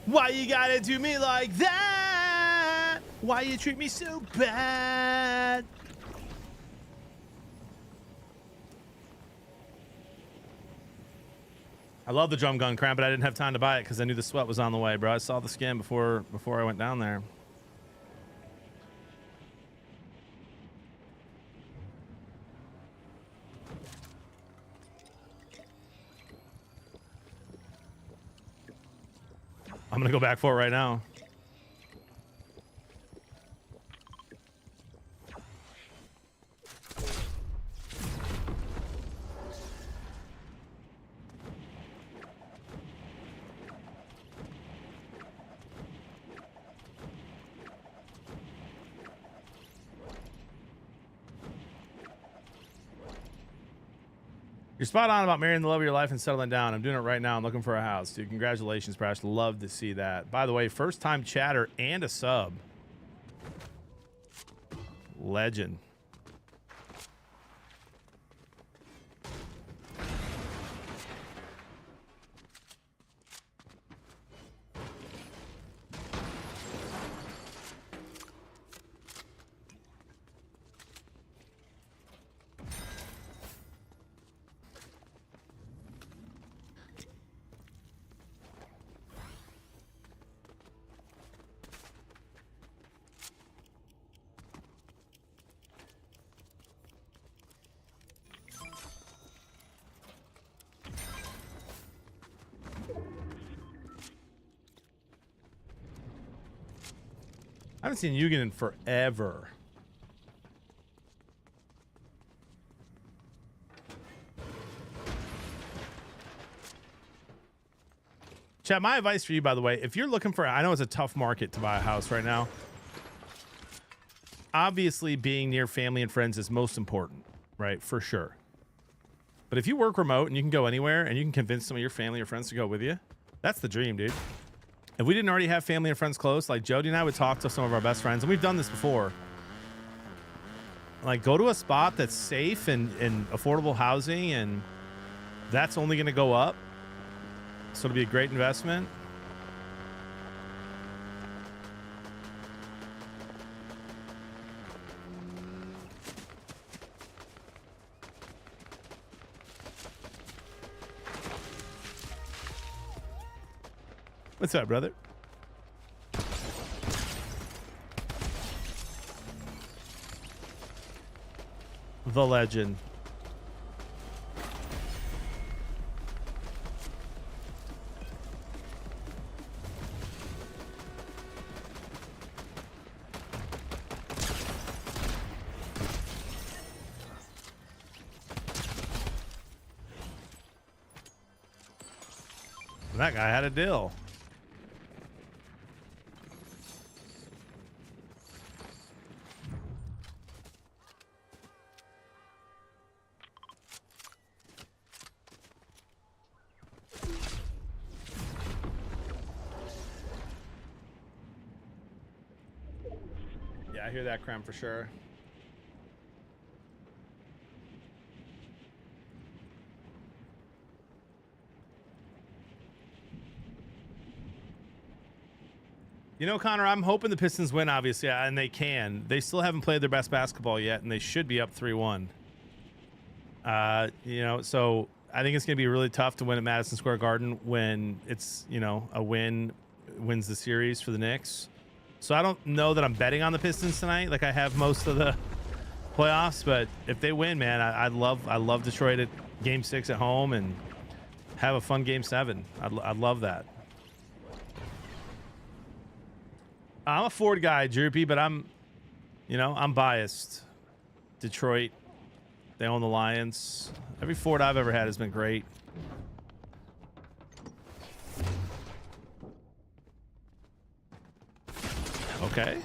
Why you gotta do me like that? Why you treat me so bad? I love the drum gun cramp, but I didn't have time to buy it because I knew the sweat was on the way, bro. I saw the skin before I went down there. I'm gonna go back for it right now. You're spot on about marrying the love of your life and settling down. I'm doing it right now. I'm looking for a house, dude. Congratulations, Prash. Love to see that. By the way, first time chatter and a sub. Legend. I haven't seen Yugen in forever. Chat, my advice for you, by the way, if you're looking for, I know it's a tough market to buy a house right now. Obviously, being near family and friends is most important, right? For sure. But if you work remote and you can go anywhere and you can convince some of your family or friends to go with you, that's the dream, dude. If we didn't already have family and friends close, like Jody and I would talk to some of our best friends, and we've done this before. Like, go to a spot that's safe and affordable housing, and that's only going to go up. So it'll be a great investment. What's up, brother? The legend. That guy had a deal. Yeah, I hear that creme for sure. You know, Connor, I'm hoping the Pistons win, obviously, and they can. They still haven't played their best basketball yet, and they should be up 3-1. You know, so I think it's going to be really tough to win at Madison Square Garden when it's, you know, a win wins the series for the Knicks. So I don't know that I'm betting on the Pistons tonight like I have most of the playoffs, but if they win, man, I love Detroit at Game 6 at home and have a fun Game 7. I'd love that. I'm a Ford guy, Droopy, but I'm biased. Detroit, they own the Lions. Every Ford I've ever had has been great. Okay.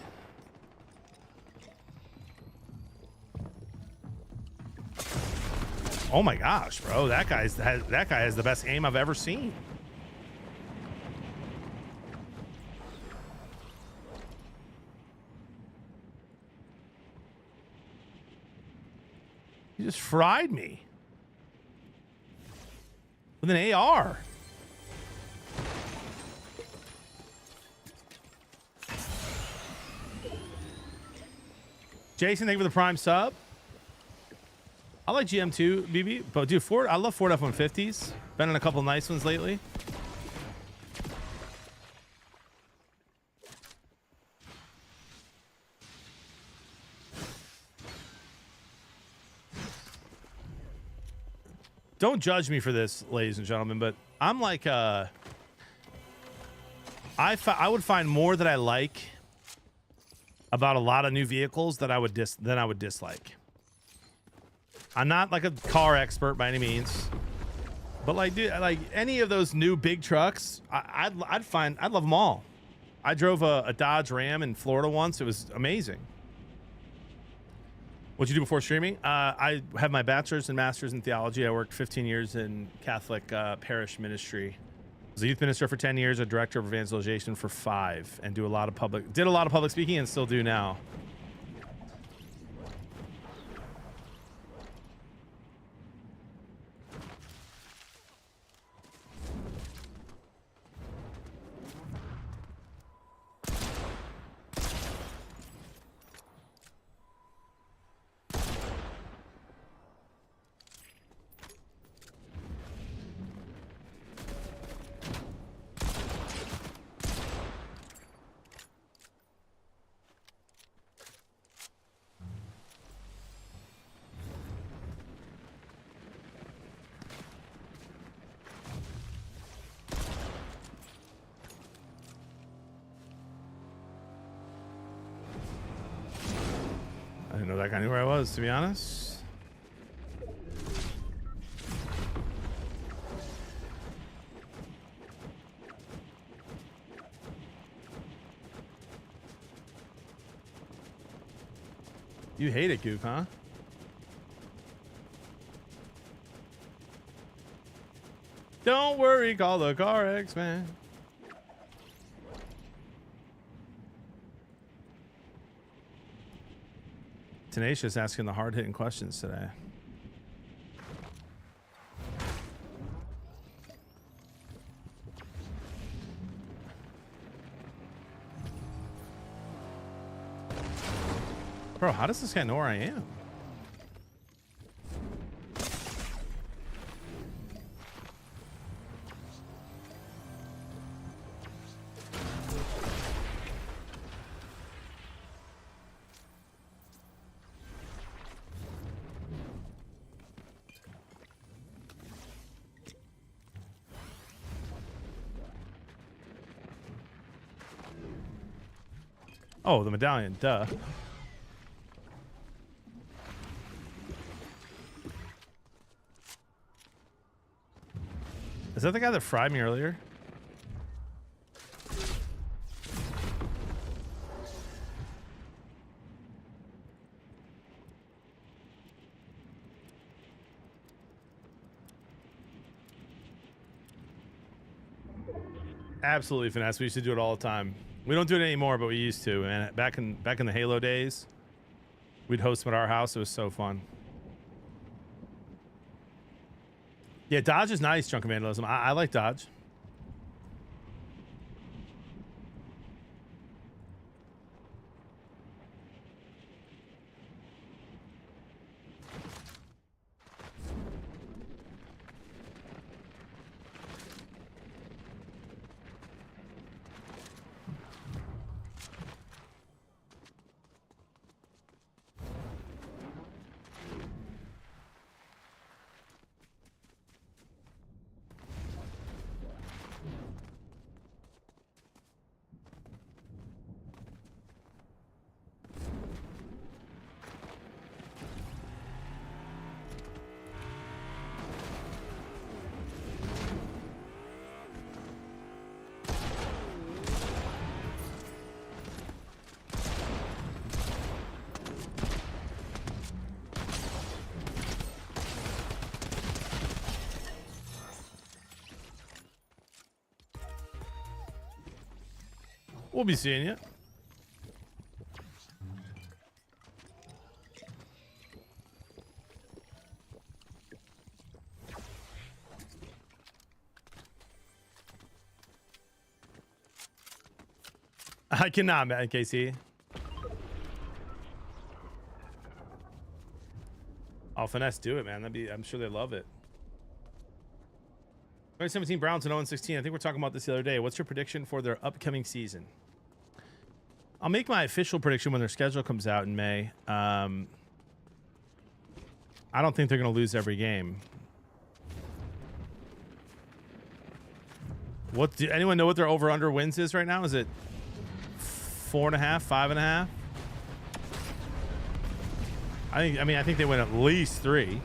Oh my gosh, bro. That guy has the best aim I've ever seen. He just fried me with an AR. Jason, thank you for the prime sub. I like GM2, BB, but dude, Ford, I love Ford F-150s. Been in a couple nice ones lately. Don't judge me for this, ladies and gentlemen, but I'm like, I would find more that I like about a lot of new vehicles that I would dislike. I'm not like a car expert by any means, but like, dude, like any of those new big trucks, I'd love them all. I drove a Dodge Ram in Florida once. It was amazing. What'd you do before streaming? I have my bachelor's and master's in theology. I worked 15 years in Catholic parish ministry. I was a youth minister for 10 years, a director of evangelization for 5, and did a lot of public speaking and still do now. I didn't know that guy knew where I was, to be honest. You hate it, Goop, huh? Don't worry, call the Car X-Man. Tenacious asking the hard-hitting questions today. Bro, how does this guy know where I am? Oh, the medallion, duh. Is that the guy that fried me earlier? Absolutely finesse. We used to do it all the time. We don't do it anymore, but we used to. And back in the Halo days, we'd host them at our house. It was so fun. Yeah, dodge is nice. Chunk of vandalism. I like dodge. We'll be seeing you. I cannot, man, KC. I'll finesse do it, man. I'm sure they love it. 2017 Browns and 0-16. I think we're talking about this the other day. What's your prediction for their upcoming season? I'll make my official prediction when their schedule comes out in May. I don't think they're going to lose every game. Do anyone know what their over/under wins is right now? Is it 4.5, 5.5? I think they win at least 3.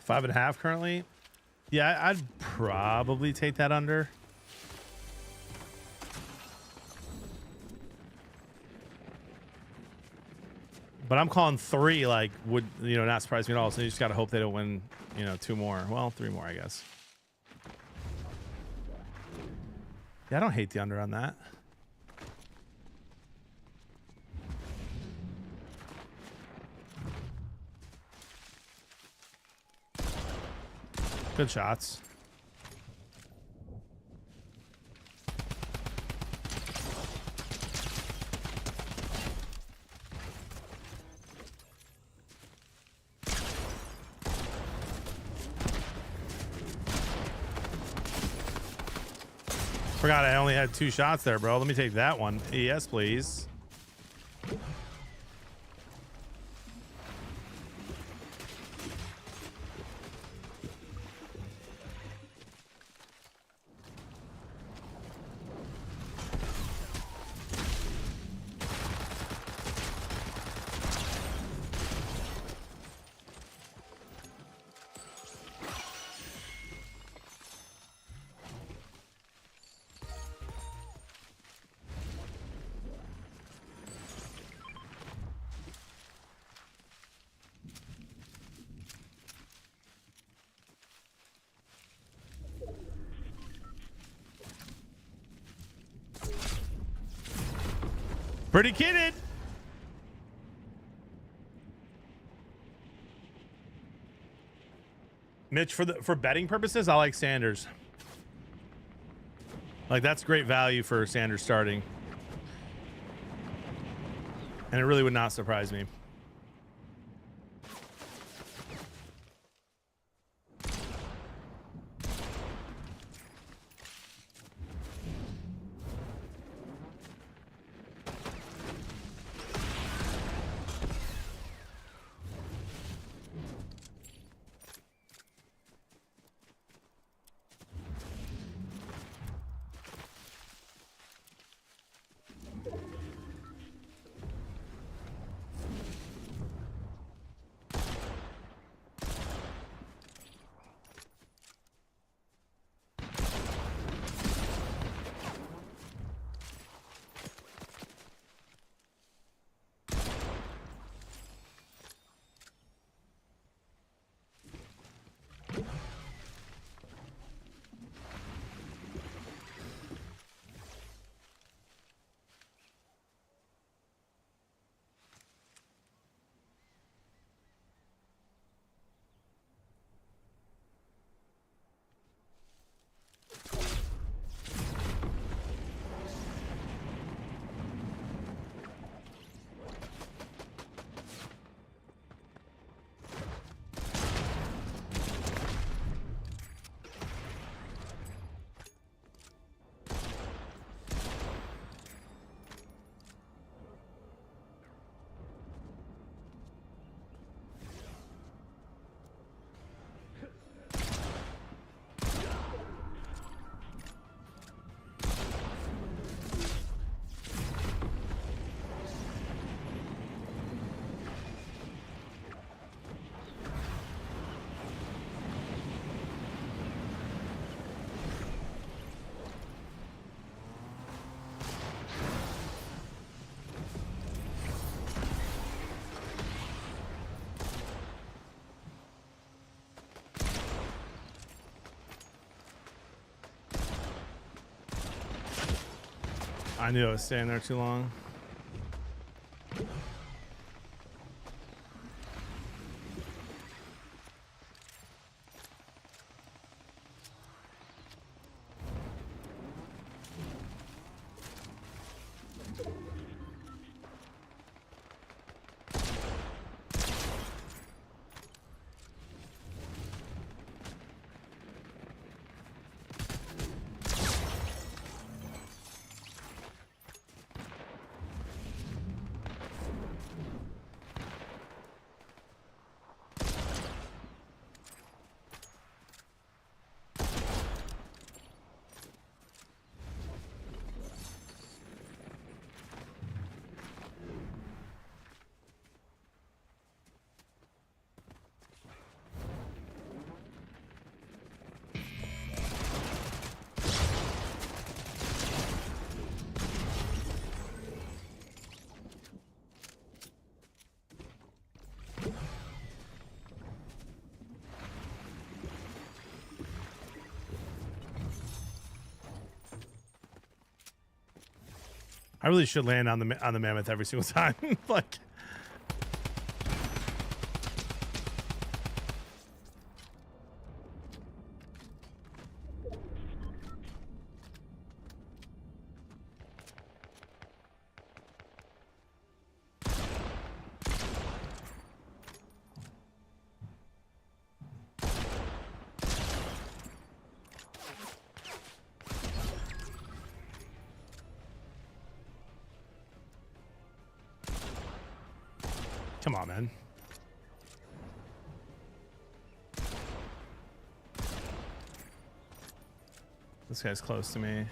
Five and a half currently. Yeah, I'd probably take that under. But I'm calling 3, like, would, not surprise me at all. So you just got to hope they don't win, 2 more. Well, 3 more, I guess. Yeah, I don't hate the under on that. Good shots. Forgot I only had 2 shots there, bro. Let me take that one. Yes, please. Pretty kidded. Mitch, for betting purposes, I like Sanders. Like, that's great value for Sanders starting. And it really would not surprise me. I knew I was staying there too long. I really should land on the mammoth every single time. Like, come on, man. This guy's close to me.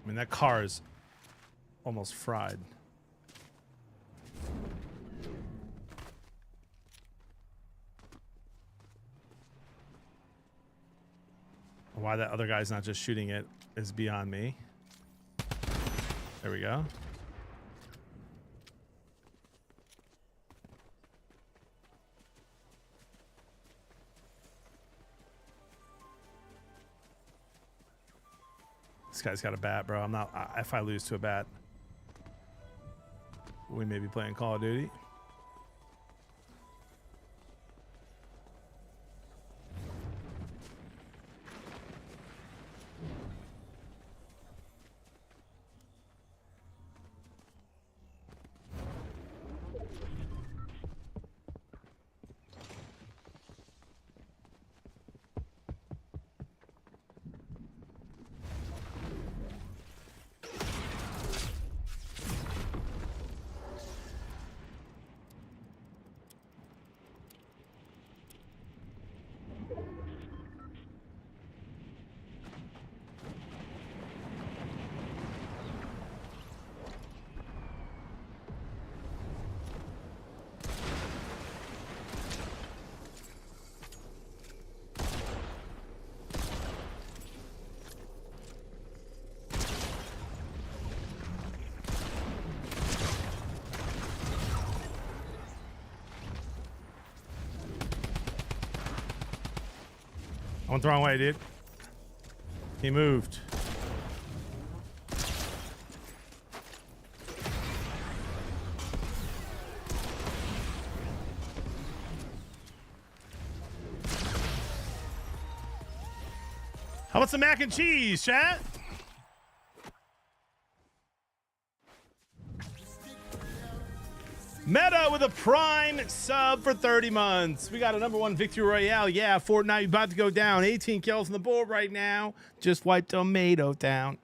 I mean, that car is almost fried. Why that other guy's not just shooting it is beyond me. There we go. This guy's got a bat, bro. I'm not. If I lose to a bat, we may be playing Call of Duty. I went the wrong way, dude. He moved. How about some mac and cheese, chat? Meta with a prime sub for 30 months. We got a #1 victory royale. Yeah, Fortnite about to go down. 18 kills on the board right now. Just wiped Tomato down.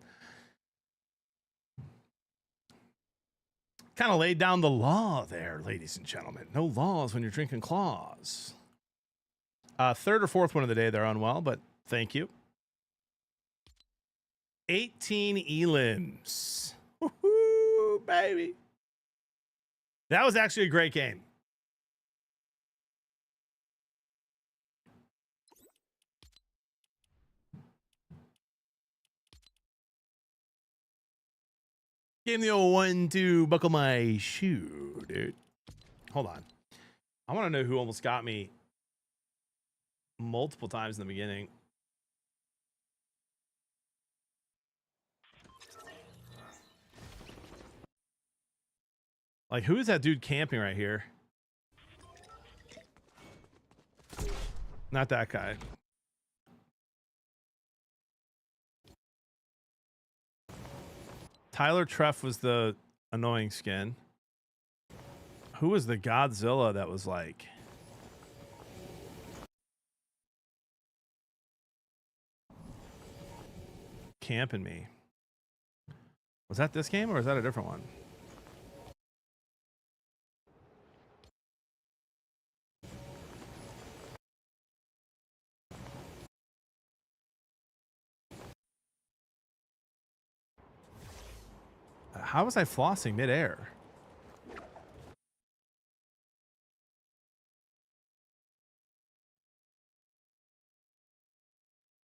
Kind of laid down the law there, ladies and gentlemen. No laws when you're drinking claws. Third or fourth one of the day, they're unwell, but thank you. 18 elims. Woohoo, baby. That was actually a great game. Give me the old 1-2, buckle my shoe, dude. Hold on. I want to know who almost got me multiple times in the beginning. Like, who is that dude camping right here? Not that guy. Tyler Treff was the annoying skin. Who was the Godzilla that was like... camping me? Was that this game or was that a different one? How was I flossing midair?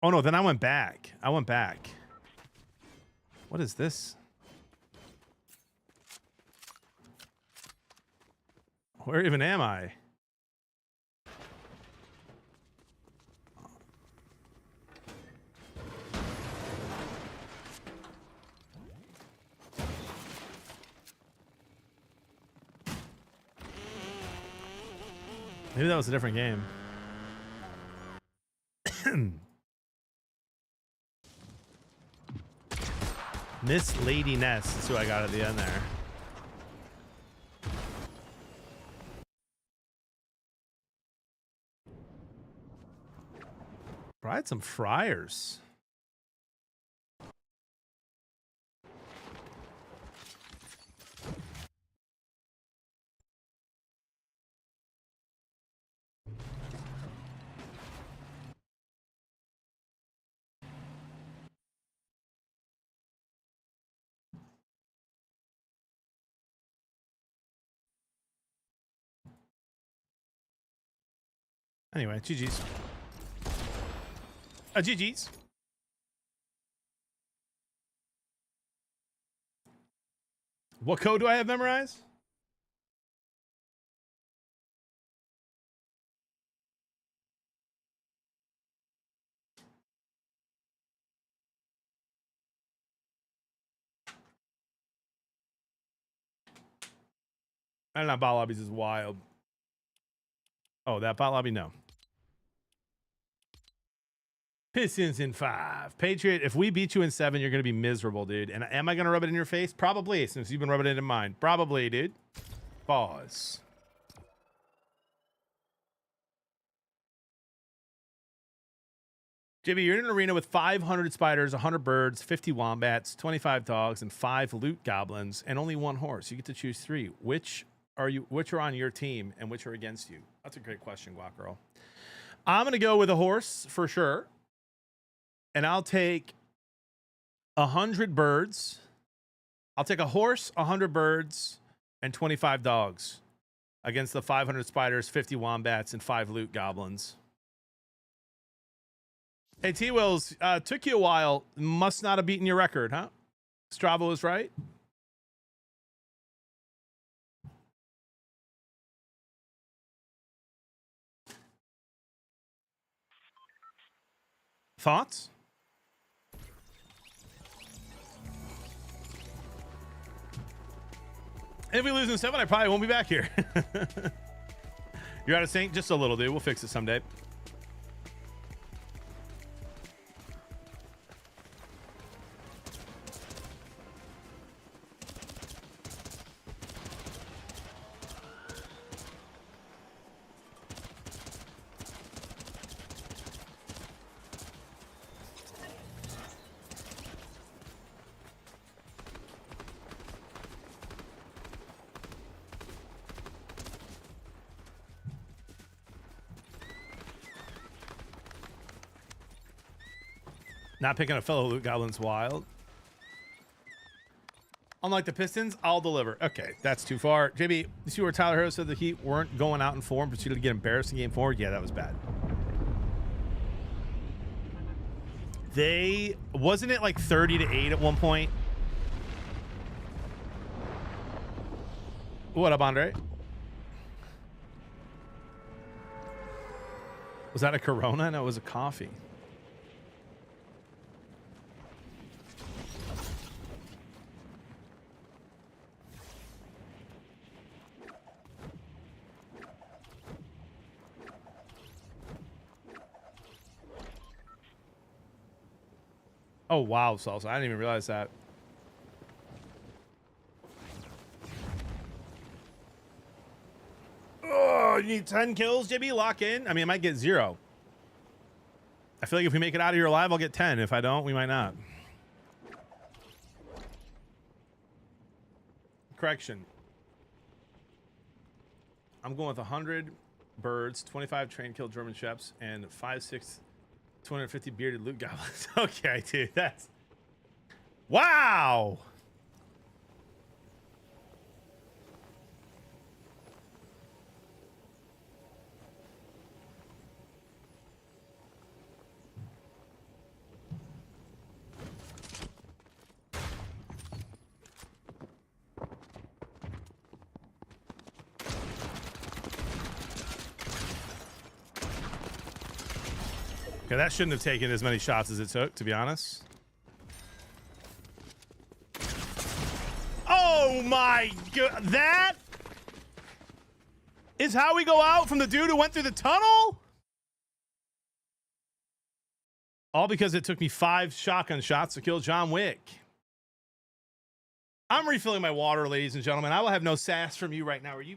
Oh no, then I went back. What is this? Where even am I? Maybe that was a different game. Miss Lady Ness is who I got at the end there. Fried some fryers. Anyway, GG's. GG's. What code do I have memorized? I don't know. Bot lobbies is wild. Oh, that bot lobby? No. Pistons in 5. Patriot, if we beat you in 7, you're going to be miserable, dude. And am I going to rub it in your face? Probably, since you've been rubbing it in mine. Probably, dude. Pause. JB, you're in an arena with 500 spiders, 100 birds, 50 wombats, 25 dogs, and 5 loot goblins, and only 1 horse. You get to choose 3. Which are on your team and which are against you? That's a great question, Guac Girl. I'm going to go with a horse for sure. And I'll take 100 birds. I'll take a horse, 100 birds, and 25 dogs against the 500 spiders, 50 wombats, and 5 loot goblins. Hey, T-Wills, took you a while. Must not have beaten your record, huh? Strava was right. Thoughts? If we lose in 7, I probably won't be back here. You're out of sync? Just a little, dude. We'll fix it someday. Not picking a fellow loot goblin's wild. Unlike the Pistons, I'll deliver. Okay, that's too far. JB, you see where Tyler Harris said the Heat weren't going out in form, proceeded to get embarrassed in game 4? Yeah, that was bad. Wasn't it like 30-8 at one point? What up, Andre? Was that a Corona? No, it was a coffee. Oh, wow, Salsa. I didn't even realize that. Oh, you need 10 kills, JB? Lock in? I mean, I might get 0. I feel like if we make it out of here alive, I'll get 10. If I don't, we might not. Correction. I'm going with 100 birds, 25 trained killed German Sheps, and 5'6", 250 bearded loot goblins. Okay, dude, that's... Wow! Okay, that shouldn't have taken as many shots as it took, to be honest. Oh my god, that is how we go out from the dude who went through the tunnel? All because it took me 5 shotgun shots to kill John Wick. I'm refilling my water, ladies and gentlemen. I will have no sass from you right now. Are you...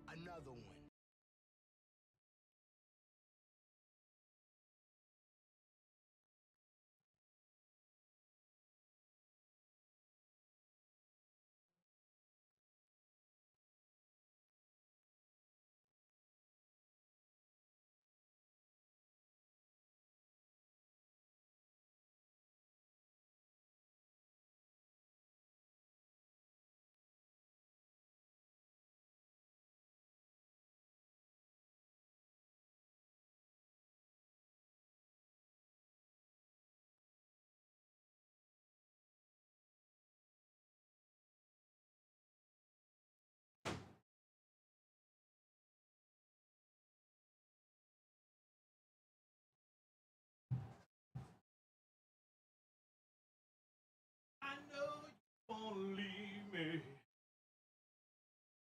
Another one. I know you won't leave me,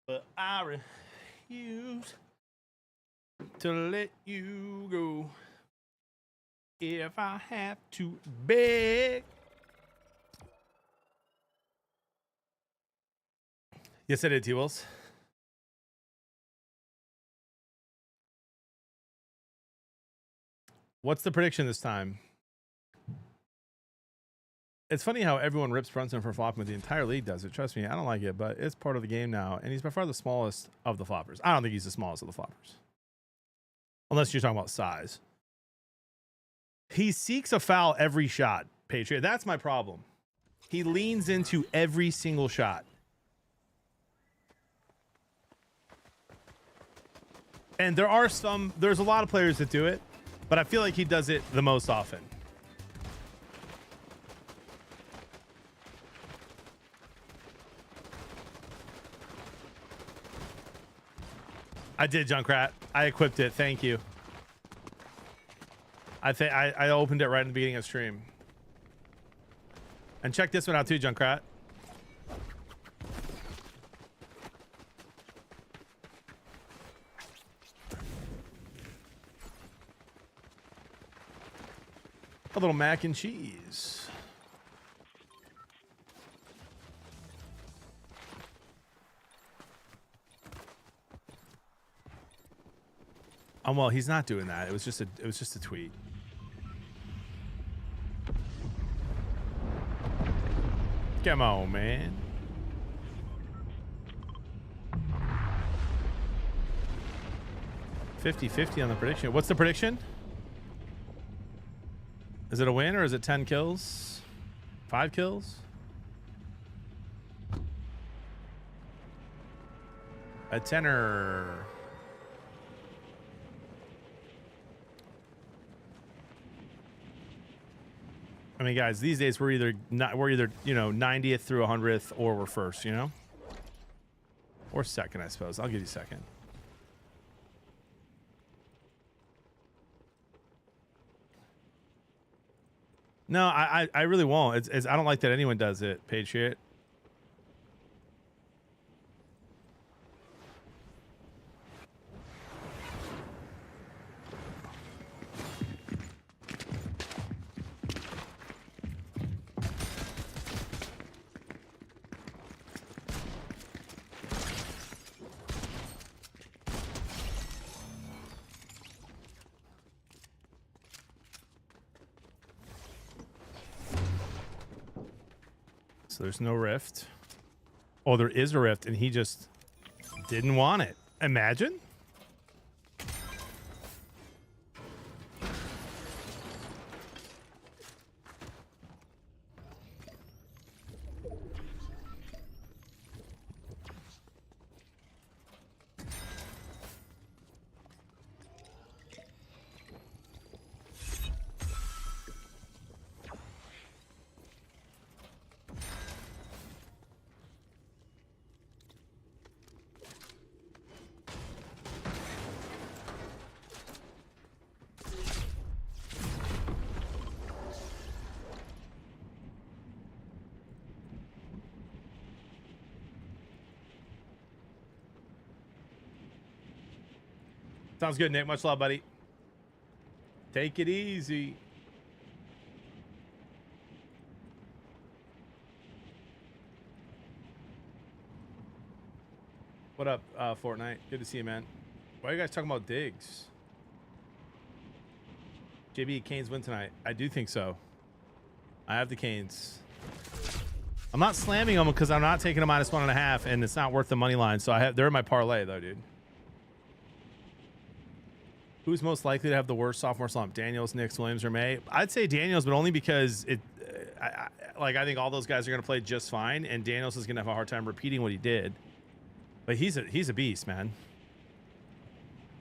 but I refuse to let you go. If I have to beg. Yes, I did, T-Wills. What's the prediction this time? It's funny how everyone rips Brunson for flopping, but the entire league does it. Trust me, I don't like it, but it's part of the game now. And he's by far the smallest of the floppers. I don't think he's the smallest of the floppers. Unless you're talking about size. He seeks a foul every shot, Patriot. That's my problem. He leans into every single shot. And there's a lot of players that do it, but I feel like he does it the most often. I did, Junkrat. I equipped it. Thank you. I opened it right in the beginning of stream. And check this one out too, Junkrat. A little mac and cheese. Well, he's not doing that. It was just a tweet. Come on, man. $50-50 on the prediction. What's the prediction? Is it a win or is it 10 kills? 5 kills? A tenner. I mean, guys, these days we're either 90th through 100th or we're first, or second, I suppose. I'll give you second. No, I really won't. I don't like that anyone does it, Patriot. So there's no rift. Oh, there is a rift, and he just didn't want it. Imagine. Sounds good, Nick. Much love, buddy. Take it easy. What up, Fortnite? Good to see you, man. Why are you guys talking about digs? JB, Canes win tonight. I do think so. I have the Canes. I'm not slamming them because I'm not taking a -1.5, and it's not worth the money line. So they're in my parlay, though, dude. Who's most likely to have the worst sophomore slump? Daniels, Nix, Williams, or May? I'd say Daniels, but only because I think all those guys are going to play just fine, and Daniels is going to have a hard time repeating what he did. But he's a beast, man.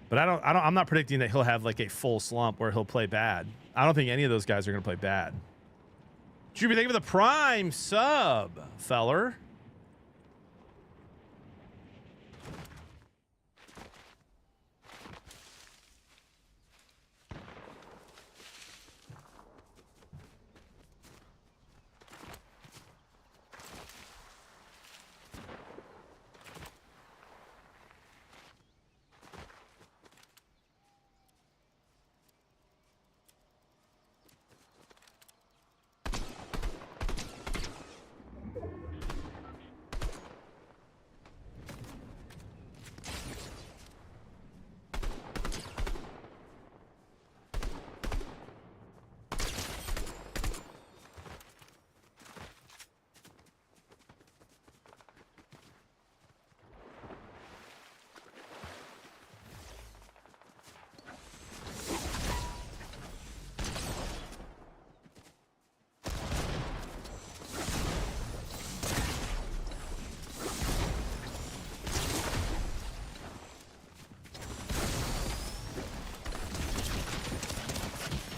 But I'm not predicting that he'll have like a full slump where he'll play bad. I don't think any of those guys are going to play bad. Should be thinking of the prime sub, feller.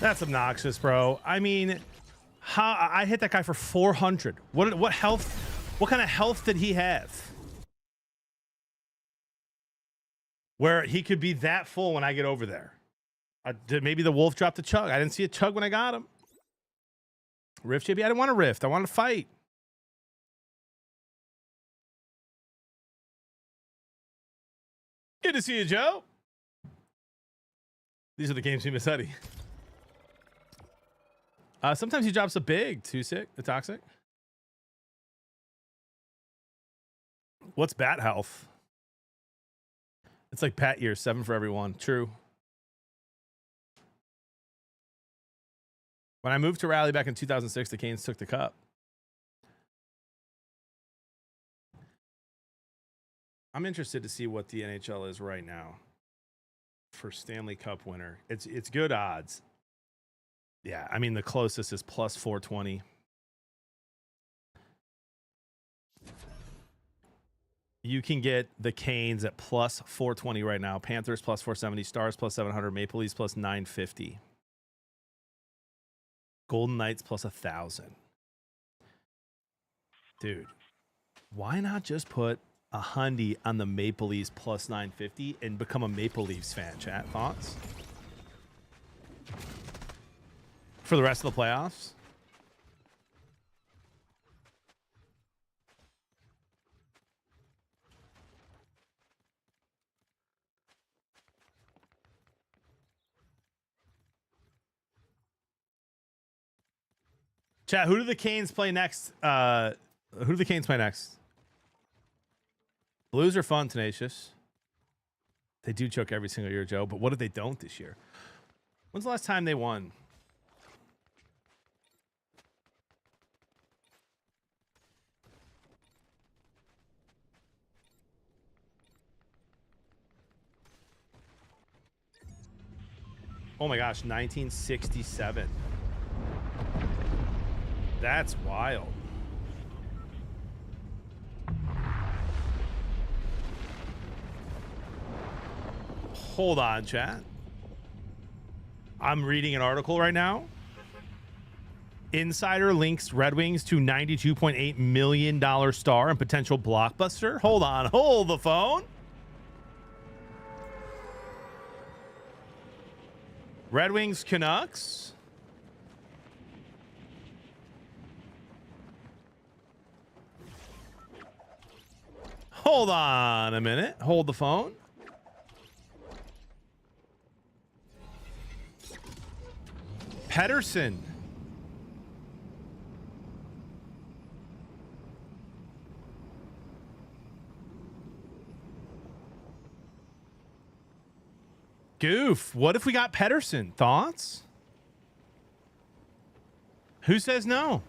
That's obnoxious, bro. I mean, how I hit that guy for 400. What health? What kind of health did he have? Where he could be that full when I get over there. Did maybe the wolf drop the chug? I didn't see a chug when I got him. Rift, JB? I didn't want to rift. I wanted to fight. Good to see you, Joe. These are the games we miss, Eddie. Sometimes he drops a big. Too sick. The toxic. What's bat health? It's like bat years. 7 for everyone. True. When I moved to Raleigh back in 2006, the Canes took the cup. I'm interested to see what the NHL is right now for Stanley Cup winner. It's good odds. Yeah, I mean, the closest is plus 420. You can get the Canes at plus 420 right now. Panthers plus 470, Stars plus 700, Maple Leafs plus 950. Golden Knights plus 1,000. Dude, why not just put a hundy on the Maple Leafs plus 950 and become a Maple Leafs fan? Chat, thoughts? For the rest of the playoffs? Chat, who do the Canes play next? Who do the Canes play next? Blues are fun, Tenacious. They do choke every single year, Joe. But what if they don't this year? When's the last time they won? Oh my gosh, 1967. That's wild. Hold on, chat. I'm reading an article right now. Insider links Red Wings to $92.8 million star and potential blockbuster. Hold on. Hold the phone. Red Wings Canucks. Hold on a minute. Hold the phone. Pedersen. Goof. What if we got Pedersen? Thoughts? Who says no?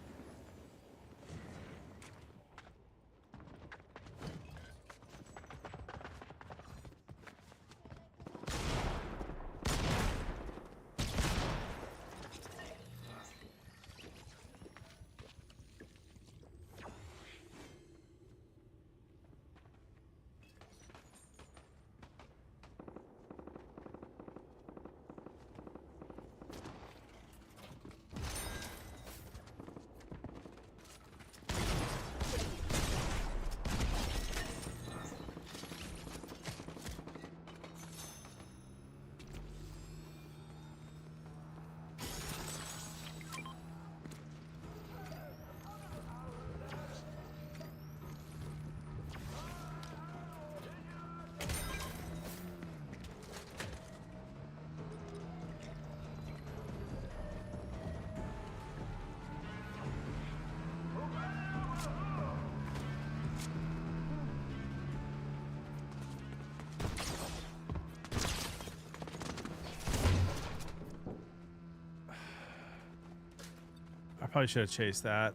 I probably should have chased that.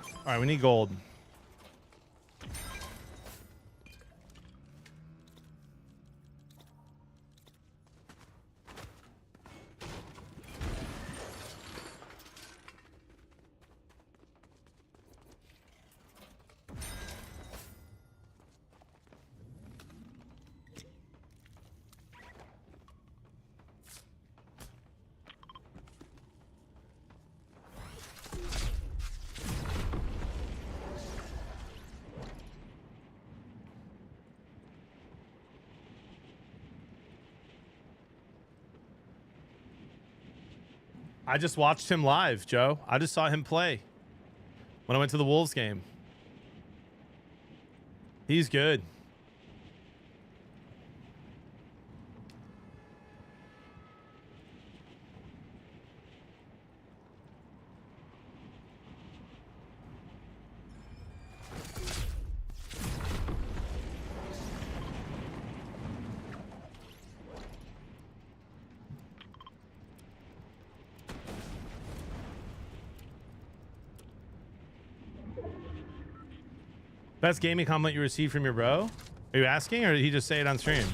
All right, we need gold. I just watched him live, Joe. I just saw him play when I went to the Wolves game. He's good. Best gaming compliment you received from your bro? Are you asking, or did he just say it on stream?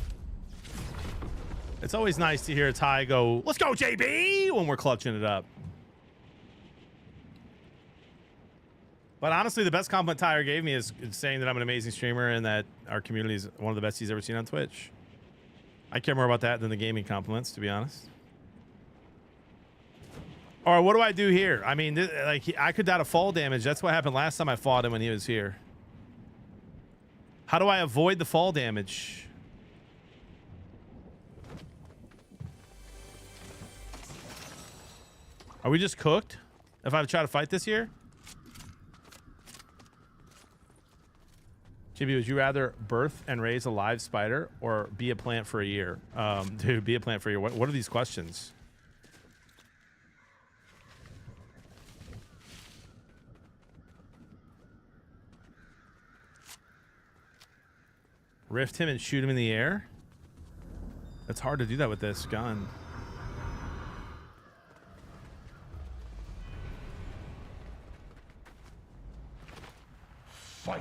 It's always nice to hear Ty go, "Let's go, JB," when we're clutching it up. But honestly, the best compliment Tyler gave me is saying that I'm an amazing streamer and that our community is one of the best he's ever seen on Twitch. I care more about that than the gaming compliments, to be honest. Or what do I do here? I mean, I could die to fall damage. That's what happened last time I fought him when he was here. How do I avoid the fall damage? Are we just cooked if I try to fight this here? JB, would you rather birth and raise a live spider or be a plant for a year? Dude, be a plant for a year. What are these questions? Rift him and shoot him in the air? It's hard to do that with this gun. Fight.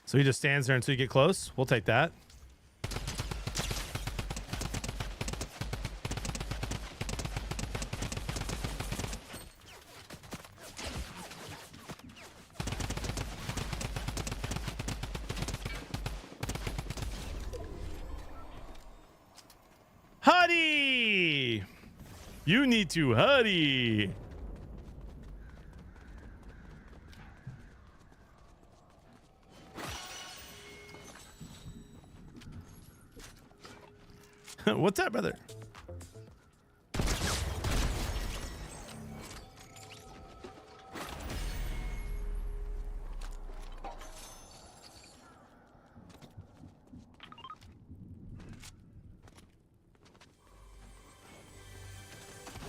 So he just stands there until you get close. We'll take that. Huddy! You need to huddy. What's that, brother?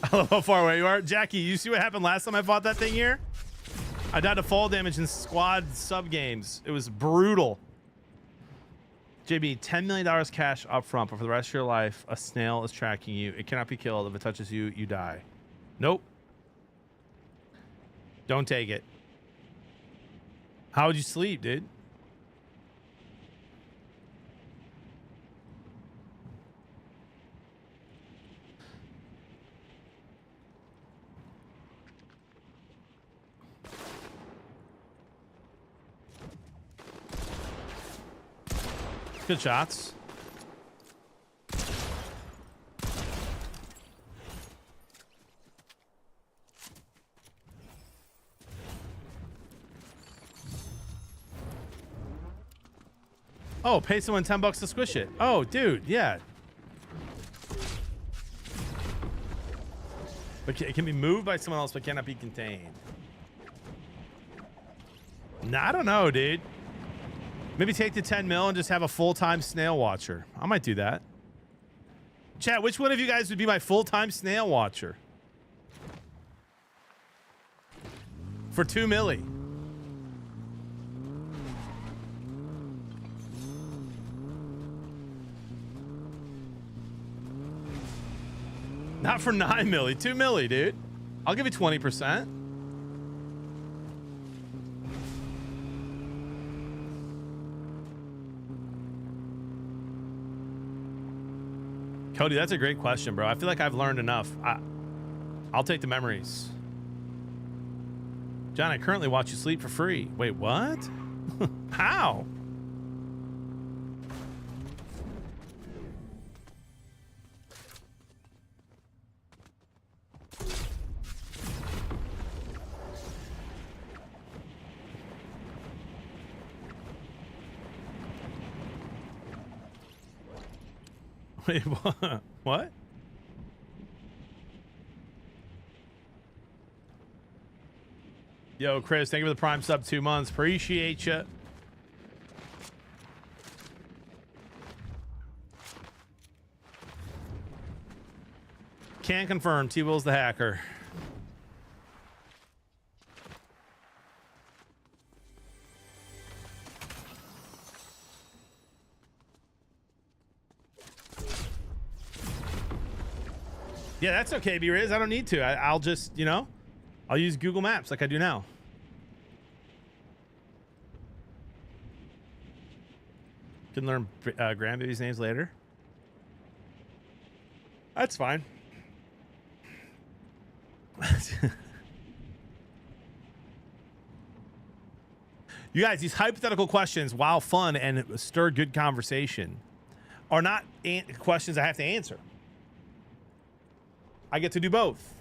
I love how far away you are. Jackie, you see what happened last time I fought that thing here? I died to fall damage in squad sub games. It was brutal. JB, $10 million cash up front, but for the rest of your life, a snail is tracking you. It cannot be killed. If it touches you, you die. Nope. Don't take it. How would you sleep, dude? Good shots. Oh, pay someone $10 to squish it. Oh, dude, yeah. But it can be moved by someone else, but cannot be contained. Nah, I don't know, dude. Maybe take the 10 mil and just have a full-time snail watcher. I might do that. Chat, which one of you guys would be my full-time snail watcher? For 2 milli. Not for 9 milli, 2 milli, dude. I'll give you 20%. Cody, that's a great question, bro. I feel like I've learned enough. I'll take the memories. John, I currently watch you sleep for free. Wait, what? How? Wait, what? What? Yo, Chris, thank you for the Prime sub 2 months. Appreciate you. Can confirm T-Will's the hacker. Yeah, that's okay, B-Riz. I don't need to. I'll just, you know, I'll use Google Maps like I do now. Can learn grandbaby's names later. That's fine. You guys, these hypothetical questions, while fun and stir good conversation, are not questions I have to answer. I get to do both.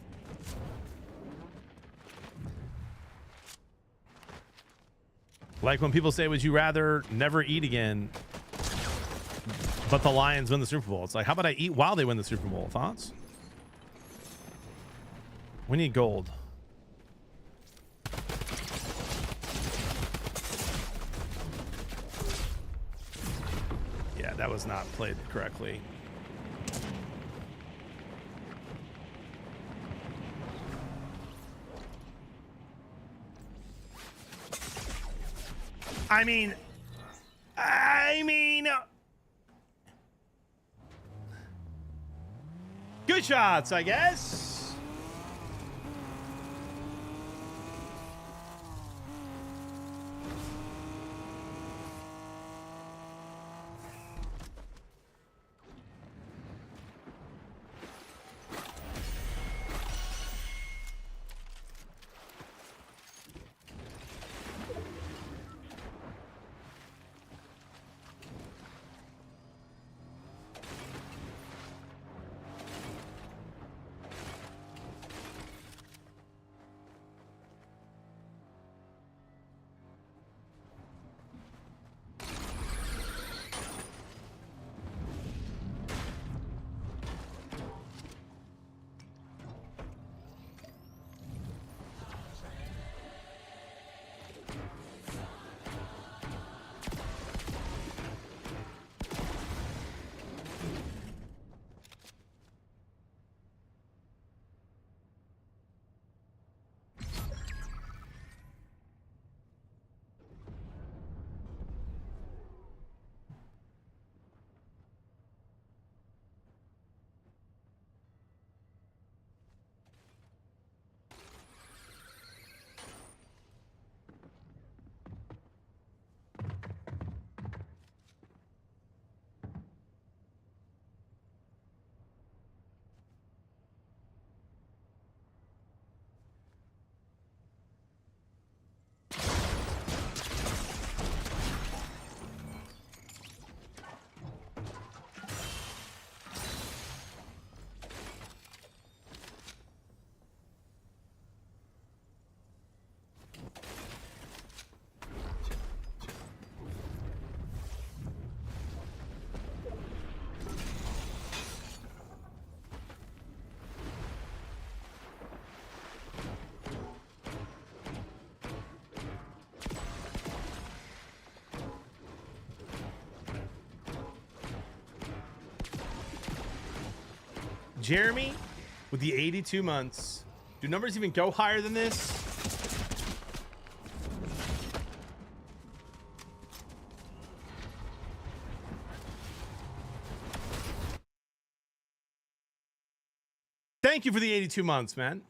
Like when people say, would you rather never eat again, but the Lions win the Super Bowl? It's like, how about I eat while they win the Super Bowl? Thoughts? We need gold. Yeah, that was not played correctly. I mean, good shots, I guess. Jeremy with the 82 months. Do numbers even go higher than this? Thank you for the 82 months, man.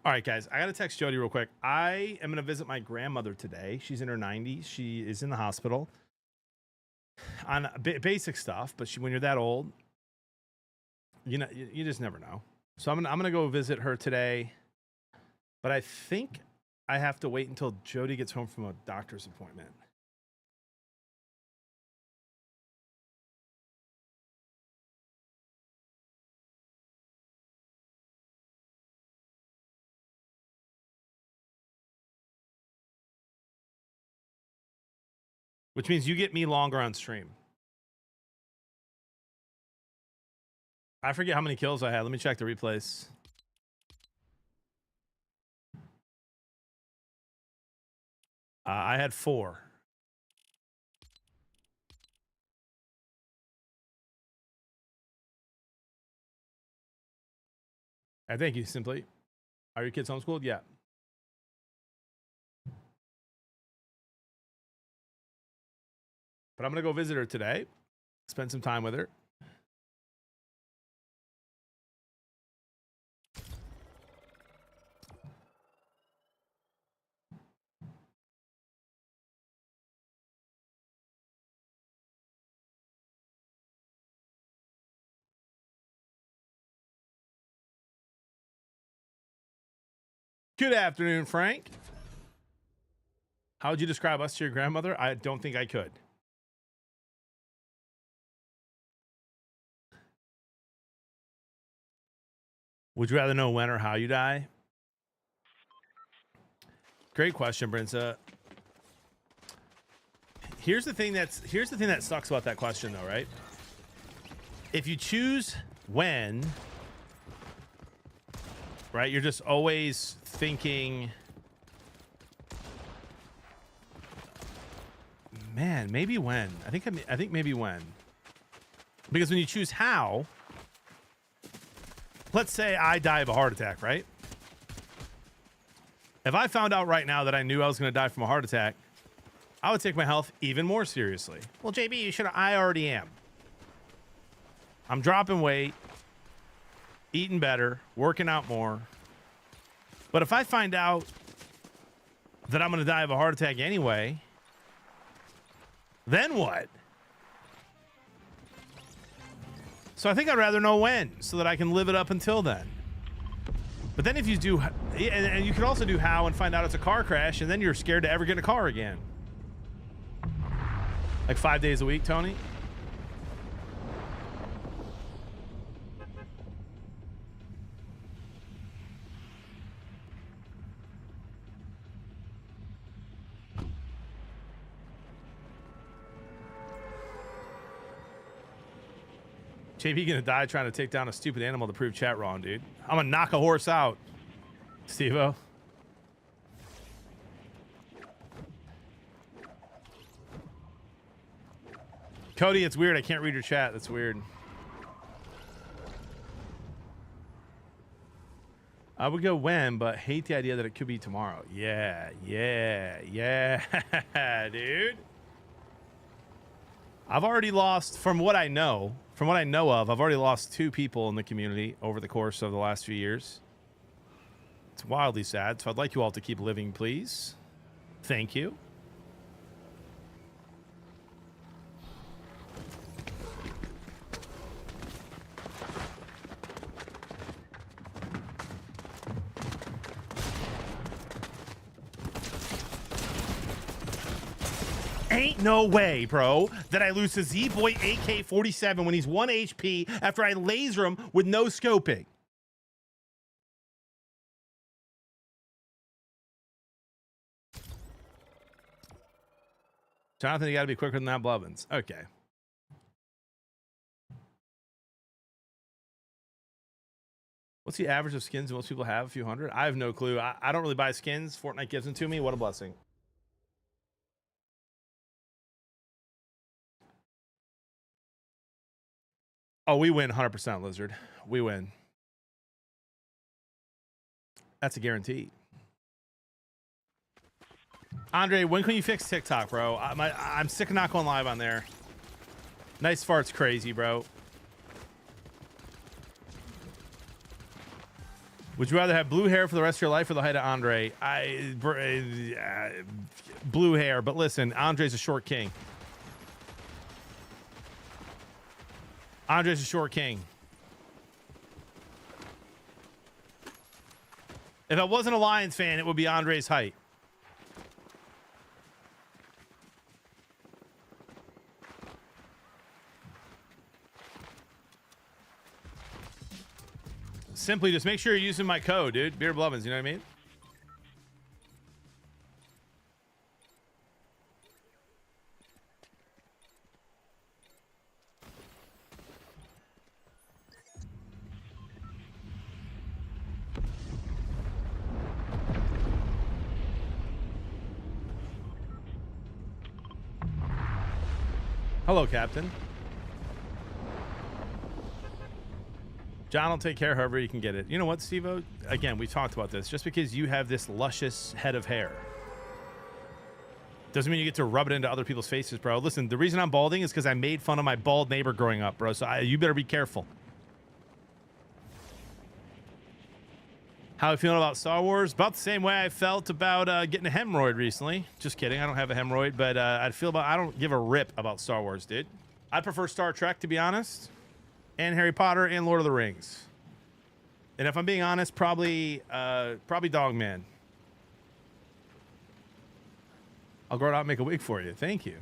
All right, guys, I got to text Jody real quick. I am going to visit my grandmother today. She's in her 90s. She is in the hospital on basic stuff, but when you're that old, you know, you just never know. So I'm going to go visit her today, but I think I have to wait until Jody gets home from a doctor's appointment. which means you get me longer on stream. I forget how many kills I had. Let me check the replays. I had 4. Thank you, Simply. Are your kids homeschooled? Yeah. But I'm going to go visit her today. Spend some time with her. Good afternoon, Frank. How would you describe us to your grandmother? I don't think I could. Would you rather know when or how you die? Great question, Brinza. Here's the thing that sucks about that question, though, right? If you choose when, right, you're just always thinking, man, maybe when. I think maybe when. Because when you choose how, let's say I die of a heart attack, right? If I found out right now that I knew I was going to die from a heart attack, I would take my health even more seriously. Well, JB, you should. I already am. I'm dropping weight, eating better, working out more. But if I find out that I'm going to die of a heart attack anyway, then what? So I think I'd rather know when, so that I can live it up until then. But then if you do, and you could also do how and find out it's a car crash, and then you're scared to ever get in a car again. Like 5 days a week, Tony? JP gonna die trying to take down a stupid animal to prove chat wrong, dude. I'm gonna knock a horse out, Steve-O. Cody, it's weird. I can't read your chat. That's weird. I would go when, but hate the idea that it could be tomorrow. Yeah, dude. I've already lost, from what I know of, I've already lost 2 people in the community over the course of the last few years. It's wildly sad, so I'd like you all to keep living, please. Thank you. Ain't no way, bro, that I lose to Z-Boy AK-47 when he's 1 HP after I laser him with no scoping. Jonathan, you gotta be quicker than that, Blevins. Okay. What's the average of skins most people have? A few hundred? I have no clue. I don't really buy skins. Fortnite gives them to me. What a blessing. Oh, we win 100%, Lizard. We win. That's a guarantee. Andre, when can you fix TikTok, bro? I'm sick of not going live on there. Nice fart's crazy, bro. Would you rather have blue hair for the rest of your life or the height of Andre? Blue hair, but listen, Andre's a short king. Andre's a short king. If I wasn't a Lions fan, it would be Andre's height. Simply just make sure you're using my code, dude. Beer Blevins, you know what I mean? Hello, Captain. John will take care however you can get it. You know what, Steve-O? Again, we talked about this. Just because you have this luscious head of hair doesn't mean you get to rub it into other people's faces, bro. Listen, the reason I'm balding is because I made fun of my bald neighbor growing up, bro. So you better be careful. How are you feeling about Star Wars? About the same way I felt about getting a hemorrhoid recently. Just kidding. I don't have a hemorrhoid, but I don't give a rip about Star Wars, dude. I prefer Star Trek, to be honest, and Harry Potter and Lord of the Rings. And if I'm being honest, probably Dogman. I'll grow it out and make a wig for you. Thank you.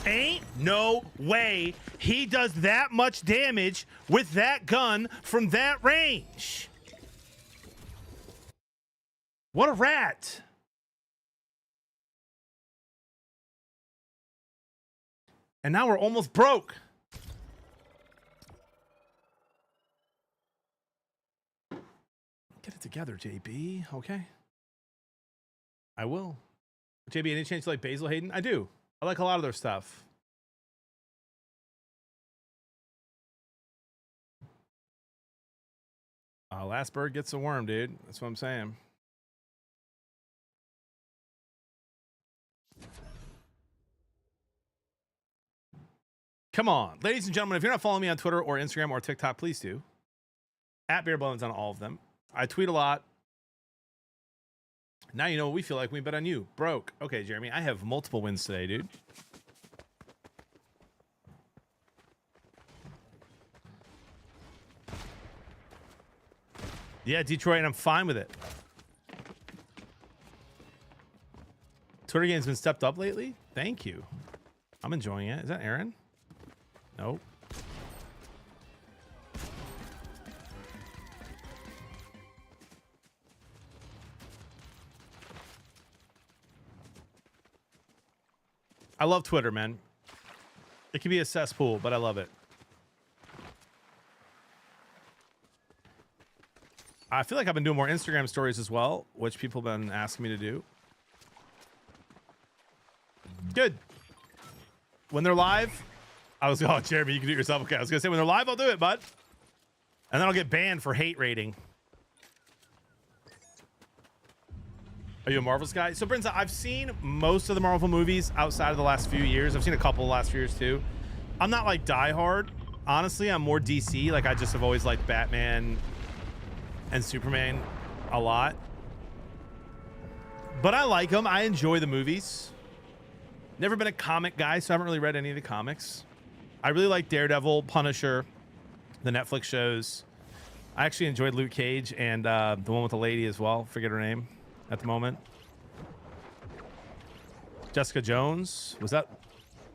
Ain't no way he does that much damage with that gun from that range. What a rat. And now we're almost broke. Get it together, JB, okay? I will. JB, any chance you like Basil Hayden? I do. I like a lot of their stuff. Last bird gets a worm, dude. That's what I'm saying. Come on. Ladies and gentlemen, if you're not following me on Twitter or Instagram or TikTok, please do. At Blevins on all of them. I tweet a lot. Now you know what we feel like. We bet on you. Broke. Okay, Jeremy. I have multiple wins today, dude. Yeah, Detroit, and I'm fine with it. Twitter game's been stepped up lately. Thank you. I'm enjoying it. Is that Aaron? Nope. I love Twitter, man. It can be a cesspool, but I love it. I feel like I've been doing more Instagram stories as well, which people have been asking me to do. Good. When they're live, oh, Jeremy, you can do it yourself. Okay, I was going to say, when they're live, I'll do it, bud. And then I'll get banned for hate rating. Are you a Marvels guy? So, Brinza, I've seen most of the Marvel movies outside of the last few years. I've seen a couple of the last few years, too. I'm not, like, diehard. Honestly, I'm more DC. Like, I just have always liked Batman and Superman a lot. But I like them. I enjoy the movies. Never been a comic guy, so I haven't really read any of the comics. I really like Daredevil, Punisher, the Netflix shows. I actually enjoyed Luke Cage and the one with the lady as well. Forget her name at the moment. Jessica Jones. Was that...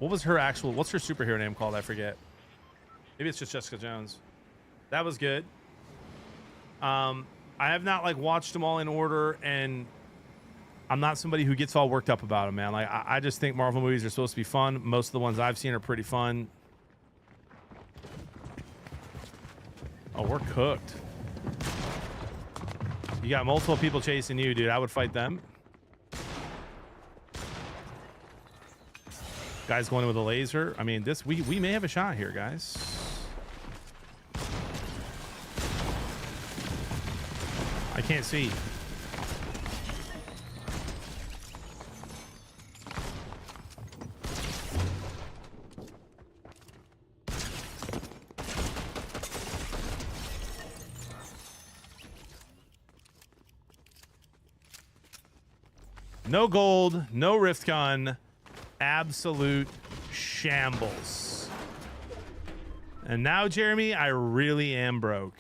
What was her actual... What's her superhero name called? I forget. Maybe it's just Jessica Jones. That was good. I have not like watched them all in order, and I'm not somebody who gets all worked up about them, man. Like I just think Marvel movies are supposed to be fun. Most of the ones I've seen are pretty fun. Oh, we're cooked. You got multiple people chasing you, dude. I would fight them. Guys going in with a laser. I mean, this we may have a shot here, guys. I can't see. No gold, no rift gun, absolute shambles. And now, Jeremy, I really am broke.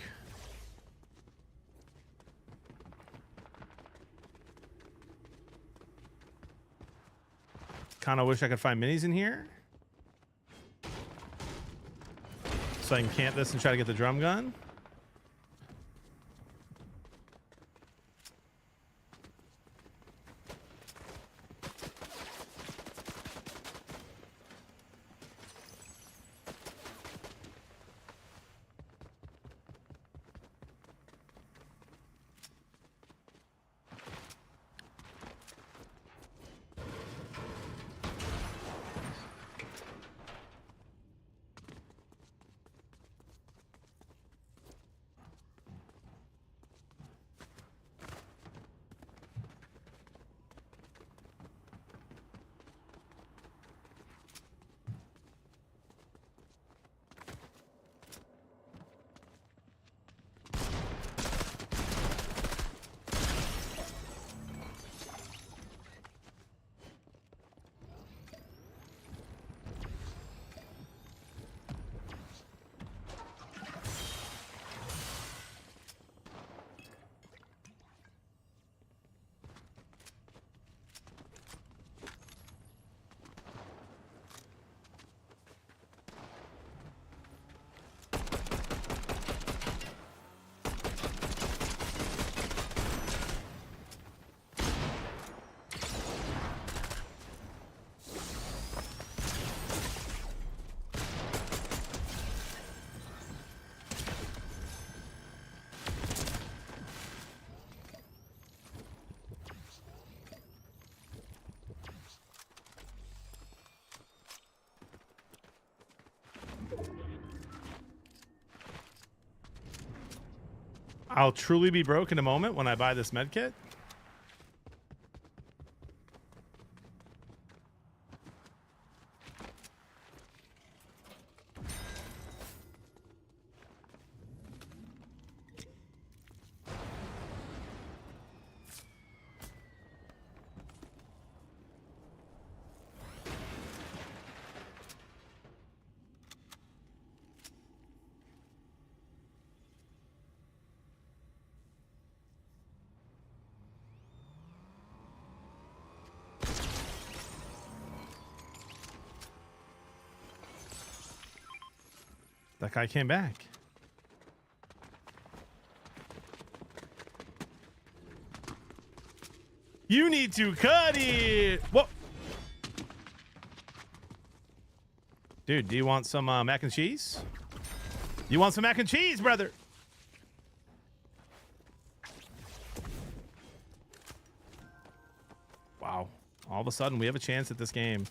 Kind of wish I could find minis in here, so I can camp this and try to get the drum gun. I'll truly be broke in a moment when I buy this med kit. That guy came back. You need to cut it. Whoa. Dude, do you want some mac and cheese? You want some mac and cheese, brother? Wow. All of a sudden, we have a chance at this game.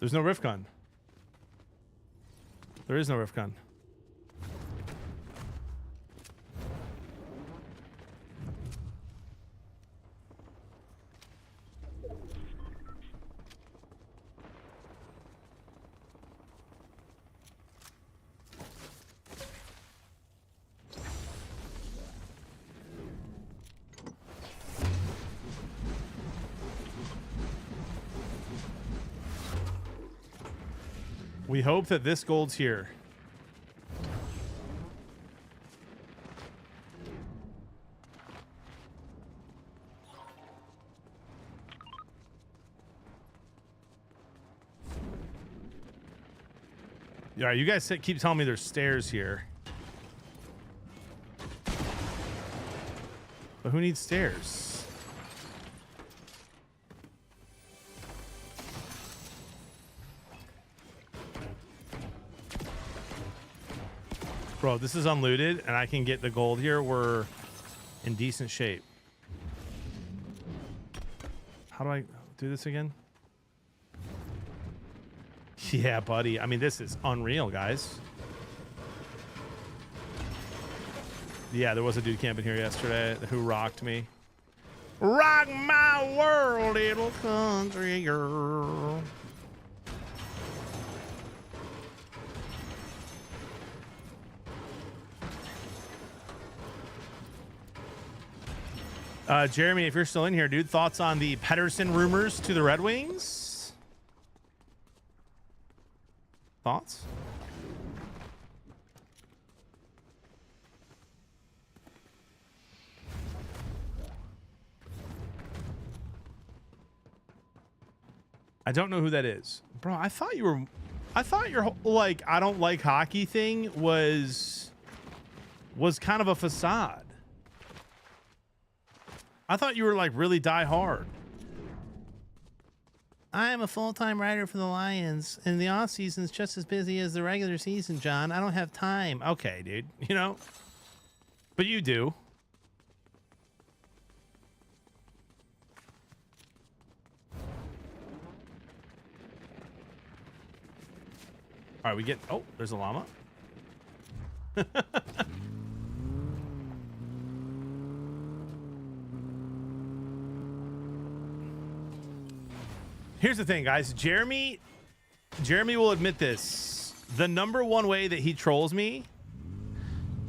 There's no rift gun. There is no rift gun. We hope that this gold's here. Yeah, you guys keep telling me there's stairs here. But who needs stairs? Bro, this is unlooted, and I can get the gold here. We're in decent shape. How do I do this again? Yeah, buddy. I mean, this is unreal, guys. Yeah, there was a dude camping here yesterday who rocked me. Rock my world, little country girl. Jeremy, if you're still in here, dude, thoughts on the Pedersen rumors to the Red Wings? Thoughts? I don't know who that is. Bro, I thought your like I don't like hockey thing was kind of a facade. I thought you were like really die hard. I am a full-time writer for the Lions, and the off season is just as busy as the regular season, John. I don't have time. Okay, dude. You know, but you do. All right, we get. Oh, there's a llama. Here's the thing, guys. Jeremy will admit this. The number one way that he trolls me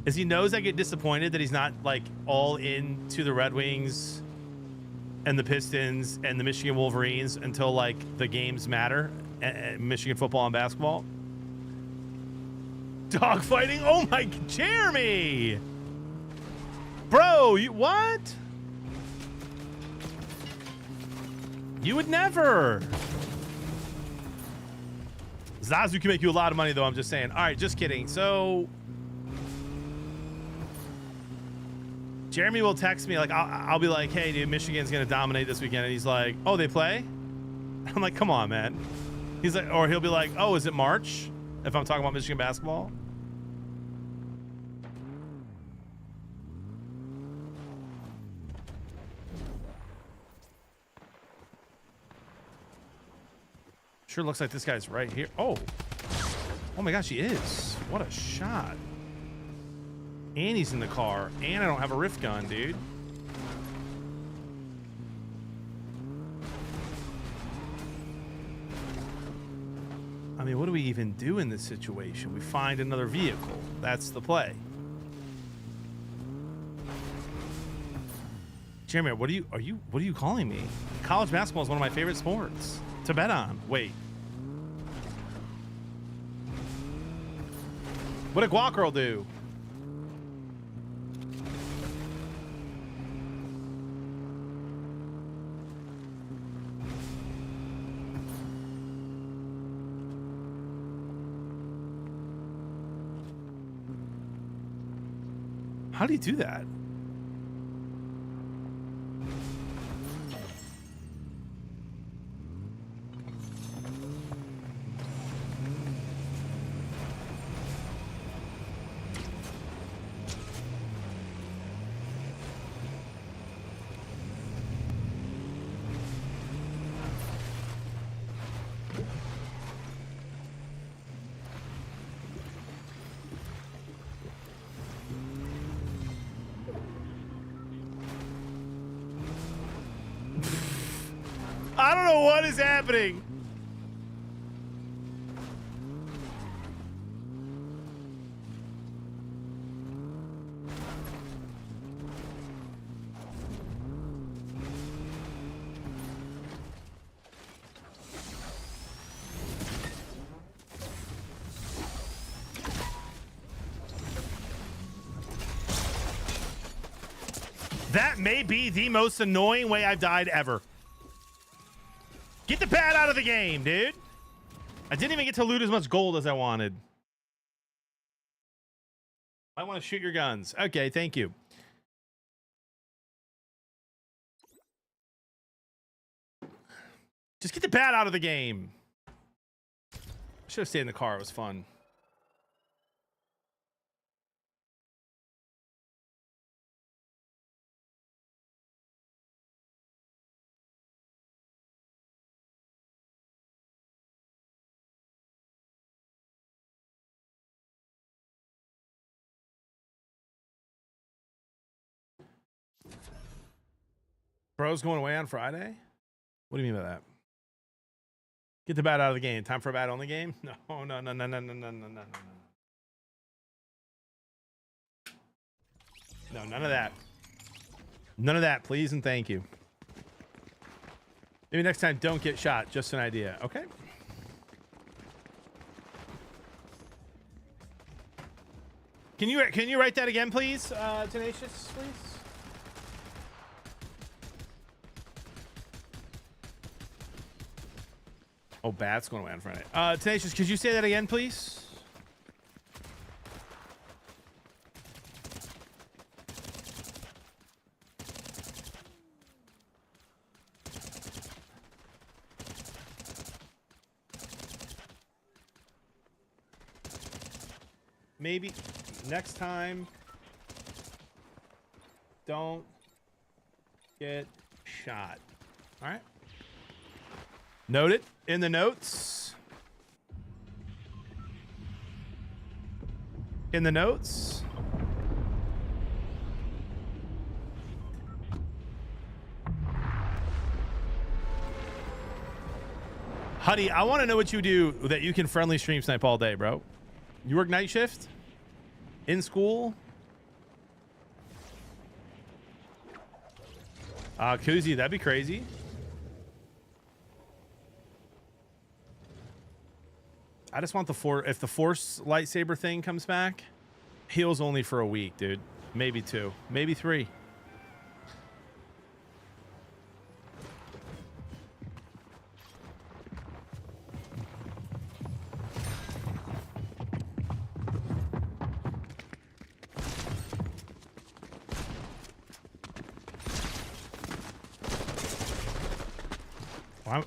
is he knows I get disappointed that he's not like all into the Red Wings and the Pistons and the Michigan Wolverines until like the games matter, Michigan football and basketball. Dogfighting? Oh my, Jeremy! Bro, you what? You would never. Zazu can make you a lot of money, though. I'm just saying. All right, just kidding. So Jeremy will text me like, I'll be like, hey, dude, Michigan's gonna dominate this weekend, and he's like, oh, they play? I'm like, come on, man. He's like, or he'll be like, oh, is it March? If I'm talking about Michigan basketball. Sure looks like this guy's right here. Oh my gosh, he is. What a shot. And he's in the car, and I don't have a rift gun, dude. I mean, what do we even do in this situation? We find another vehicle. That's the play. Jeremy, what are you calling me? College basketball is one of my favorite sports to bet on. Wait. What did Guac Girl do? How do you do that? know what is happening. That may be the most annoying way I've died ever. Get the pad out of the game, dude. I didn't even get to loot as much gold as I wanted. I want to shoot your guns. Okay, thank you. Just get the pad out of the game. I should have stayed in the car. It was fun. Bro's going away on Friday? What do you mean by that? Get the bat out of the game. Time for a bat only game? No, no, no, no, no, no, no, no, no, no. No, none of that. None of that, please and thank you. Maybe next time don't get shot. Just an idea. Okay. Can you write that again, please, Tenacious, please? Oh, bat's going away on Friday. Tenacious, could you say that again, please? Maybe next time don't get shot. All right. Note it in the notes. In the notes. Huddy, I want to know what you do that you can friendly stream snipe all day, bro. You work night shift? In school? Koozie, that'd be crazy. I just want the if the Force lightsaber thing comes back, heals only for a week, dude. Maybe 2, maybe 3. Wow.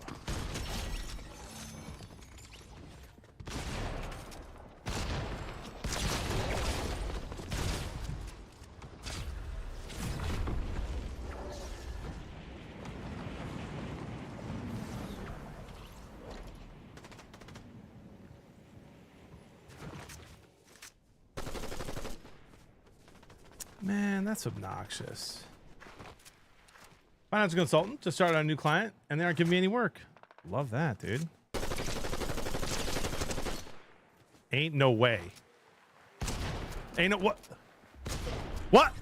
Man, that's obnoxious. Finance consultant just started on a new client and they aren't giving me any work. Love that, dude. Ain't no way. Ain't no what? What?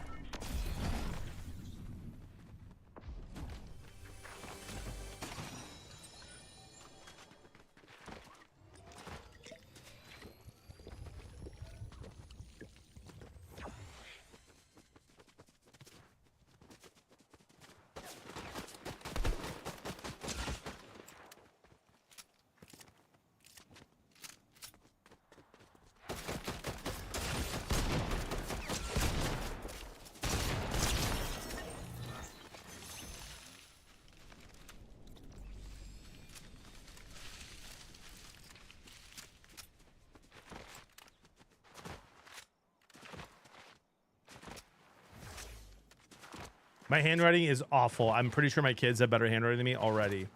My handwriting is awful. I'm pretty sure my kids have better handwriting than me already.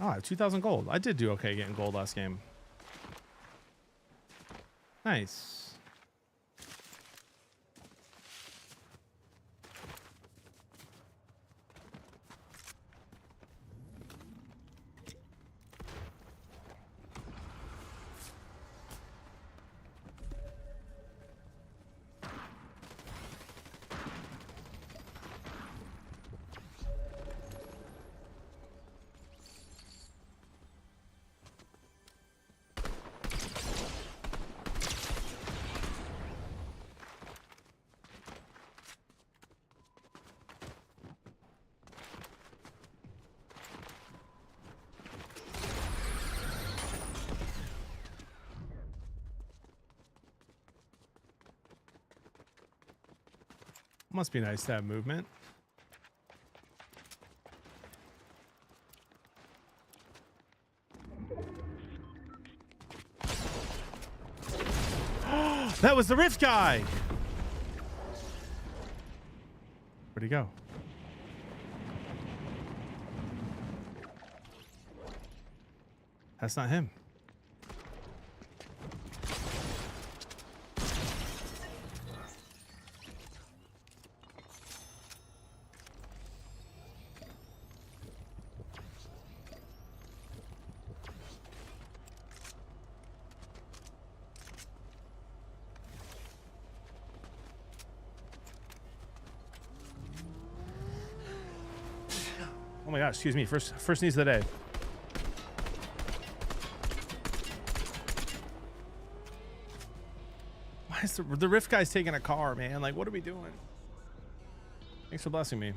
Oh, I have 2,000 gold. I did do okay getting gold last game. Nice. Must be nice to have movement. That was the Rift guy. Where'd he go? That's not him. Oh my gosh, excuse me. First sneeze of the day. Why is the Rift guy's taking a car, man? Like, what are we doing? Thanks for blessing me.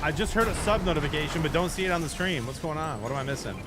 I just heard a sub notification, but don't see it on the stream. What's going on? What am I missing?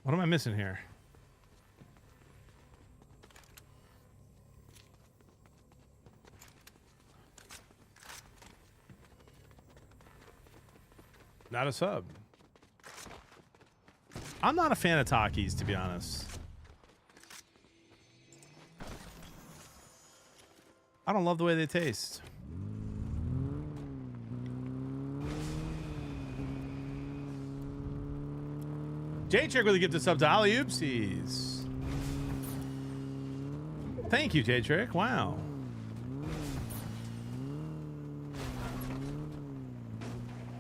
What am I missing here? Not a sub. I'm not a fan of Takis, to be honest. I don't love the way they taste. J-Trick really gifted sub to Ollie Oopsies. Thank you, J-Trick. Wow.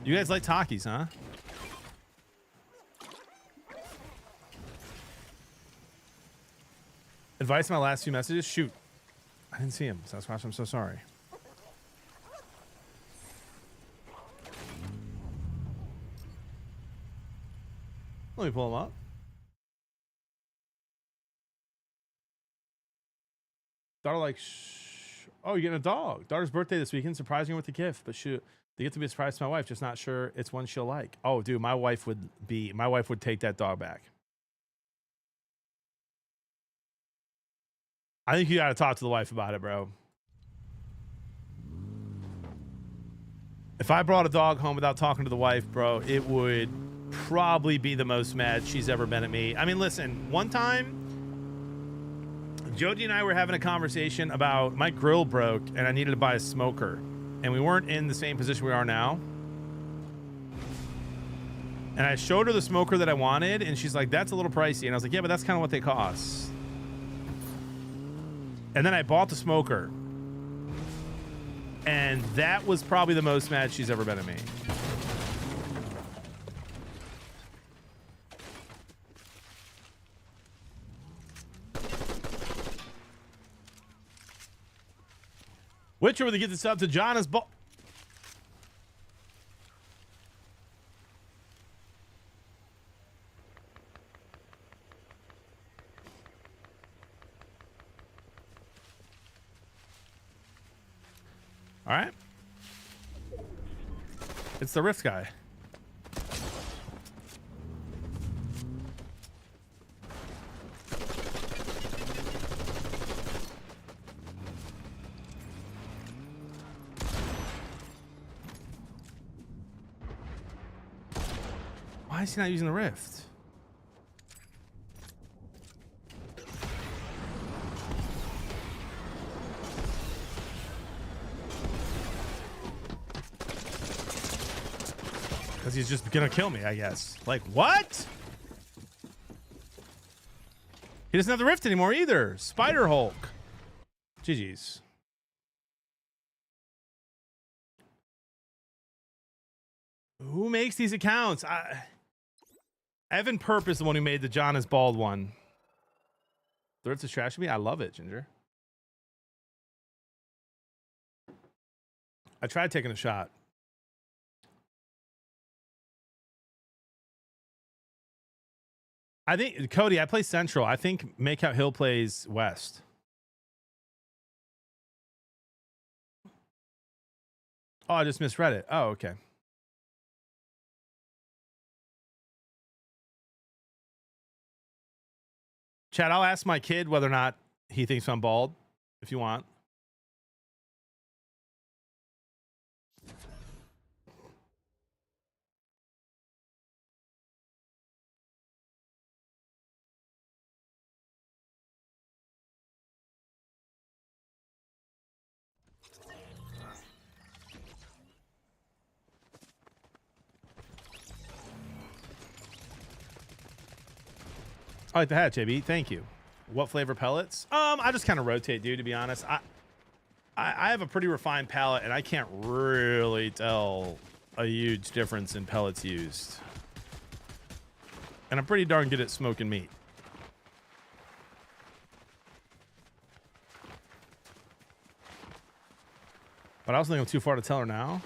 You guys like Takis, huh? Advice on my last few messages? Shoot. I didn't see him. So that's why I'm so sorry. Let me pull him up. Daughter like, oh, you're getting a dog. Daughter's birthday this weekend. Surprising her with a gift, but shoot, they get to be a surprise to my wife. Just not sure it's one she'll like. Oh, dude, my wife would take that dog back. I think you got to talk to the wife about it, bro. If I brought a dog home without talking to the wife, bro, it would probably be the most mad she's ever been at me. I mean, listen, one time Jody and I were having a conversation about my grill broke and I needed to buy a smoker, and we weren't in the same position we are now. And I showed her the smoker that I wanted, and she's like, that's a little pricey. And I was like, yeah, but that's kind of what they cost. And then I bought the smoker, and that was probably the most mad she's ever been at me. Witcher with the get this up to John is ball. All right. It's the Rift guy. Why is he not using the Rift? Because he's just gonna kill me, I guess. Like, what? He doesn't have the Rift anymore either. Spider Hulk. GG's. Who makes these accounts? Evan Perp is the one who made the John is bald one. The Rift is trash me? I love it, Ginger. I tried taking a shot. I think, Cody, I play Central. I think Makeout Hill plays West. Oh, I just misread it. Oh, okay. Chad, I'll ask my kid whether or not he thinks I'm bald, if you want. I like the hat, JB. Thank you. What flavor pellets? I just kind of rotate, dude, to be honest. I have a pretty refined palate, and I can't really tell a huge difference in pellets used. And I'm pretty darn good at smoking meat. But I also think I'm too far to tell her now.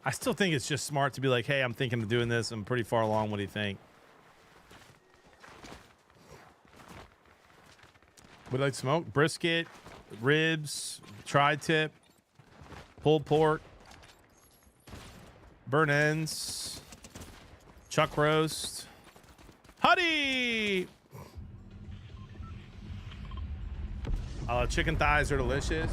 I still think it's just smart to be like, hey, I'm thinking of doing this. I'm pretty far along. What do you think? Would you like to smoke? Brisket, ribs, tri-tip, pulled pork, burnt ends, chuck roast. Huddy! Chicken thighs are delicious.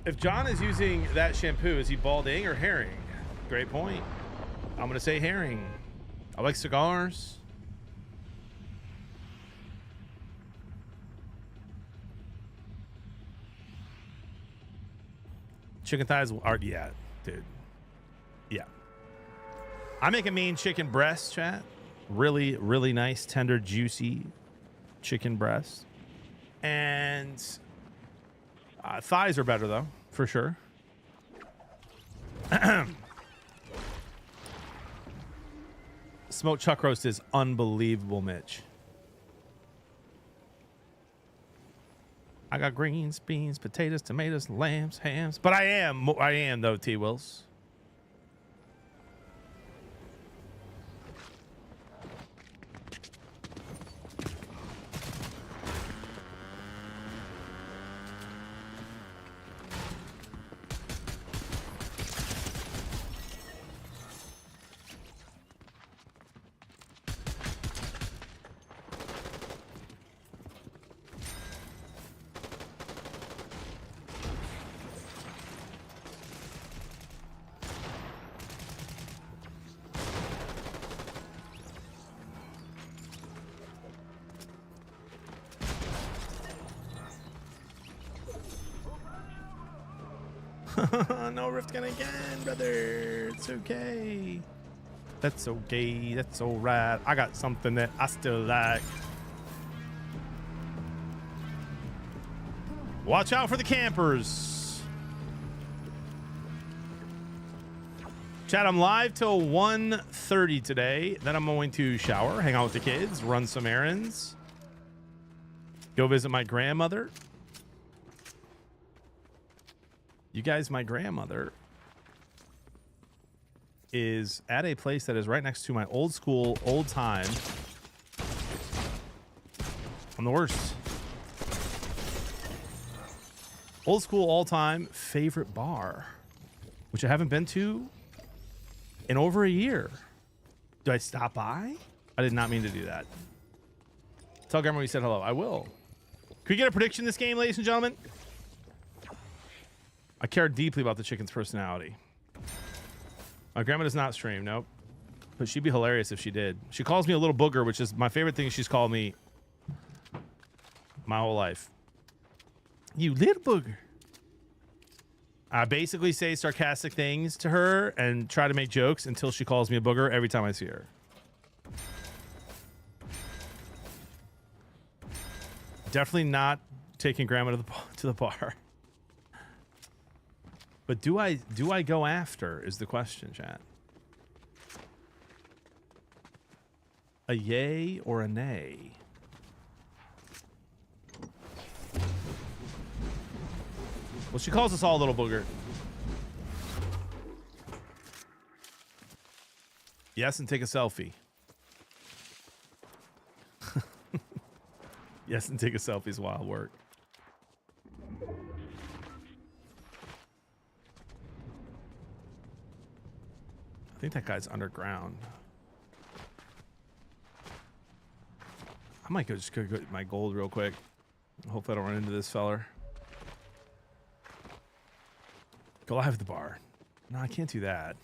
If John is using that shampoo, is he balding or herring? Great point. I'm going to say herring. I like cigars. Chicken thighs are, yeah, dude. Yeah. I make a mean chicken breast, chat. Really, really nice, tender, juicy chicken breast. And thighs are better, though, for sure. Smoked chuck roast is unbelievable, Mitch. I got greens, beans, potatoes, tomatoes, lambs, hams. But I am though, T. Wills. No rift gun again, brother. It's okay. That's okay. That's all right. I got something that I still like. Watch out for the campers. Chat, I'm live till 1:30 today. Then I'm going to shower, hang out with the kids, run some errands, go visit my grandmother. You guys, my grandmother is at a place that is right next to my old school, old time. I'm the worst. Old school, all time favorite bar, which I haven't been to in over a year. Do I stop by? I did not mean to do that. Tell Grandma we said hello. I will. Can we get a prediction this game, ladies and gentlemen? I care deeply about the chicken's personality. My grandma does not stream, nope. But she'd be hilarious if she did. She calls me a little booger, which is my favorite thing she's called me my whole life. You little booger. I basically say sarcastic things to her and try to make jokes until she calls me a booger every time I see her. Definitely not taking grandma to the bar. But do I go after is the question, chat. A yay or a nay? Well, she calls us all a little booger. Yes, and take a selfie. Yes, and take a selfie is wild work. I think that guy's underground. I might just go get my gold real quick. Hopefully I don't run into this feller. Go live at the bar. No, I can't do that.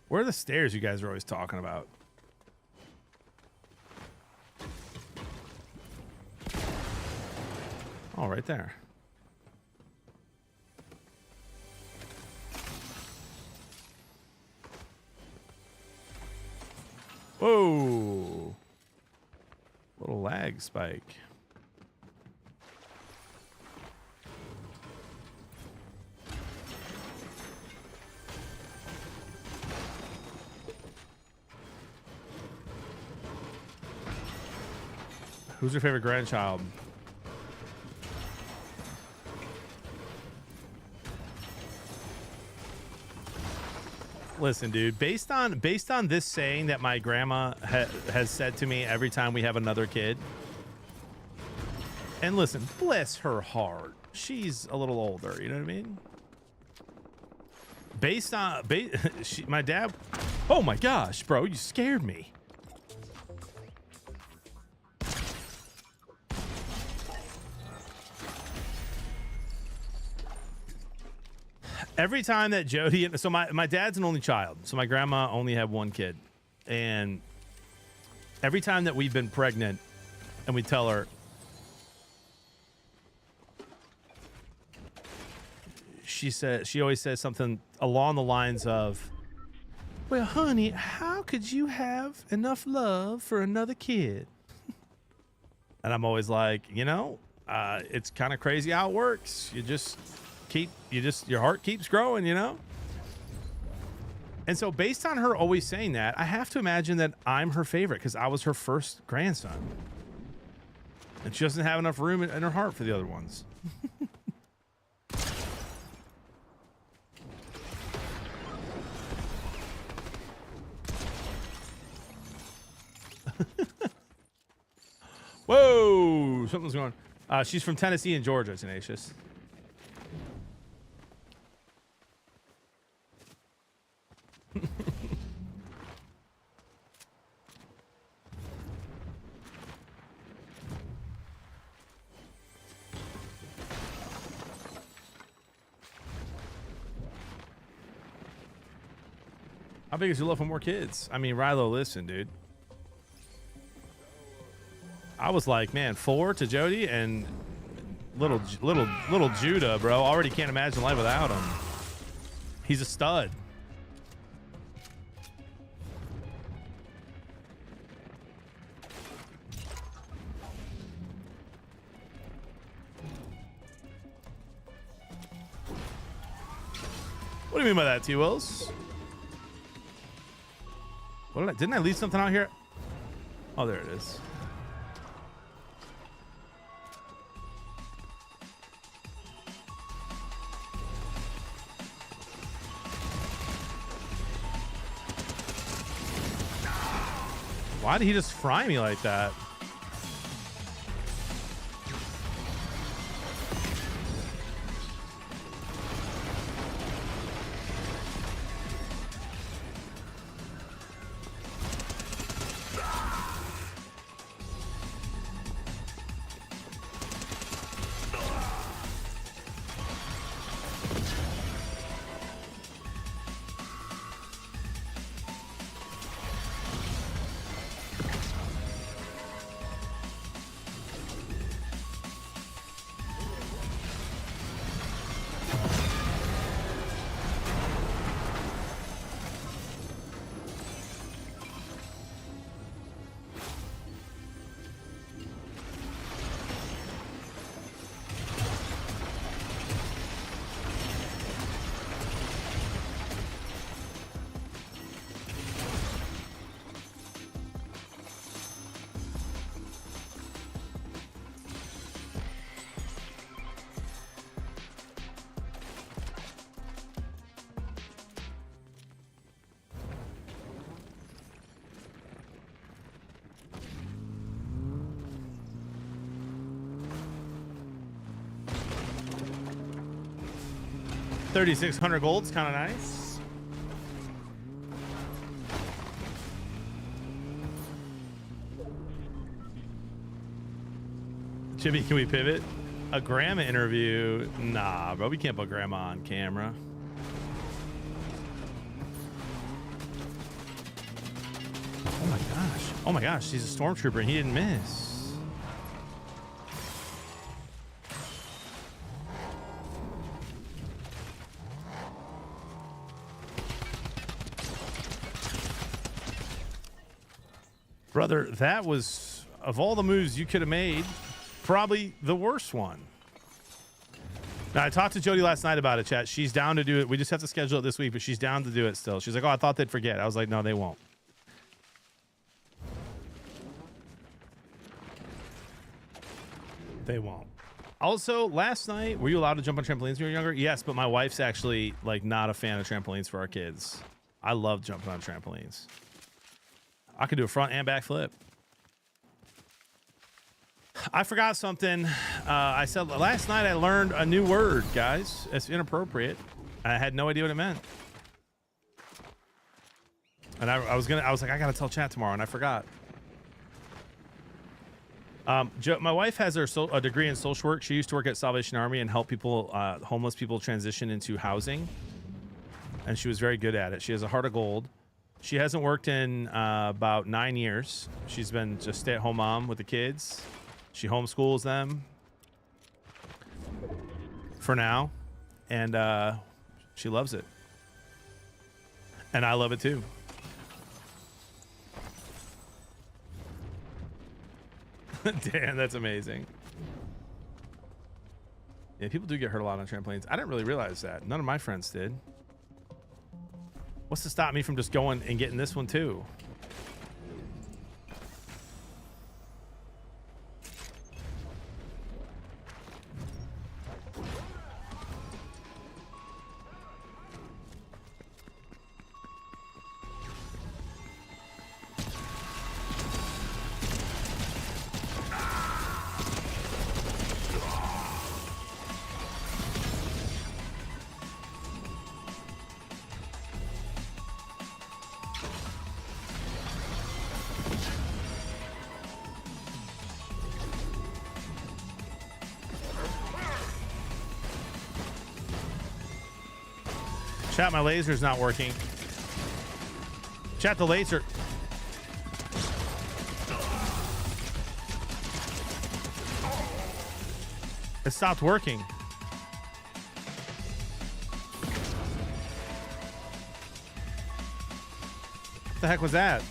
Where are the stairs you guys are always talking about? Oh, right there. Whoa. Little lag spike. Who's your favorite grandchild? Listen, dude, based on this saying that my grandma has said to me every time we have another kid, and listen, bless her heart, she's a little older, you know what I mean? Based on my dad, oh my gosh, bro, you scared me. Every time that Jody, so my dad's an only child, so my grandma only had one kid, and every time that we've been pregnant and we tell her, she always says something along the lines of, well, honey, how could you have enough love for another kid? And I'm always like, it's kind of crazy how it works. Your heart keeps growing, you know? And so based on her always saying that, I have to imagine that I'm her favorite because I was her first grandson. And she doesn't have enough room in her heart for the other ones. Whoa, something's going on. She's from Tennessee and Georgia, Tenacious. How big is your love for more kids? I mean, Rilo, listen, dude. I was like, man, 4 to Jody and little Judah, bro. Already can't imagine life without him. He's a stud. What do you mean by that, T-Wills? Didn't I leave something out here? Oh, there it is. Why did he just fry me like that? $3,600 gold's kind of nice. Jimmy, can we pivot? A grandma interview? Nah, bro, we can't put grandma on camera. Oh my gosh. Oh my gosh, she's a stormtrooper and he didn't miss. Brother, that was, of all the moves you could have made, probably the worst one. Now, I talked to Jody last night about it, chat. She's down to do it. We just have to schedule it this week, but she's down to do it still. She's like, oh, I thought they'd forget. I was like, no, they won't. They won't. Also, last night, were you allowed to jump on trampolines when you were younger? Yes, but my wife's actually, like, not a fan of trampolines for our kids. I love jumping on trampolines. I could do a front and back flip. I forgot something. I said last night I learned a new word, guys. It's inappropriate. I had no idea what it meant. And I was like, I gotta tell chat tomorrow, and I forgot. My wife has a degree in social work. She used to work at Salvation Army and help people, homeless people, transition into housing. And she was very good at it. She has a heart of gold. She hasn't worked in about 9 years. She's been just stay-at-home mom with the kids. She homeschools them for now, and she loves it. And I love it too. Damn, that's amazing. Yeah, people do get hurt a lot on trampolines. I didn't really realize that. None of my friends did. What's to stop me from just going and getting this one too? Chat, my laser's not working. Chat, the laser. It stopped working. What the heck was that?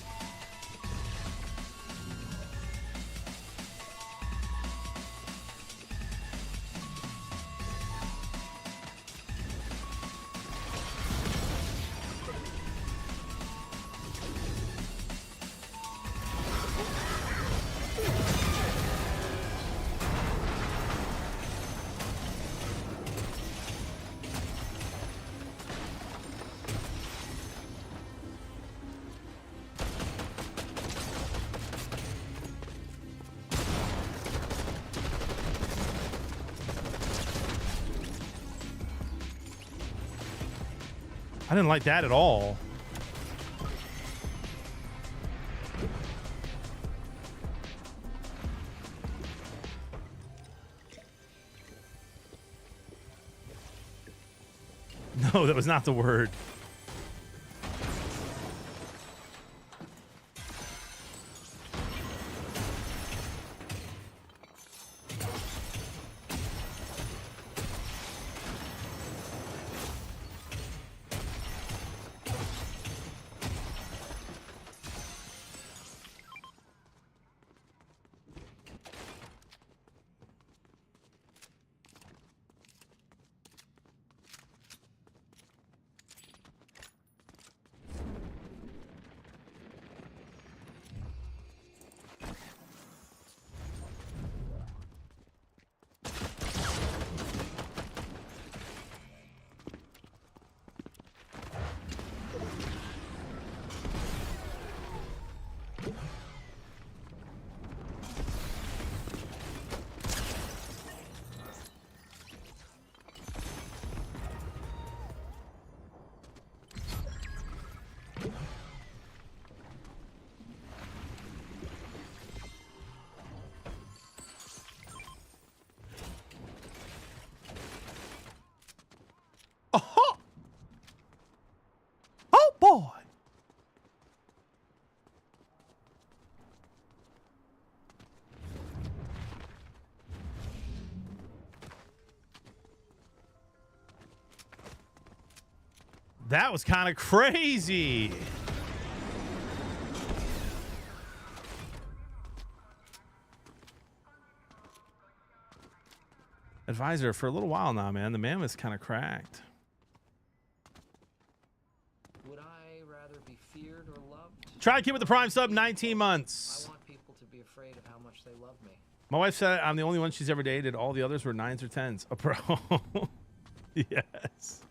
I didn't like that at all. No, that was not the word. Oh, oh boy. That was kind of crazy. Advisor, for a little while now, man, the man was kind of cracked. Would I rather be feared or loved? Try kid with the prime sub, 19 months. I want people to be afraid of how much they love me. My wife said I'm the only one she's ever dated. All the others were 9s or 10s. Oh, bro. Yes.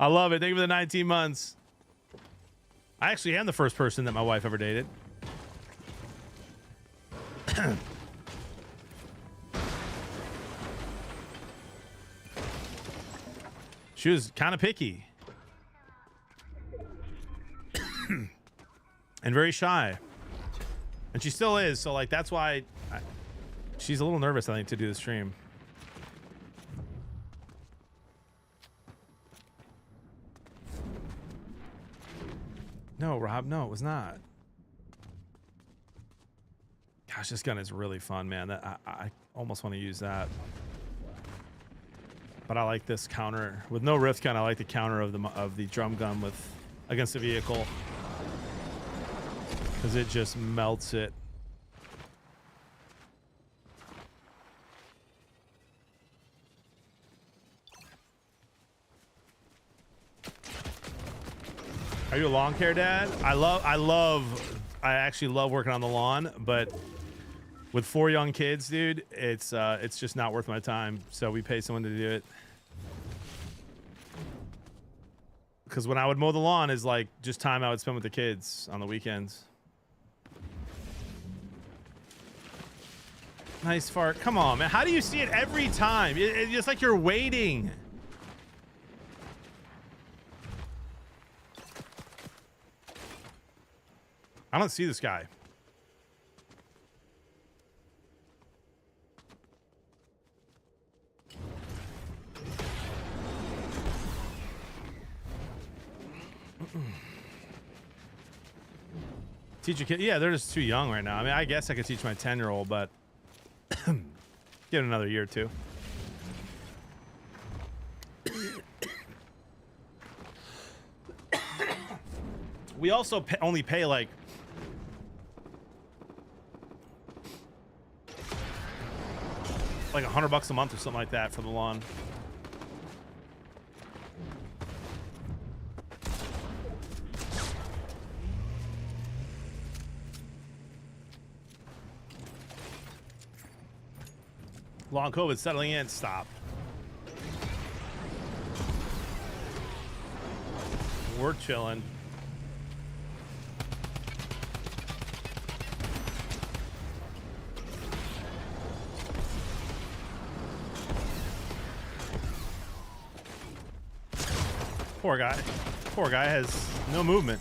I love it. Thank you for the 19 months. I actually am the first person that my wife ever dated. She was kind of picky. And very shy. And she still is. So, like, that's why she's a little nervous, I think, to do the stream. No, Rob, no, it was not. Gosh, this gun is really fun, man. I almost want to use that. But I like this counter. With no rift gun, I like the counter of the drum gun against the vehicle. Because it just melts it. Are you a lawn care dad? I actually love working on the lawn, but with 4 young kids, dude, it's just not worth my time. So we pay someone to do it. Because when I would mow the lawn is like just time I would spend with the kids on the weekends. Nice fart. Come on, man. How do you see it every time? It's just like you're waiting. I don't see this guy. Teach a kid. Yeah, they're just too young right now. I mean, I guess I could teach my 10-year-old, but give it another year or two. We also only pay like $100 a month or something like that for the lawn. Long COVID settling in. Stop. We're chilling. Poor guy. Poor guy has no movement.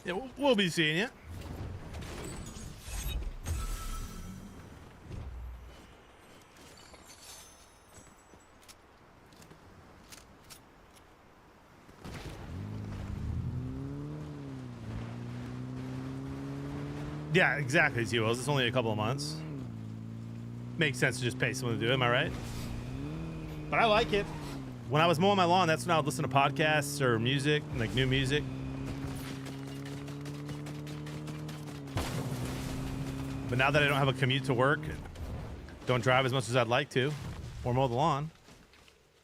Yeah, we'll be seeing you. Yeah, exactly, T-Wells. It's only a couple of months. Makes sense to just pay someone to do it, am I right? But I like it. When I was mowing my lawn, that's when I would listen to podcasts or music, like new music. But now that I don't have a commute to work, don't drive as much as I'd like to, or mow the lawn,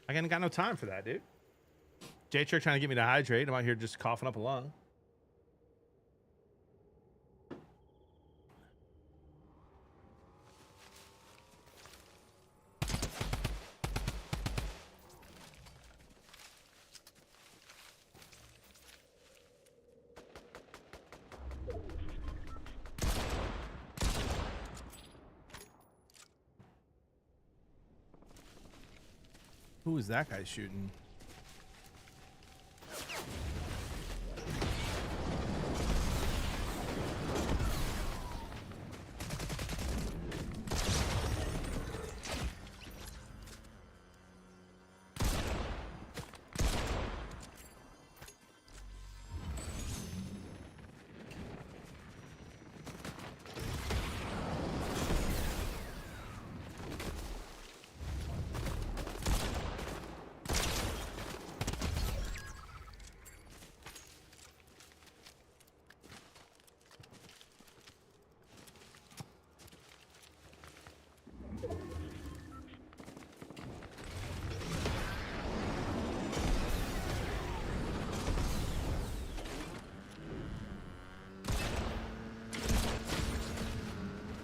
I ain't got no time for that, dude. J-Trick trying to get me to hydrate. I'm out here just coughing up a lung. Who is that guy shooting?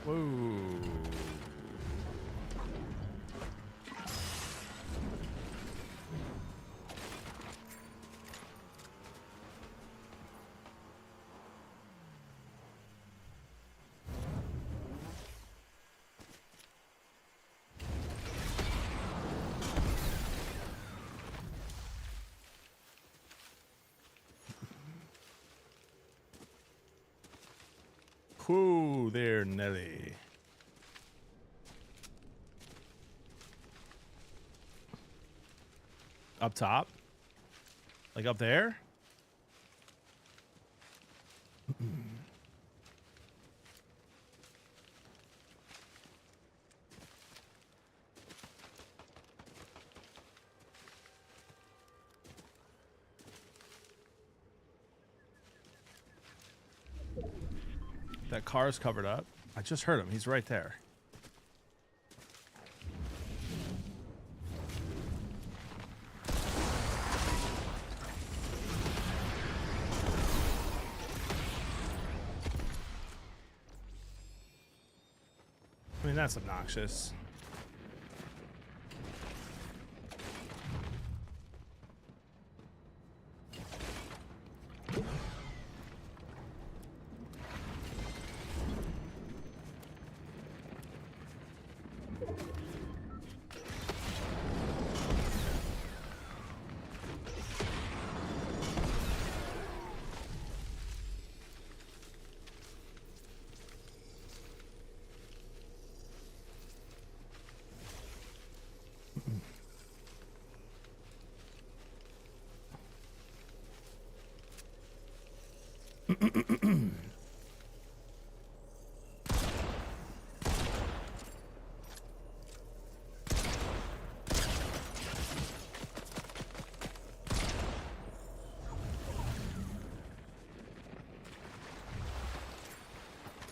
Whoa. Whoa there, Nelly. Up top? Like up there? That car's covered up. I just heard him. He's right there. I mean, that's obnoxious.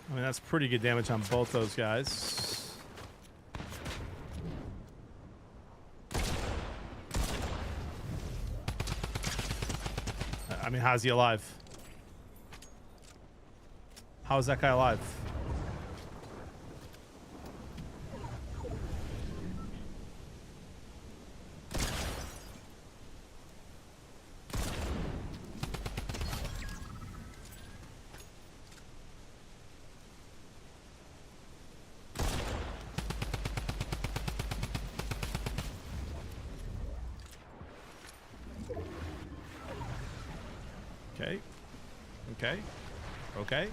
I mean, that's pretty good damage on both those guys. I mean, how's he alive? How is that guy alive? Okay. Okay. Okay.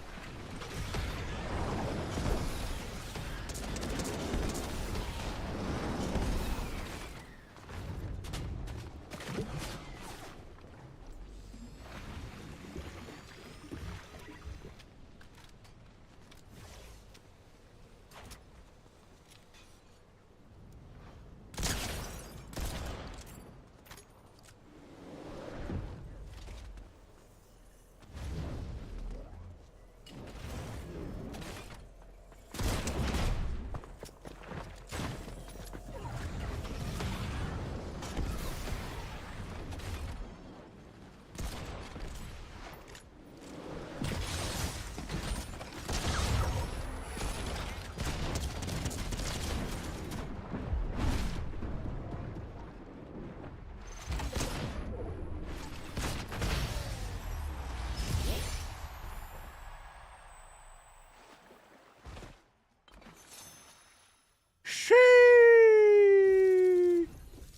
Sheesh.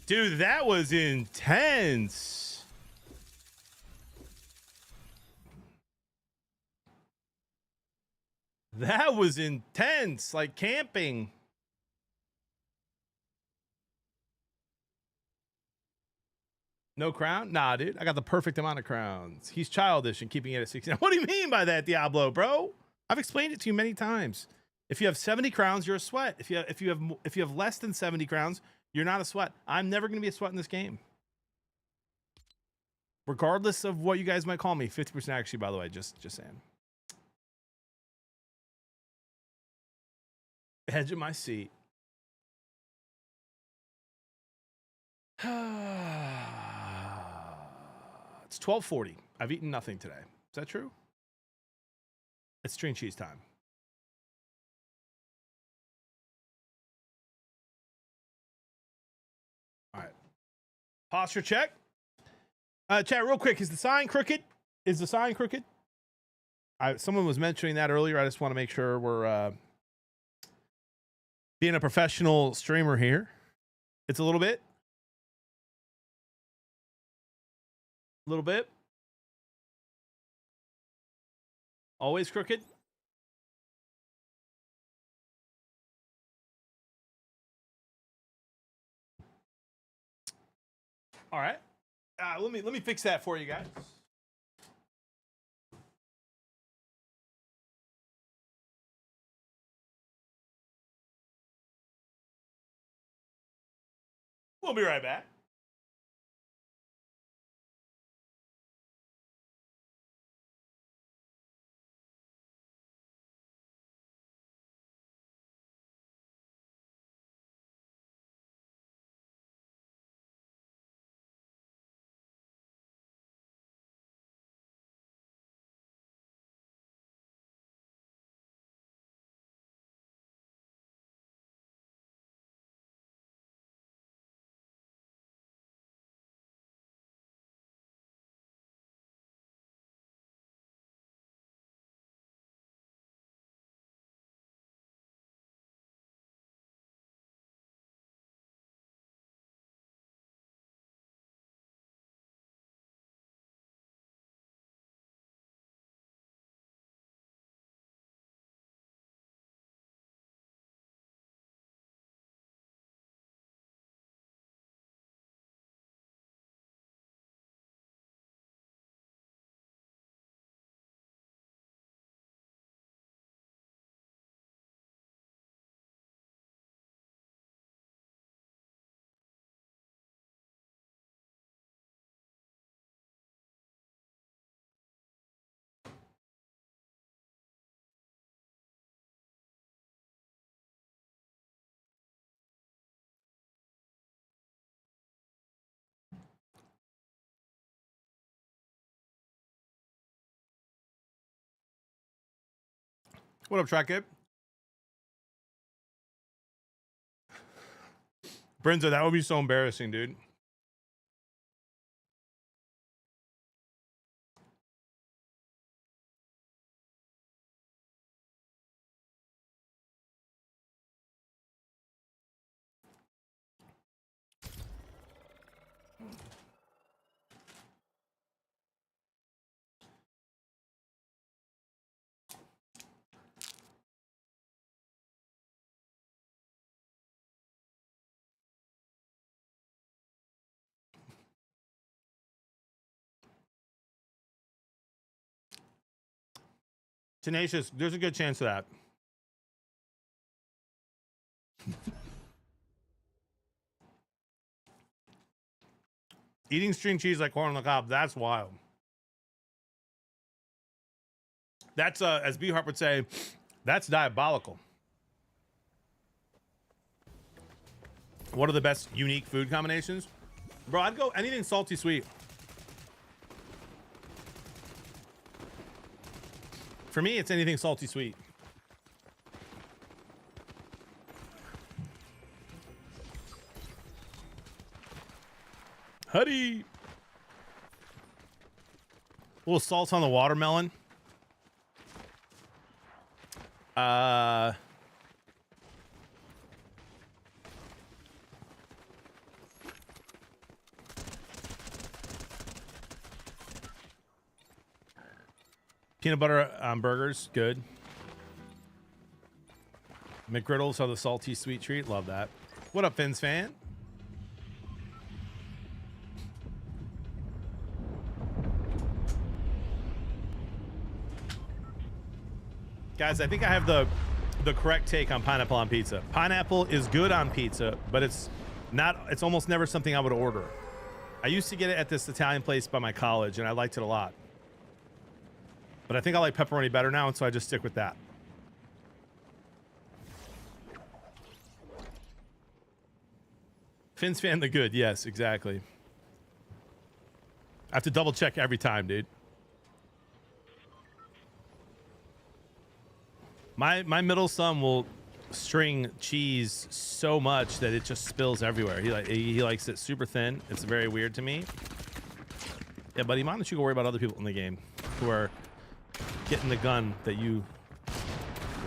Dude, that was intense. That was intense, like camping. No crown? Nah, dude. I got the perfect amount of crowns. He's childish and keeping it at 69. What do you mean by that, Diablo, bro? I've explained it to you many times. If you have 70 crowns, you're a sweat. If you have less than 70 crowns, you're not a sweat. I'm never going to be a sweat in this game. Regardless of what you guys might call me. 50% actually, by the way, just saying. Edge of my seat. It's 12:40. I've eaten nothing today. Is that true? It's string cheese time. All right. Posture check. Chat, real quick. Is the sign crooked? Is the sign crooked? Someone was mentioning that earlier. I just want to make sure we're being a professional streamer here. It's a little bit. A little bit. Always crooked. All right. Let me fix that for you guys. We'll be right back. What up, Track It? Brenzo, that would be so embarrassing, dude. Tenacious, there's a good chance of that. Eating string cheese like corn on the cob, that's wild. That's, as B Harp would say, that's diabolical. What are the best unique food combinations? Bro, I'd go anything salty sweet. For me, it's anything salty sweet. Huddy. A little salt on the watermelon. Peanut butter on burgers, good. McGriddles are the salty sweet treat, love that. What up, Fins fan? Guys, I think I have the correct take on pineapple on pizza. Pineapple is good on pizza, but it's almost never something I would order. I used to get it at this Italian place by my college, and I liked it a lot. But I think I like pepperoni better now, and so I just stick with that. Fins fan the good, yes, exactly. I have to double check every time, dude. My middle son will string cheese so much that it just spills everywhere. He likes it super thin. It's very weird to me. Yeah, buddy, why don't you go worry about other people in the game who are getting the gun that you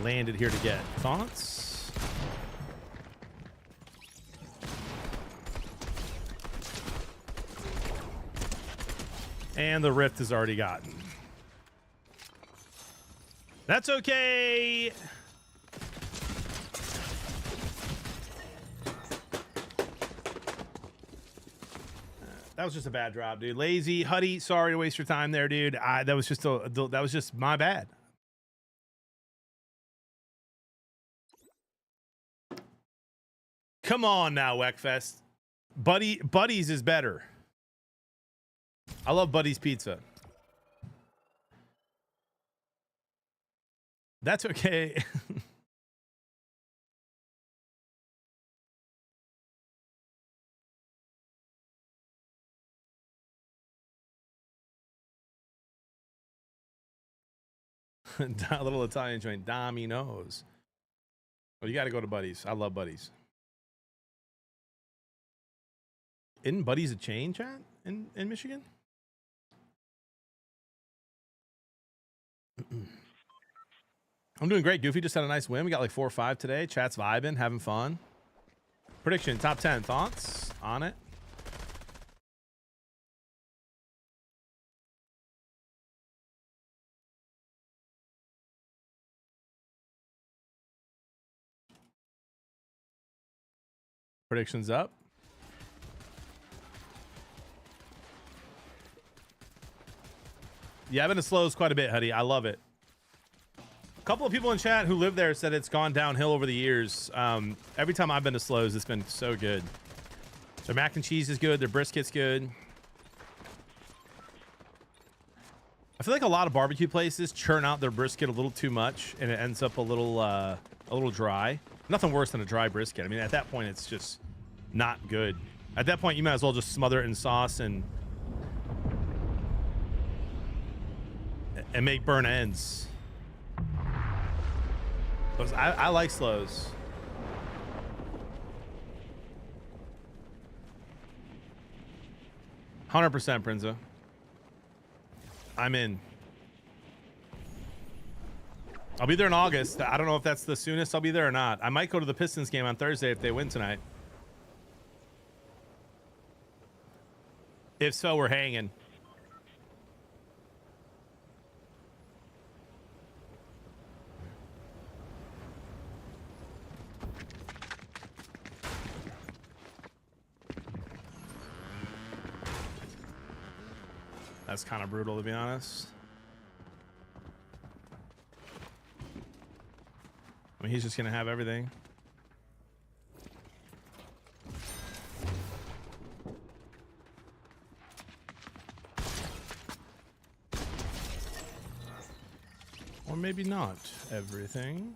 landed here to get? Thoughts? And the rift is already gotten. That's okay. That was just a bad drop, dude. Lazy Huddy, sorry to waste your time there, dude. That was just my bad. Come on now, Weckfest. Buddy's is better. I love Buddy's pizza. That's okay. A little Italian joint, Domino's. Oh, you got to go to Buddy's. I love Buddy's. Isn't Buddy's a chain, chat, in Michigan? I'm doing great. Goofy just had a nice win. We got like 4 or 5 today. Chat's vibing, having fun. Prediction, top 10. Thoughts on it? Predictions up. Yeah, I've been to Slows quite a bit, Huddy. I love it. A couple of people in chat who live there said it's gone downhill over the years. Every time I've been to Slows, it's been so good. Their mac and cheese is good. Their brisket's good. I feel like a lot of barbecue places churn out their brisket a little too much, and it ends up a little dry. Nothing worse than a dry brisket. I mean, at that point, it's just not good. At that point, you might as well just smother it in sauce and make burn ends. I like slows. %, Prinza. I'm in. I'll be there in August. I don't know if that's the soonest I'll be there or not. I might go to the Pistons game on Thursday if they win tonight. If so, we're hanging. That's kind of brutal, to be honest. I mean, he's just gonna have everything. Or maybe not everything.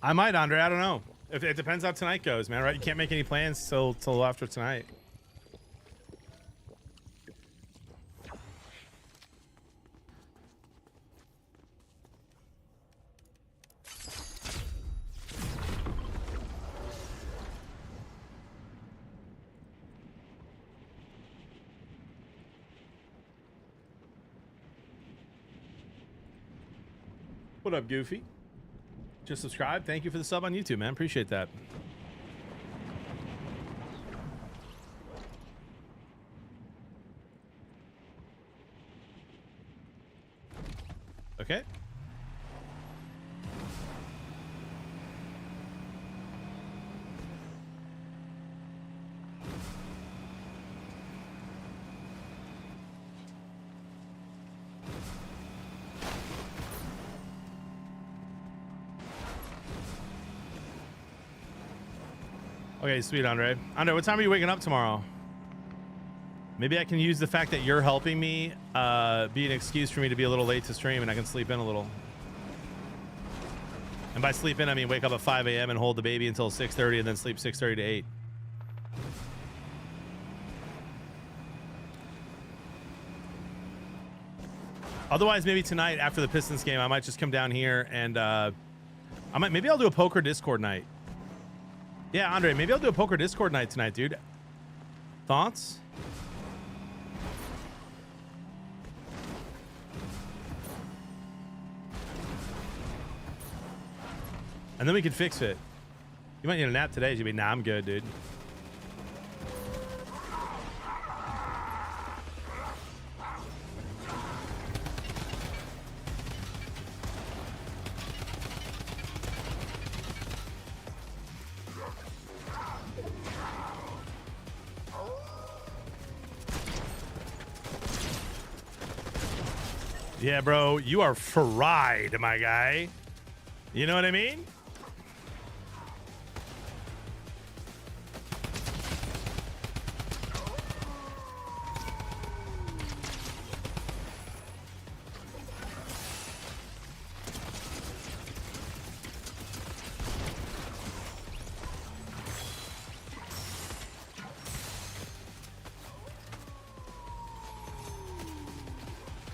I might, Andre. I don't know. If it depends how tonight goes, man. Right? You can't make any plans till after tonight. What up, Goofy? Just subscribe. Thank you for the sub on YouTube, man. Appreciate that. Okay. Okay, sweet, Andre. Andre, what time are you waking up tomorrow? Maybe I can use the fact that you're helping me be an excuse for me to be a little late to stream, and I can sleep in a little. And by sleep in, I mean wake up at 5 a.m. and hold the baby until 6:30 and then sleep 6:30 to 8. Otherwise, maybe tonight after the Pistons game, I might just come down here and maybe I'll do a poker Discord night. Yeah, Andre, maybe I'll do a poker Discord night tonight, dude. Thoughts? And then we can fix it. You might need a nap today. You'd be, nah, I'm good, dude. Yeah, bro, you are fried, my guy. You know what I mean?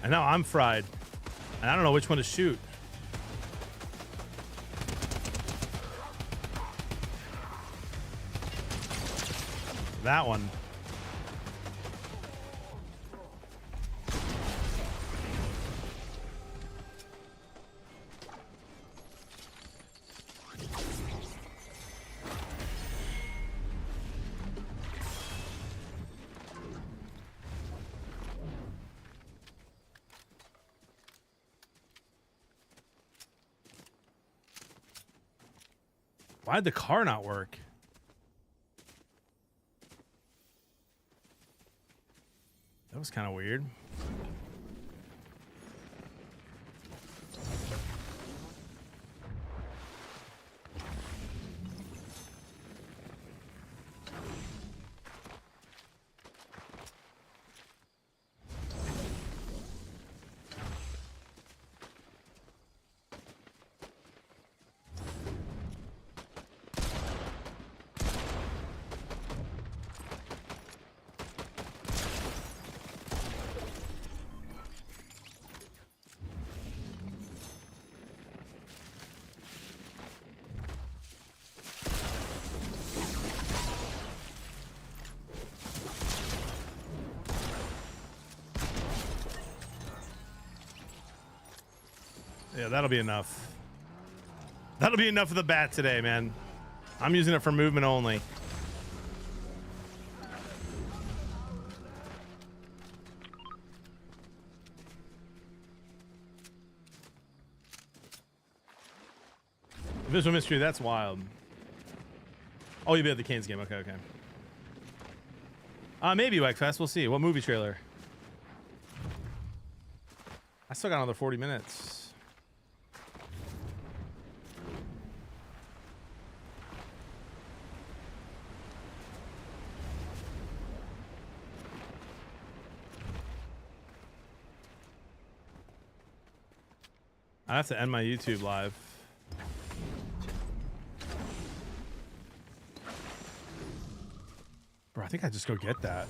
And now I'm fried. And I don't know which one to shoot. That one. Why'd the car not work? That was kind of weird. Yeah, that'll be enough. That'll be enough of the bat today, man. I'm using it for movement only. Visual mystery, that's wild. Oh, you'll be at the Canes game. Okay, okay. Maybe Wegfest. We'll see. What movie trailer? I still got another 40 minutes. I have to end my YouTube live. Bro, I think I just go get that.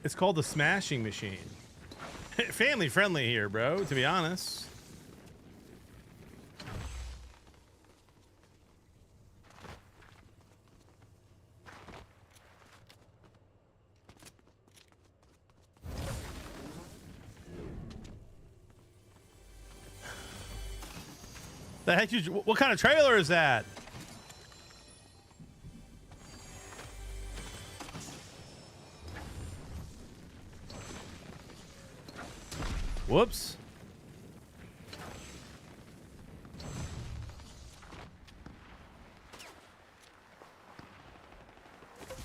It's called the Smashing Machine. Family friendly here, bro, to be honest. The heck you, what kind of trailer is that? Whoops.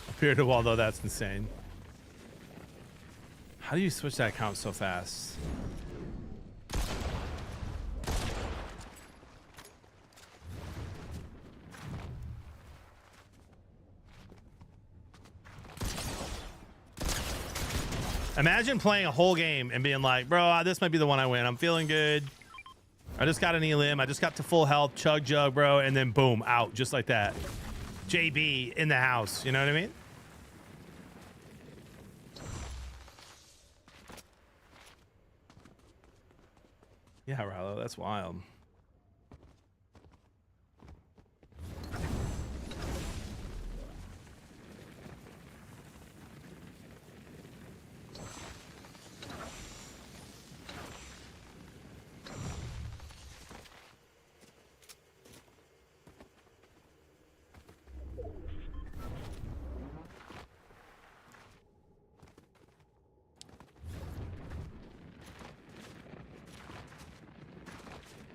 Appear to wall though, that's insane. How do you switch that account so fast? Imagine playing a whole game and being like, bro, this might be the one I win. I'm feeling good. I just got an elim. I just got to full health, chug jug, bro. And then boom, out just like that. JB in the house. You know what I mean? Yeah, Rallo, that's wild.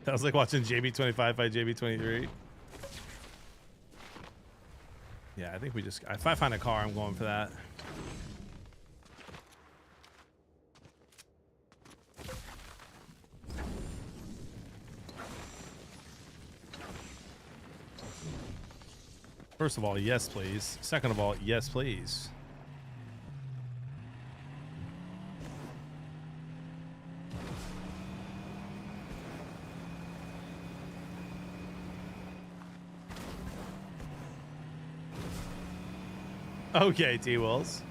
That was like watching JB25 fight JB23. Yeah, I think we just... If I find a car, I'm going for that. First of all, yes, please. Second of all, yes, please. Okay, T-Wills.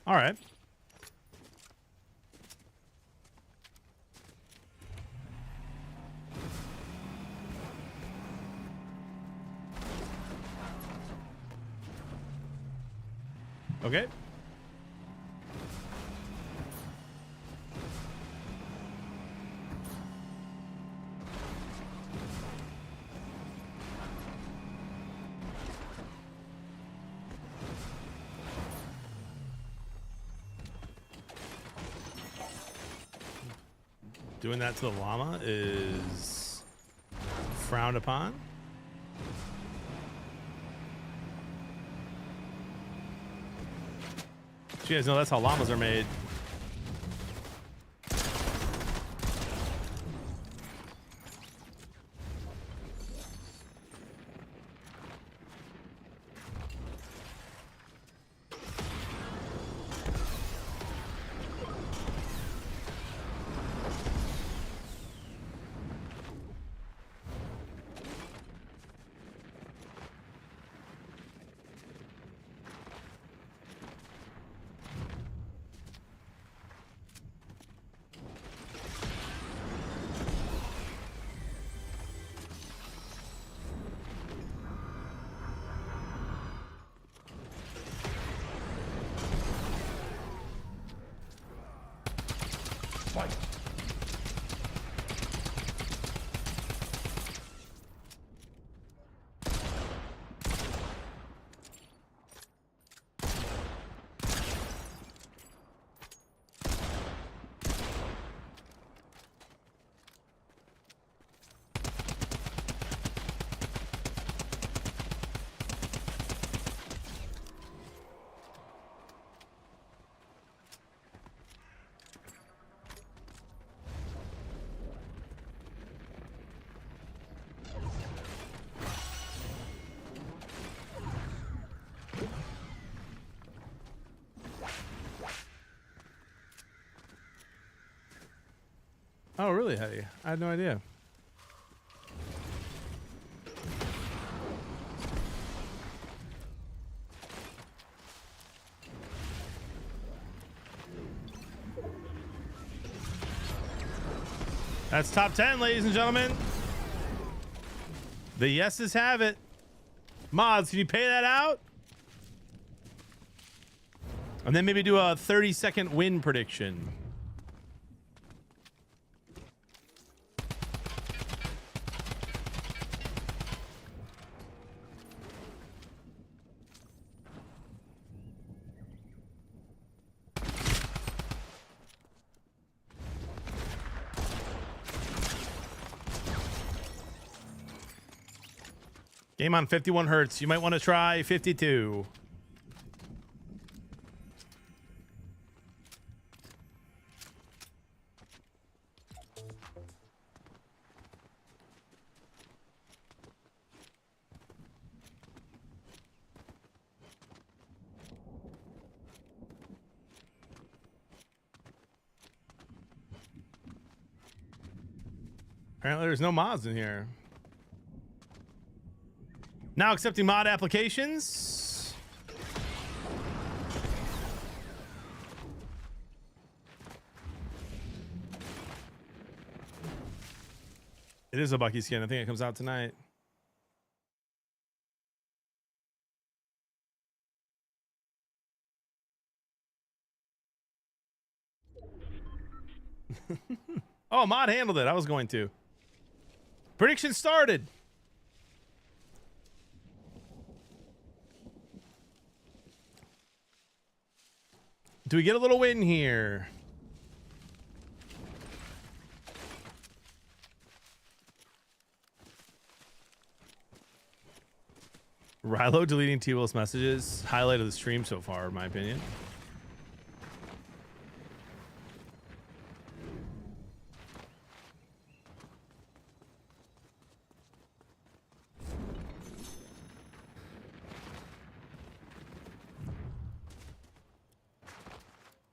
All right. Okay. Doing that to the llama is frowned upon. You guys know that's how llamas are made. Oh, really, Hetty? I had no idea. That's top 10, ladies and gentlemen. The yeses have it. Mods, can you pay that out? And then maybe do a 30-second win prediction. Game on 51 hertz. You might want to try 52. Apparently there's no mods in here. Now accepting mod applications. It is a Bucky skin. I think it comes out tonight. Oh, mod handled it. I was going to. Prediction started. Do we get a little win here? Rilo deleting T-Will's messages. Highlight of the stream so far, in my opinion.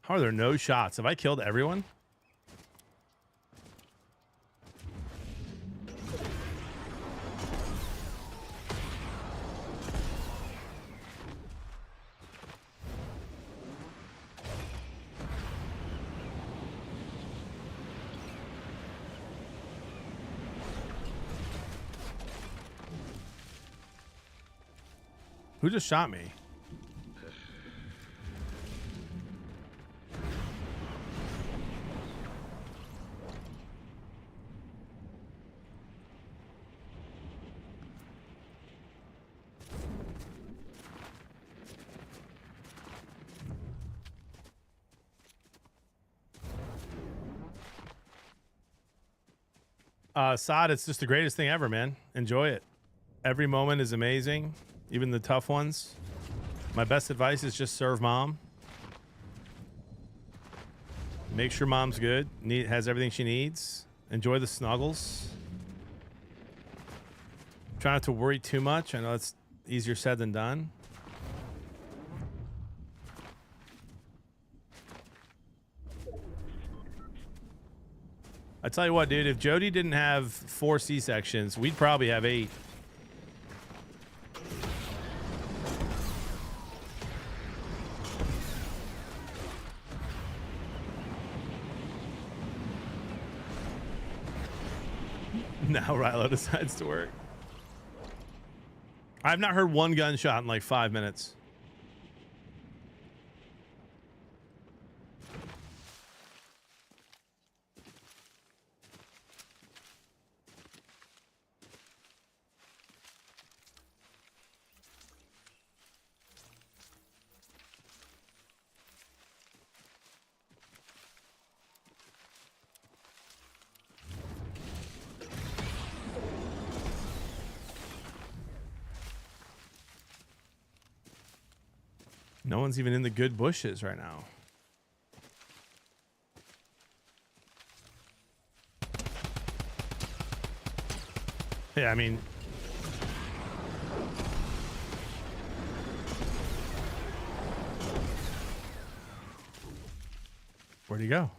How are there no shots? Have I killed everyone? Who just shot me? Saad, it's just the greatest thing ever, man. Enjoy it. Every moment is amazing, even the tough ones. My best advice is just serve mom. Make sure mom's good, has everything she needs. Enjoy the snuggles. Try not to worry too much. I know it's easier said than done. I tell you what, dude, if Jody didn't have 4 C-sections, we'd probably have 8. Now Rilo decides to work. I've not heard one gunshot in like 5 minutes. No one's even in the good bushes right now. Yeah, I mean... Where'd he go?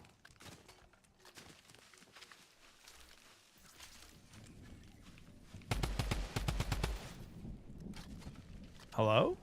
Hello?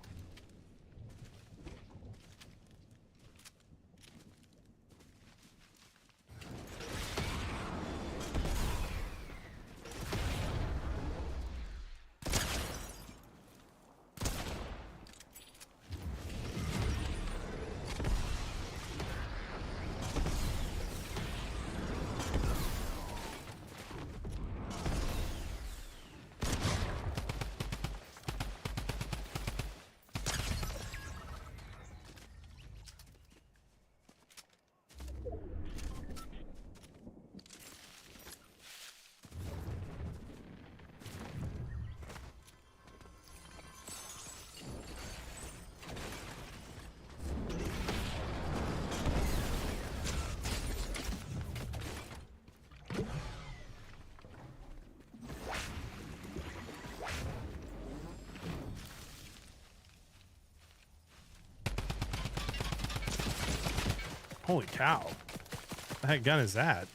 Holy cow. What the heck gun is that?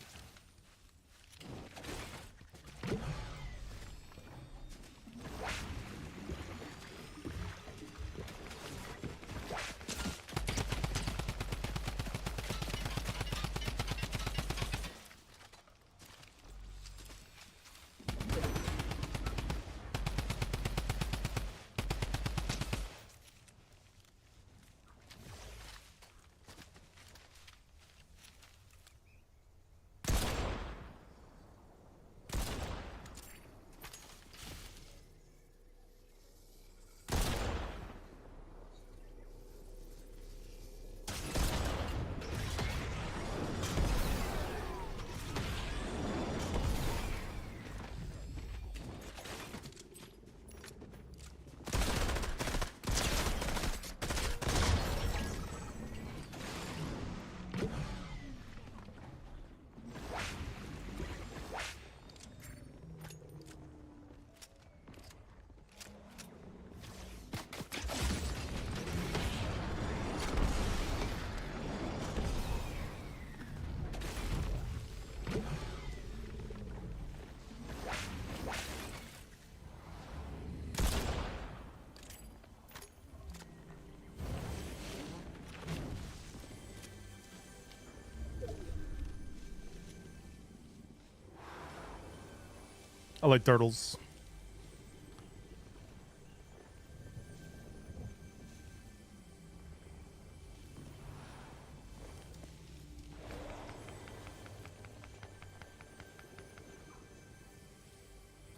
I like turtles.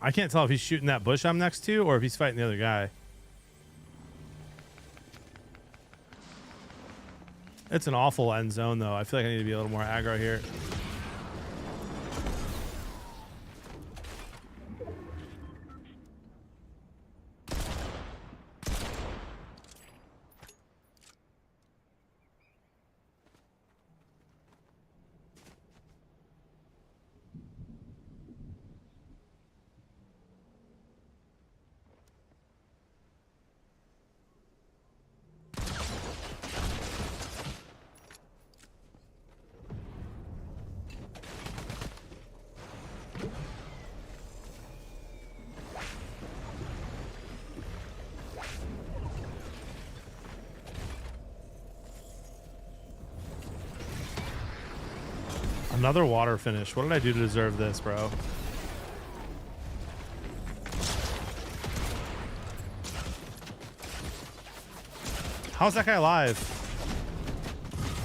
I can't tell if he's shooting that bush I'm next to or if he's fighting the other guy. It's an awful end zone, though. I feel like I need to be a little more aggro here. Another water finish. What did I do to deserve this, bro? How's that guy alive?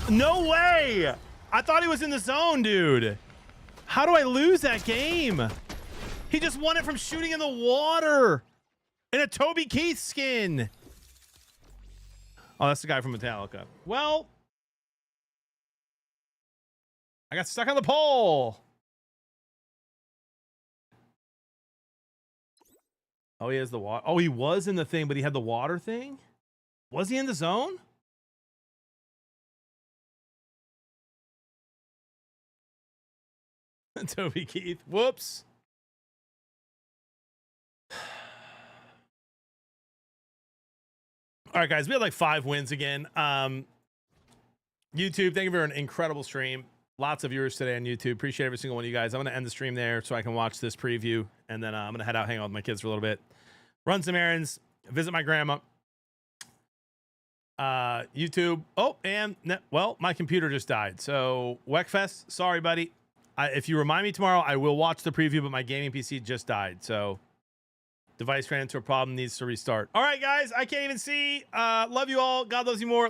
No way! I thought he was in the zone, dude. How do I lose that game? He just won it from shooting in the water in a Toby Keith skin. Oh, that's the guy from Metallica. Well, I got stuck on the pole. Oh, he has the water. Oh, he was in the thing, but he had the water thing. Was he in the zone? Toby Keith. Whoops. All right, guys, we had like 5 wins again. YouTube, thank you for an incredible stream. Lots of viewers today on YouTube. Appreciate every single one of you guys. I'm going to end the stream there so I can watch this preview. And then I'm going to head out, hang out with my kids for a little bit. Run some errands. Visit my grandma. YouTube. Oh, and, well, my computer just died. So, Weckfest, sorry, buddy. If you remind me tomorrow, I will watch the preview, but my gaming PC just died. So, device ran into a problem, needs to restart. All right, guys. I can't even see. Love you all. God loves you more.